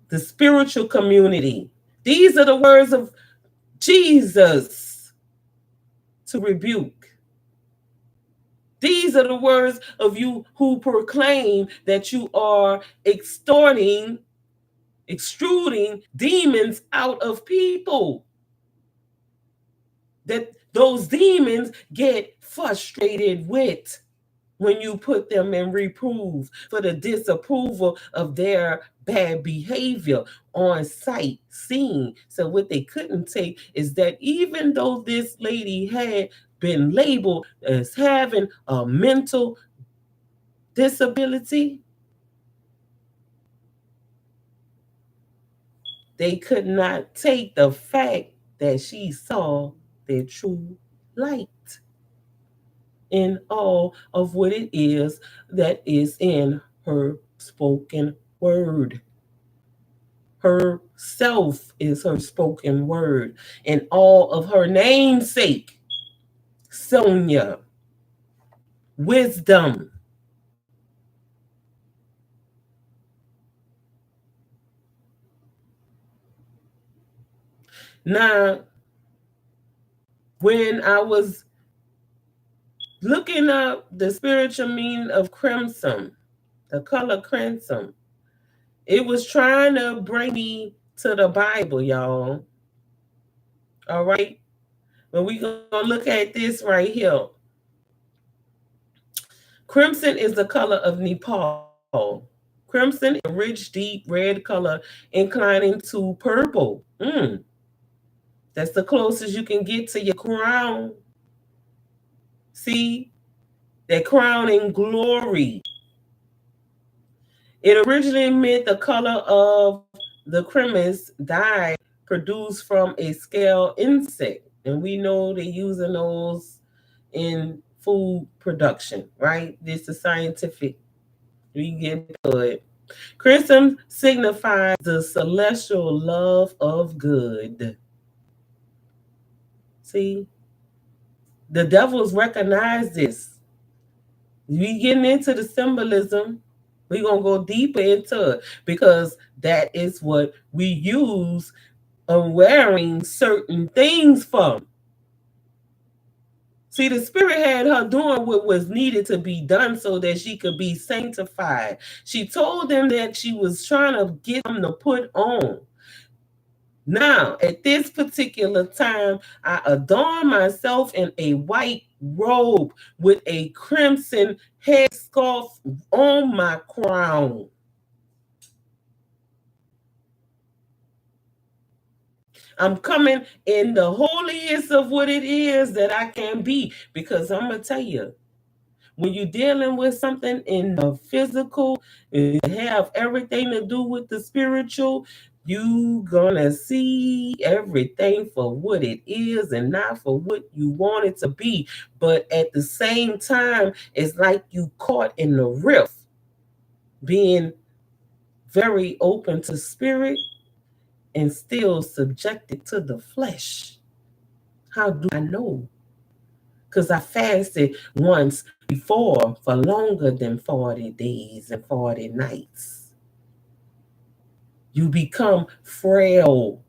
the spiritual community, these are the words of Jesus to rebuke. These are the words of you who proclaim that you are extorting extruding demons out of people. That those demons get frustrated with when you put them in reproof for the disapproval of their bad behavior on sight, seen. So what they couldn't take is that even though this lady had been labeled as having a mental disability, they could not take the fact that she saw their true light in all of what it is that is in her spoken word. Her self is her spoken word, and all of her namesake, Sonia, wisdom. Now, when I was looking up the spiritual meaning of crimson, the color crimson, it was trying to bring me to the Bible, y'all. All right? But we're going to look at this right here. Crimson is the color of Nepal. Crimson is a rich, deep red color inclining to purple. That's the closest you can get to your crown. See? That crowning glory. It originally meant the color of the cremis dye produced from a scale insect. And we know they're using those in food production, right? This is scientific. We get to it. Crimson signifies the celestial love of good. See? The devils recognize this. We getting into the symbolism. We're going to go deeper into it because that is what we use on wearing certain things from. See, the Spirit had her doing what was needed to be done so that she could be sanctified. She told them that she was trying to get them to put on. Now, at this particular time, I adorn myself in a white robe with a crimson headscarf on my crown. I'm coming in the holiest of what it is that I can be, because I'm going to tell you, when you're dealing with something in the physical, it have everything to do with the spiritual, you gonna see everything for what it is and not for what you want it to be. But at the same time, it's like you caught in the rift, being very open to spirit and still subjected to the flesh. How do I know? Because I fasted once before for longer than 40 days and 40 nights. You become frail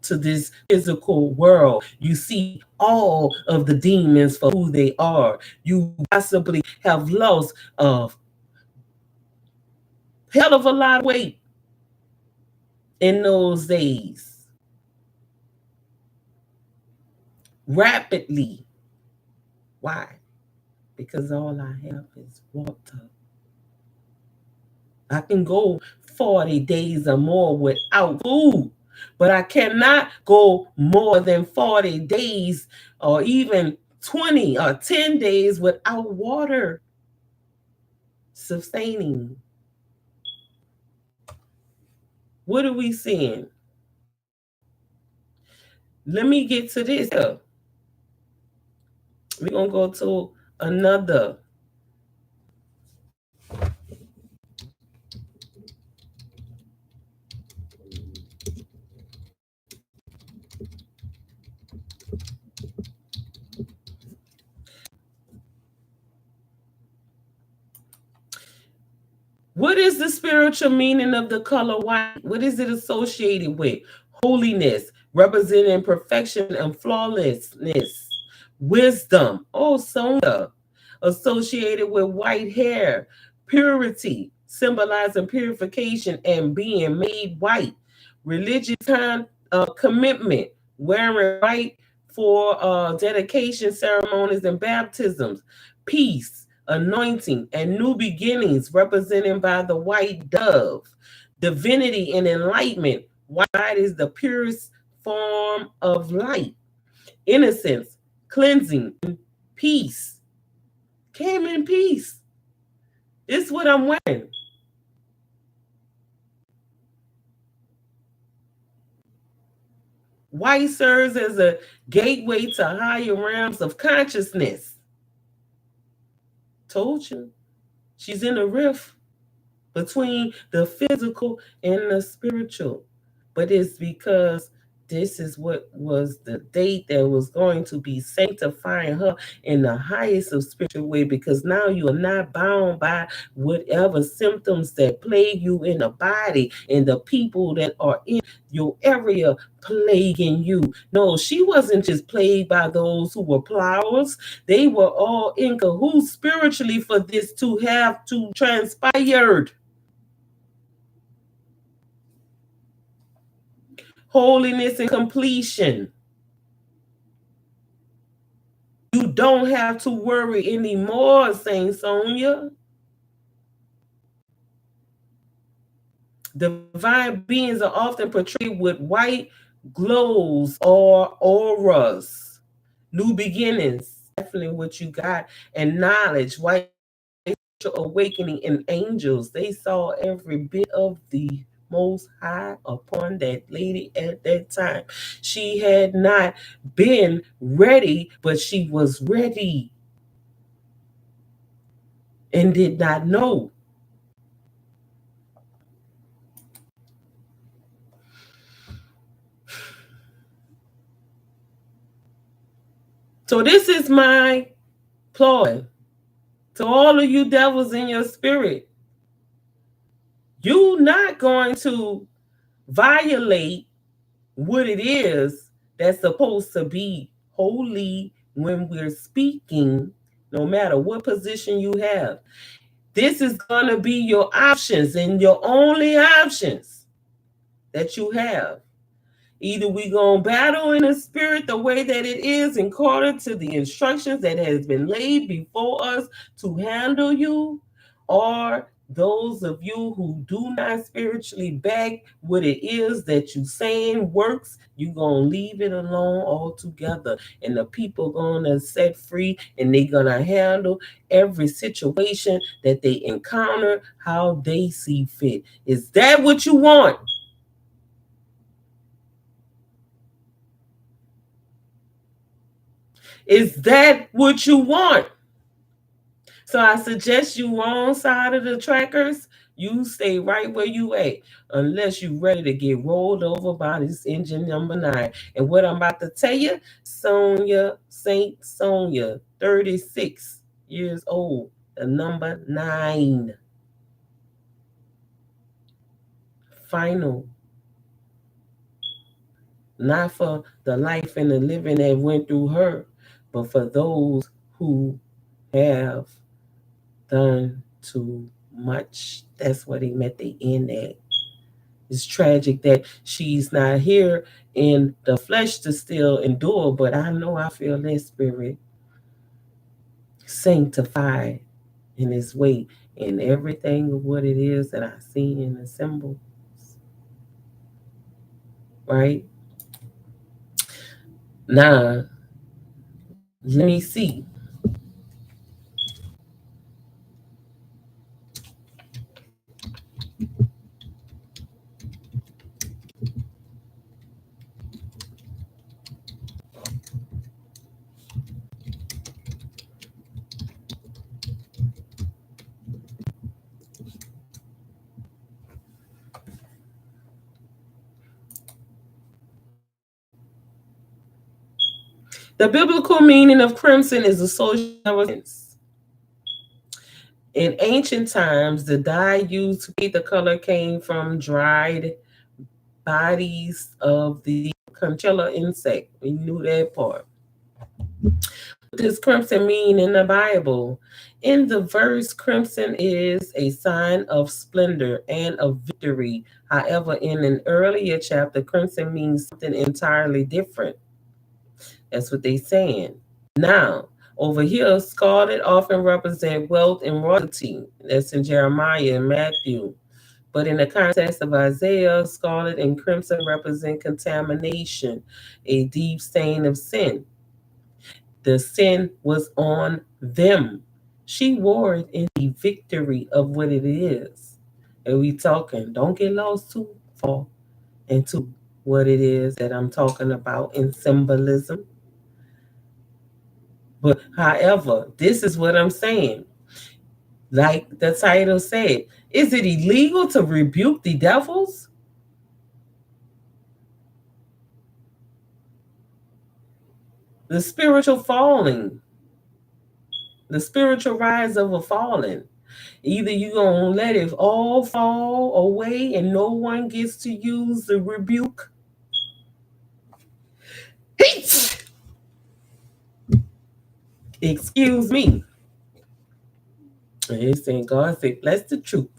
to this physical world. You see all of the demons for who they are. You possibly have lost a hell of a lot of weight in those days. Rapidly. Why? Because all I have is water. I can go 40 days or more without food, but I cannot go more than 40 days or even 20 or 10 days without water sustaining. What are we seeing? Let me get to this. We're going to go to another. What is the spiritual meaning of the color white? What is it associated with? Holiness, representing perfection and flawlessness. Wisdom, oh, Sonia, associated with white hair. Purity, symbolizing purification and being made white. religious commitment, wearing white for dedication ceremonies and baptisms, peace, anointing, and new beginnings, represented by the white dove, divinity and enlightenment. White is the purest form of light, innocence, cleansing, peace. Came in peace. This is what I'm wearing. White serves as a gateway to higher realms of consciousness. Told you. She's in a rift between the physical and the spiritual. But it's because this is what was the date that was going to be sanctifying her in the highest of spiritual way, because now you are not bound by whatever symptoms that plague you in the body and the people that are in your area plaguing you. No, she wasn't just plagued by those who were plowers. They were all in cahoots spiritually for this to have to transpired. Holiness and completion. You don't have to worry anymore, Saint Sonia. Divine beings are often portrayed with white glows or auras. New beginnings, definitely what you got, and knowledge, white awakening, and angels. They saw every bit of the Most High upon that lady at that time. She had not been ready, but she was ready and did not know. So this is my ploy to all of you devils in your spirit. You're not going to violate what it is that's supposed to be holy when we're speaking, no matter what position you have. This is going to be your options and your only options that you have. Either we gonna battle in the spirit the way that it is according to the instructions that has been laid before us to handle you, or those of you who do not spiritually back what it is that you saying works, you gonna leave it alone altogether. And the people gonna set free, and they gonna handle every situation that they encounter how they see fit. Is that what you want? Is that what you want? So I suggest you wrong side of the trackers. You stay right where you at, unless you're ready to get rolled over by this engine number 9. And what I'm about to tell you, Sonia, Saint Sonia, 36 years old, the number 9. Final. Not for the life and the living that went through her, but for those who have done too much. That's what he meant the end at. It's tragic that she's not here in the flesh to still endure, but I know I feel that spirit sanctified in his way in everything of what it is that I see in the symbols. Right? Now, let me see. The biblical meaning of crimson is associated. In ancient times, the dye used to create the color came from dried bodies of the conchella insect. We knew that part. What does crimson mean in the Bible? In the verse, crimson is a sign of splendor and of victory. However, in an earlier chapter, crimson means something entirely different. That's what they're saying. Now, over here, scarlet often represent wealth and royalty. That's in Jeremiah and Matthew. But in the context of Isaiah, scarlet and crimson represent contamination, a deep stain of sin. The sin was on them. She wore it in the victory of what it is. And we talking, don't get lost too far into what it is that I'm talking about in symbolism. But however, this is what I'm saying. Like the title said, is it illegal to rebuke the devils? The spiritual falling, the spiritual rise of a fallen. Either you gonna let it all fall away and no one gets to use the rebuke. Excuse me. And he's saying, God said, that's the truth.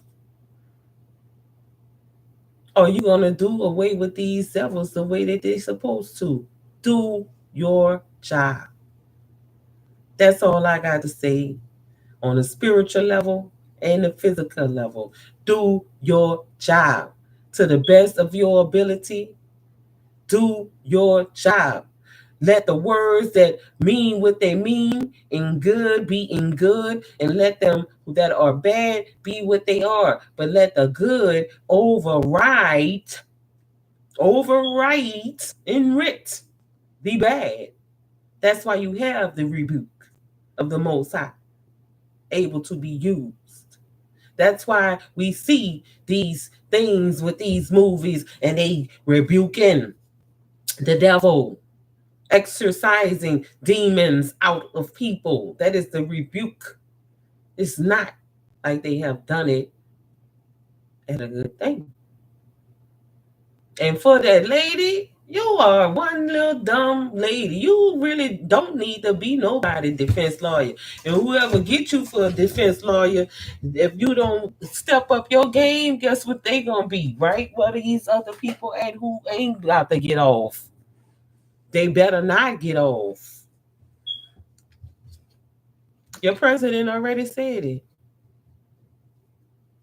Are you gonna do away with these devils the way that they're supposed to? Do your job. That's all I got to say on the spiritual level and the physical level. Do your job to the best of your ability. Do your job. Let the words that mean what they mean in good be in good, and let them that are bad be what they are. But let the good overwrite, enrich the bad. That's why you have the rebuke of the Most High able to be used. That's why we see these things with these movies and they rebuking the devil, exorcising demons out of people. That is the rebuke. It's not like they have done it at a good thing. And for that lady, you are one little dumb lady. You really don't need to be nobody defense lawyer. And whoever get you for a defense lawyer, if you don't step up your game, guess what they gonna be, right? What are these other people at who ain't got to get off? They better not get off. Your president already said it.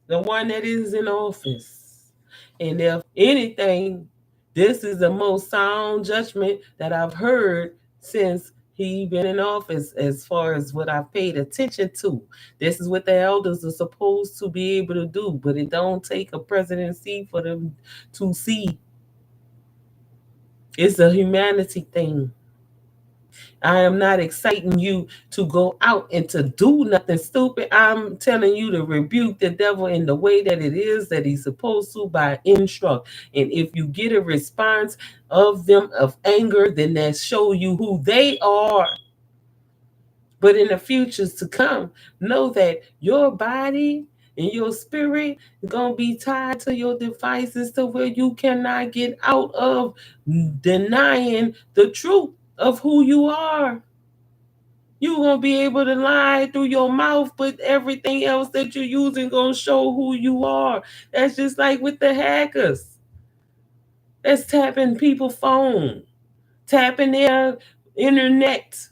The one that is in office. And if anything, this is the most sound judgment that I've heard since he been in office as far as what I've paid attention to. This is what the elders are supposed to be able to do, but it don't take a presidency for them to see. It's a humanity thing. I am not exciting you to go out and to do nothing stupid. I'm telling you to rebuke the devil in the way that it is that he's supposed to by instruct. And if you get a response of them of anger, then that show you who they are. But in the futures to come, know that your body and your spirit is going to be tied to your devices to where you cannot get out of denying the truth of who you are. You're gonna be able to lie through your mouth, but everything else that you're using gonna show who you are. That's just like with the hackers. That's tapping people's phone, tapping their internet.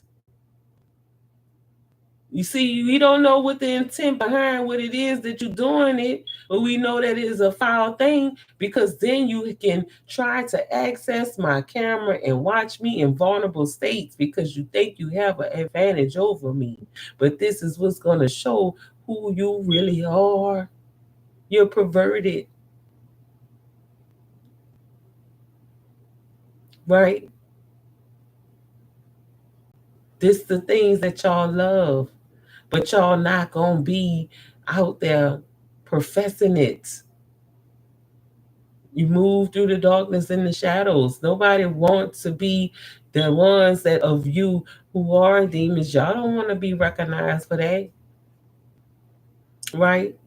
You see, we don't know what the intent behind what it is that you're doing it, but we know that it is a foul thing because then you can try to access my camera and watch me in vulnerable states because you think you have an advantage over me. But this is what's going to show who you really are. You're perverted, right? This the things that y'all love, but y'all not going to be out there professing it. You move through the darkness and the shadows. Nobody wants to be the ones that of you who are demons. Y'all don't want to be recognized for that. Right?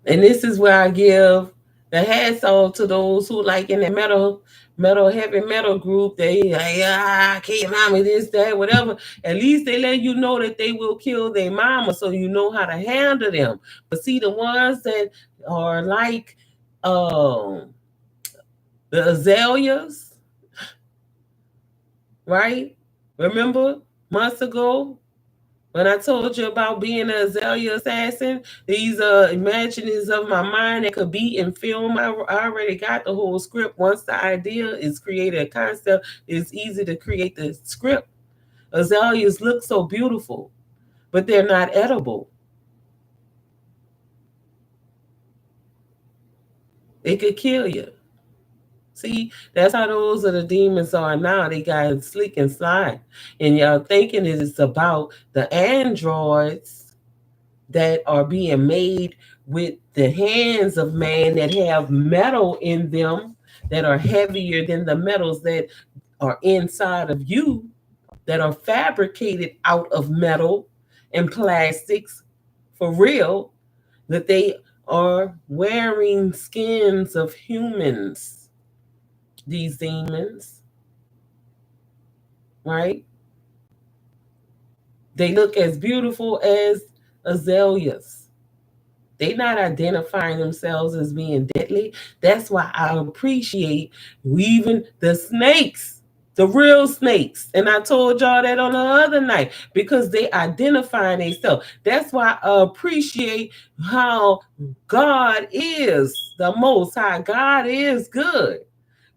And this is where I give The hats off to those who like in the heavy metal group. They like, keep mommy this, that, whatever. At least they let you know that they will kill their mama, so you know how to handle them. But see, the ones that are like the azaleas, right? Remember months ago when I told you about being an azalea assassin? These imaginings of my mind that could be in film. I already got the whole script. Once the idea is created, a concept, it's easy to create the script. Azaleas look so beautiful, but they're not edible. They could kill you. See, that's how those are the demons are now. They got slick and slide. And y'all thinking it's about the androids that are being made with the hands of man that have metal in them that are heavier than the metals that are inside of you, that are fabricated out of metal and plastics for real, that they are wearing skins of humans, these demons, right? They look as beautiful as azaleas. They're not identifying themselves as being deadly. That's why I appreciate even the snakes, the real snakes. And I told y'all that on the other night because they identifying themselves. That's why I appreciate how God is the Most High. God is good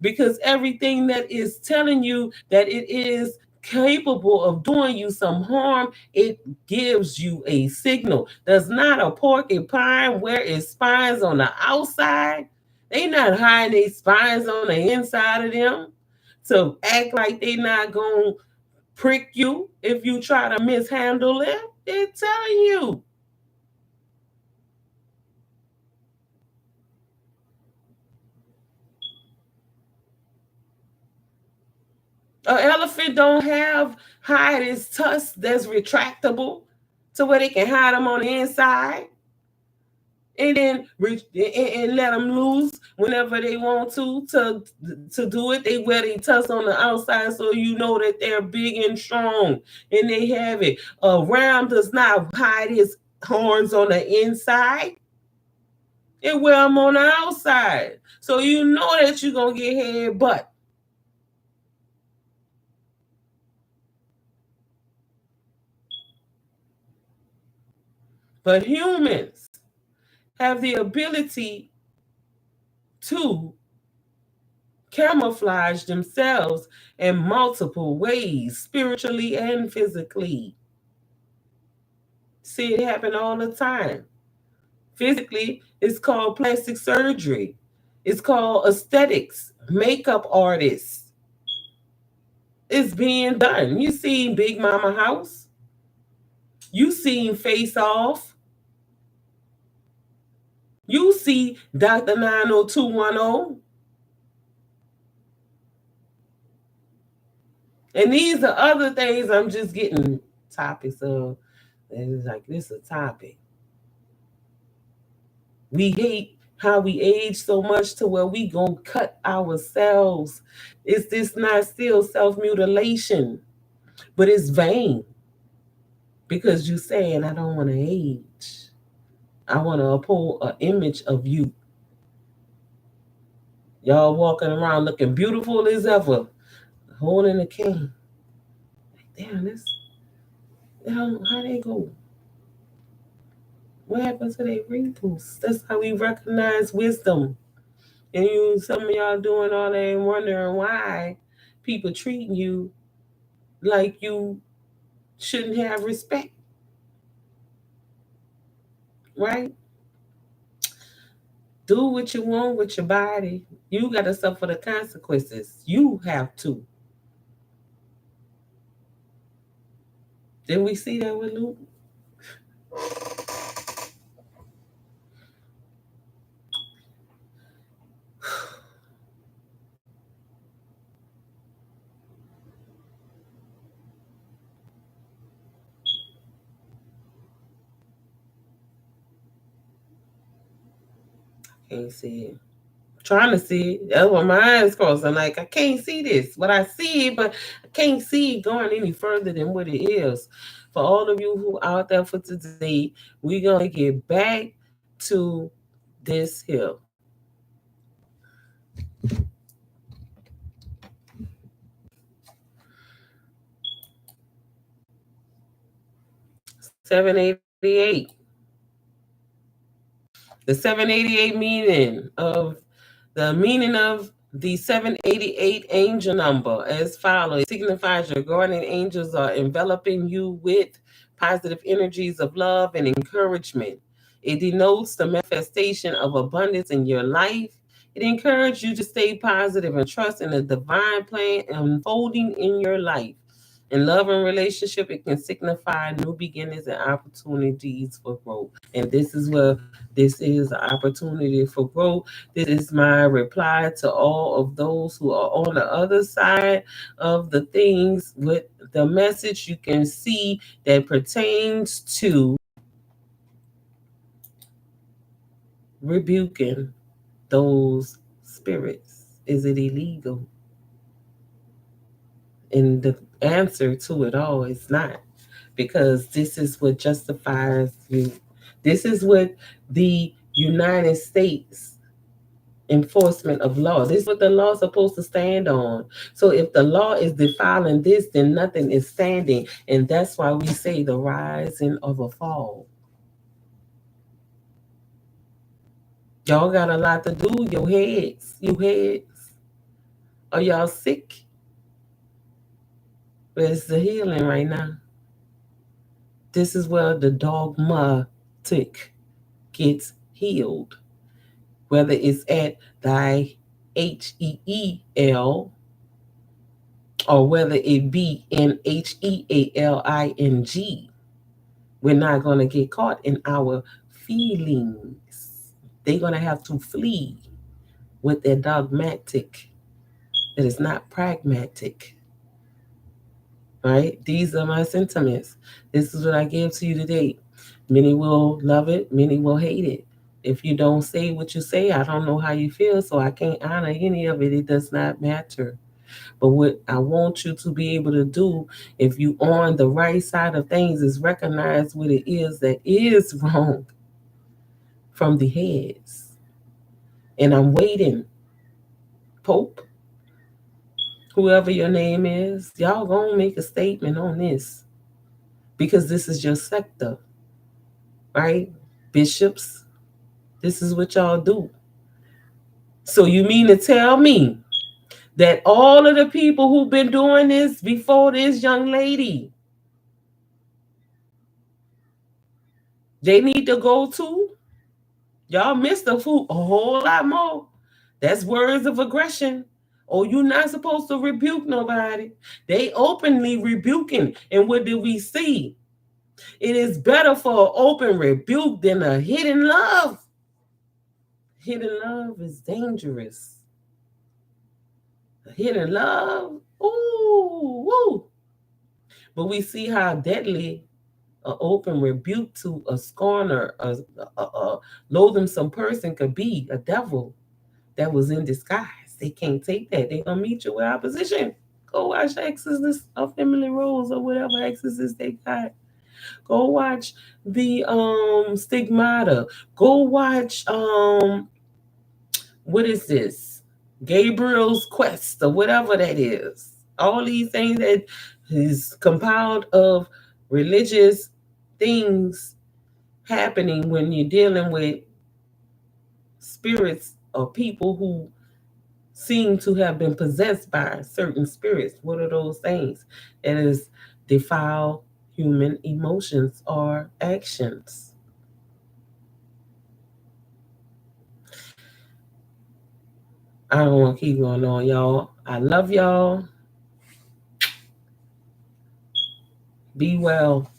because everything that is telling you that it is capable of doing you some harm, it gives you a signal. Does not a porcupine wear its spines on the outside? They not hiding their spines on the inside of them to act like they not gonna prick you if you try to mishandle it. They're telling you. An elephant don't have hide its tusks that's retractable to where they can hide them on the inside and then and let them loose whenever they want to do it. They wear their tusks on the outside so you know that they're big and strong and they have it. A ram does not hide his horns on the inside. It wear them on the outside. So you know that you're going to get head butt. But humans have the ability to camouflage themselves in multiple ways, spiritually and physically. See it happen all the time. Physically, it's called plastic surgery. It's called aesthetics, makeup artists. It's being done. You seen Big Mama House. You seen Face Off. You see Dr. 90210. And these are other things I'm just getting topics of. And it's like, this is a topic. We hate how we age so much to where we gonna cut ourselves. Is this not still self-mutilation? But it's vain because you saying, I don't want to age. I want to uphold an image of you. Y'all walking around looking beautiful as ever, holding a cane. Damn, this, how they go? What happened to their wrinkles? That's how we recognize wisdom. And some of y'all doing all that and wondering why people treating you like you shouldn't have respect, right? Do what you want with your body. You got to suffer the consequences. You have to. Did we see that with Luke? Can't see it. Trying to see it. That's what my eyes crossed. I'm like, I can't see this. But I see it, but I can't see it going any further than what it is. For all of you who out there for today, we're gonna get back to this here. 788. The 788 meaning of the 788 angel number as follows. It signifies your guardian angels are enveloping you with positive energies of love and encouragement. It denotes the manifestation of abundance in your life. It encourages you to stay positive and trust in the divine plan unfolding in your life. In love and relationship, it can signify new beginnings and opportunities for growth. And this is where this is an opportunity for growth. This is my reply to all of those who are on the other side of the things with the message you can see that pertains to rebuking those spirits. Is it illegal? And the answer to it all is not, because this is what justifies you. This is what the United States enforcement of law. This is what the law is supposed to stand on. So if the law is defiling this, then nothing is standing. And that's why we say the rising of a fall. Y'all got a lot to do. You heads. Are y'all sick? But it's the healing right now. This is where the dogmatic gets healed. Whether it's at thy HEEL or whether it be in HEALING. We're not going to get caught in our feelings. They're going to have to flee with their dogmatic. It is not pragmatic. Right? These are my sentiments. This is what I give to you today. Many will love it, many will hate it. If you don't say what you say, I don't know how you feel, so I can't honor any of it. It does not matter. But what I want you to be able to do, if you on the right side of things, is recognize what it is that is wrong from the heads. And I'm waiting, Pope, whoever your name is, y'all gonna make a statement on this, because this is your sector, right? Bishops, this is what y'all do. So you mean to tell me that all of the people who've been doing this before this young lady, they need to go too? Y'all missed a whole lot more. That's words of aggression. Oh, you're not supposed to rebuke nobody. They openly rebuking. And what do we see? It is better for an open rebuke than a hidden love. Hidden love is dangerous. A hidden love, ooh, woo. But we see how deadly an open rebuke to a scorner, a loathsome person could be, a devil that was in disguise. They can't take that. They're gonna meet you with opposition. Go watch Exorcist of Emily Rose or whatever Exorcist they got. Go watch the Stigmata. Go watch what is this? Gabriel's Quest or whatever that is. All these things that is compiled of religious things happening when you're dealing with spirits or people who seem to have been possessed by certain spirits. What are those things? It is defile human emotions or actions. I don't want to keep going on, y'all. I love y'all. Be well.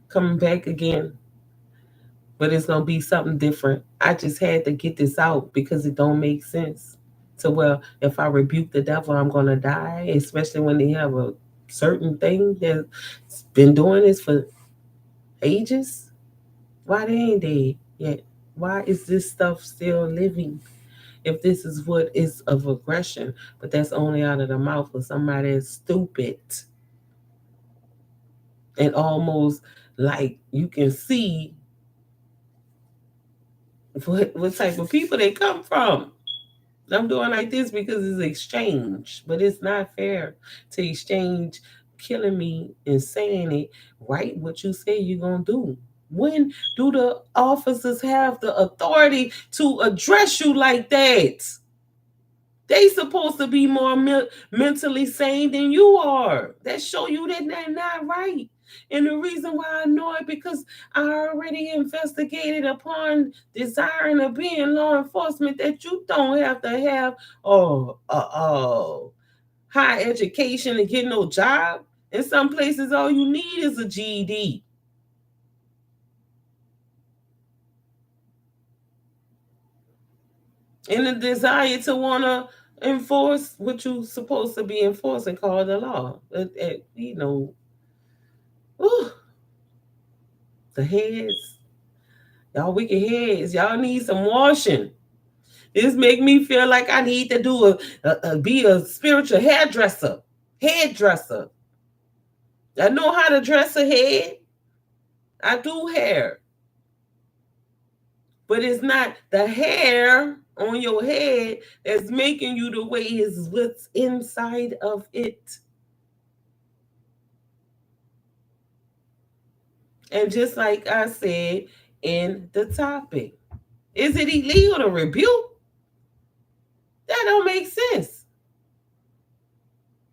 Coming back again. But it's gonna be something different. I just had to get this out because it don't make sense. So well, if I rebuke the devil, I'm gonna die, especially when they have a certain thing that's been doing this for ages. Why they ain't dead yet? Why is this stuff still living? if this is what is of aggression, but that's only out of the mouth of somebody that's stupid and almost like you can see what type of people they come from. I'm doing like this because it's exchange, but it's not fair to exchange killing me and saying it right what you say you're gonna do. When do the officers have the authority to address you like that? They supposed to be more mentally sane than you are. That show you that they're not right. And the reason why I know it because I already investigated upon desiring to be in law enforcement that you don't have to have high education to get no job. In some places, all you need is a GED. And a desire to want to enforce what you're supposed to be enforcing called the law. Whew, the heads, y'all wicked heads, y'all need some washing. This make me feel like I need to be a spiritual hairdresser. Hairdresser. I know how to dress a head. I do hair. But it's not the hair on your head that's making you the way is what's inside of it. And just like I said in the topic, is it illegal to rebuke? That don't make sense.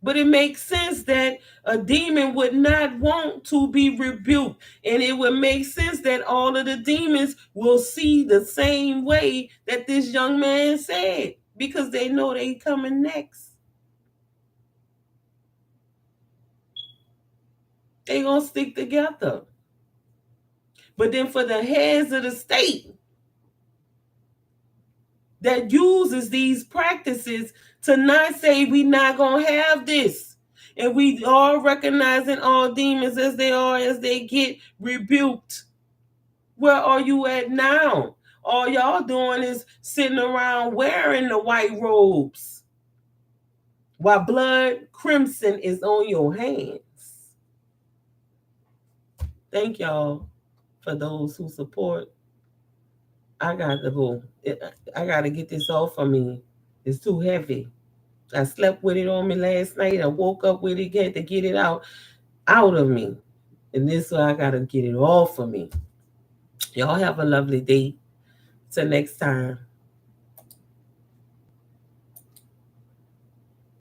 But it makes sense that a demon would not want to be rebuked. And it would make sense that all of the demons will see the same way that this young man said because they know they coming next. They gonna stick together. But then for the heads of the state that uses these practices to not say we not gonna have this, and we are recognizing all demons as they are as they get rebuked. Where are you at now? All y'all doing is sitting around wearing the white robes while blood crimson is on your hands. Thank y'all for those who support. I got to go. I got to get this off of me. It's too heavy. I slept with it on me last night. I woke up with it, had to get it out of me. And this why I gotta get it off of me. Y'all have a lovely day. Till next time.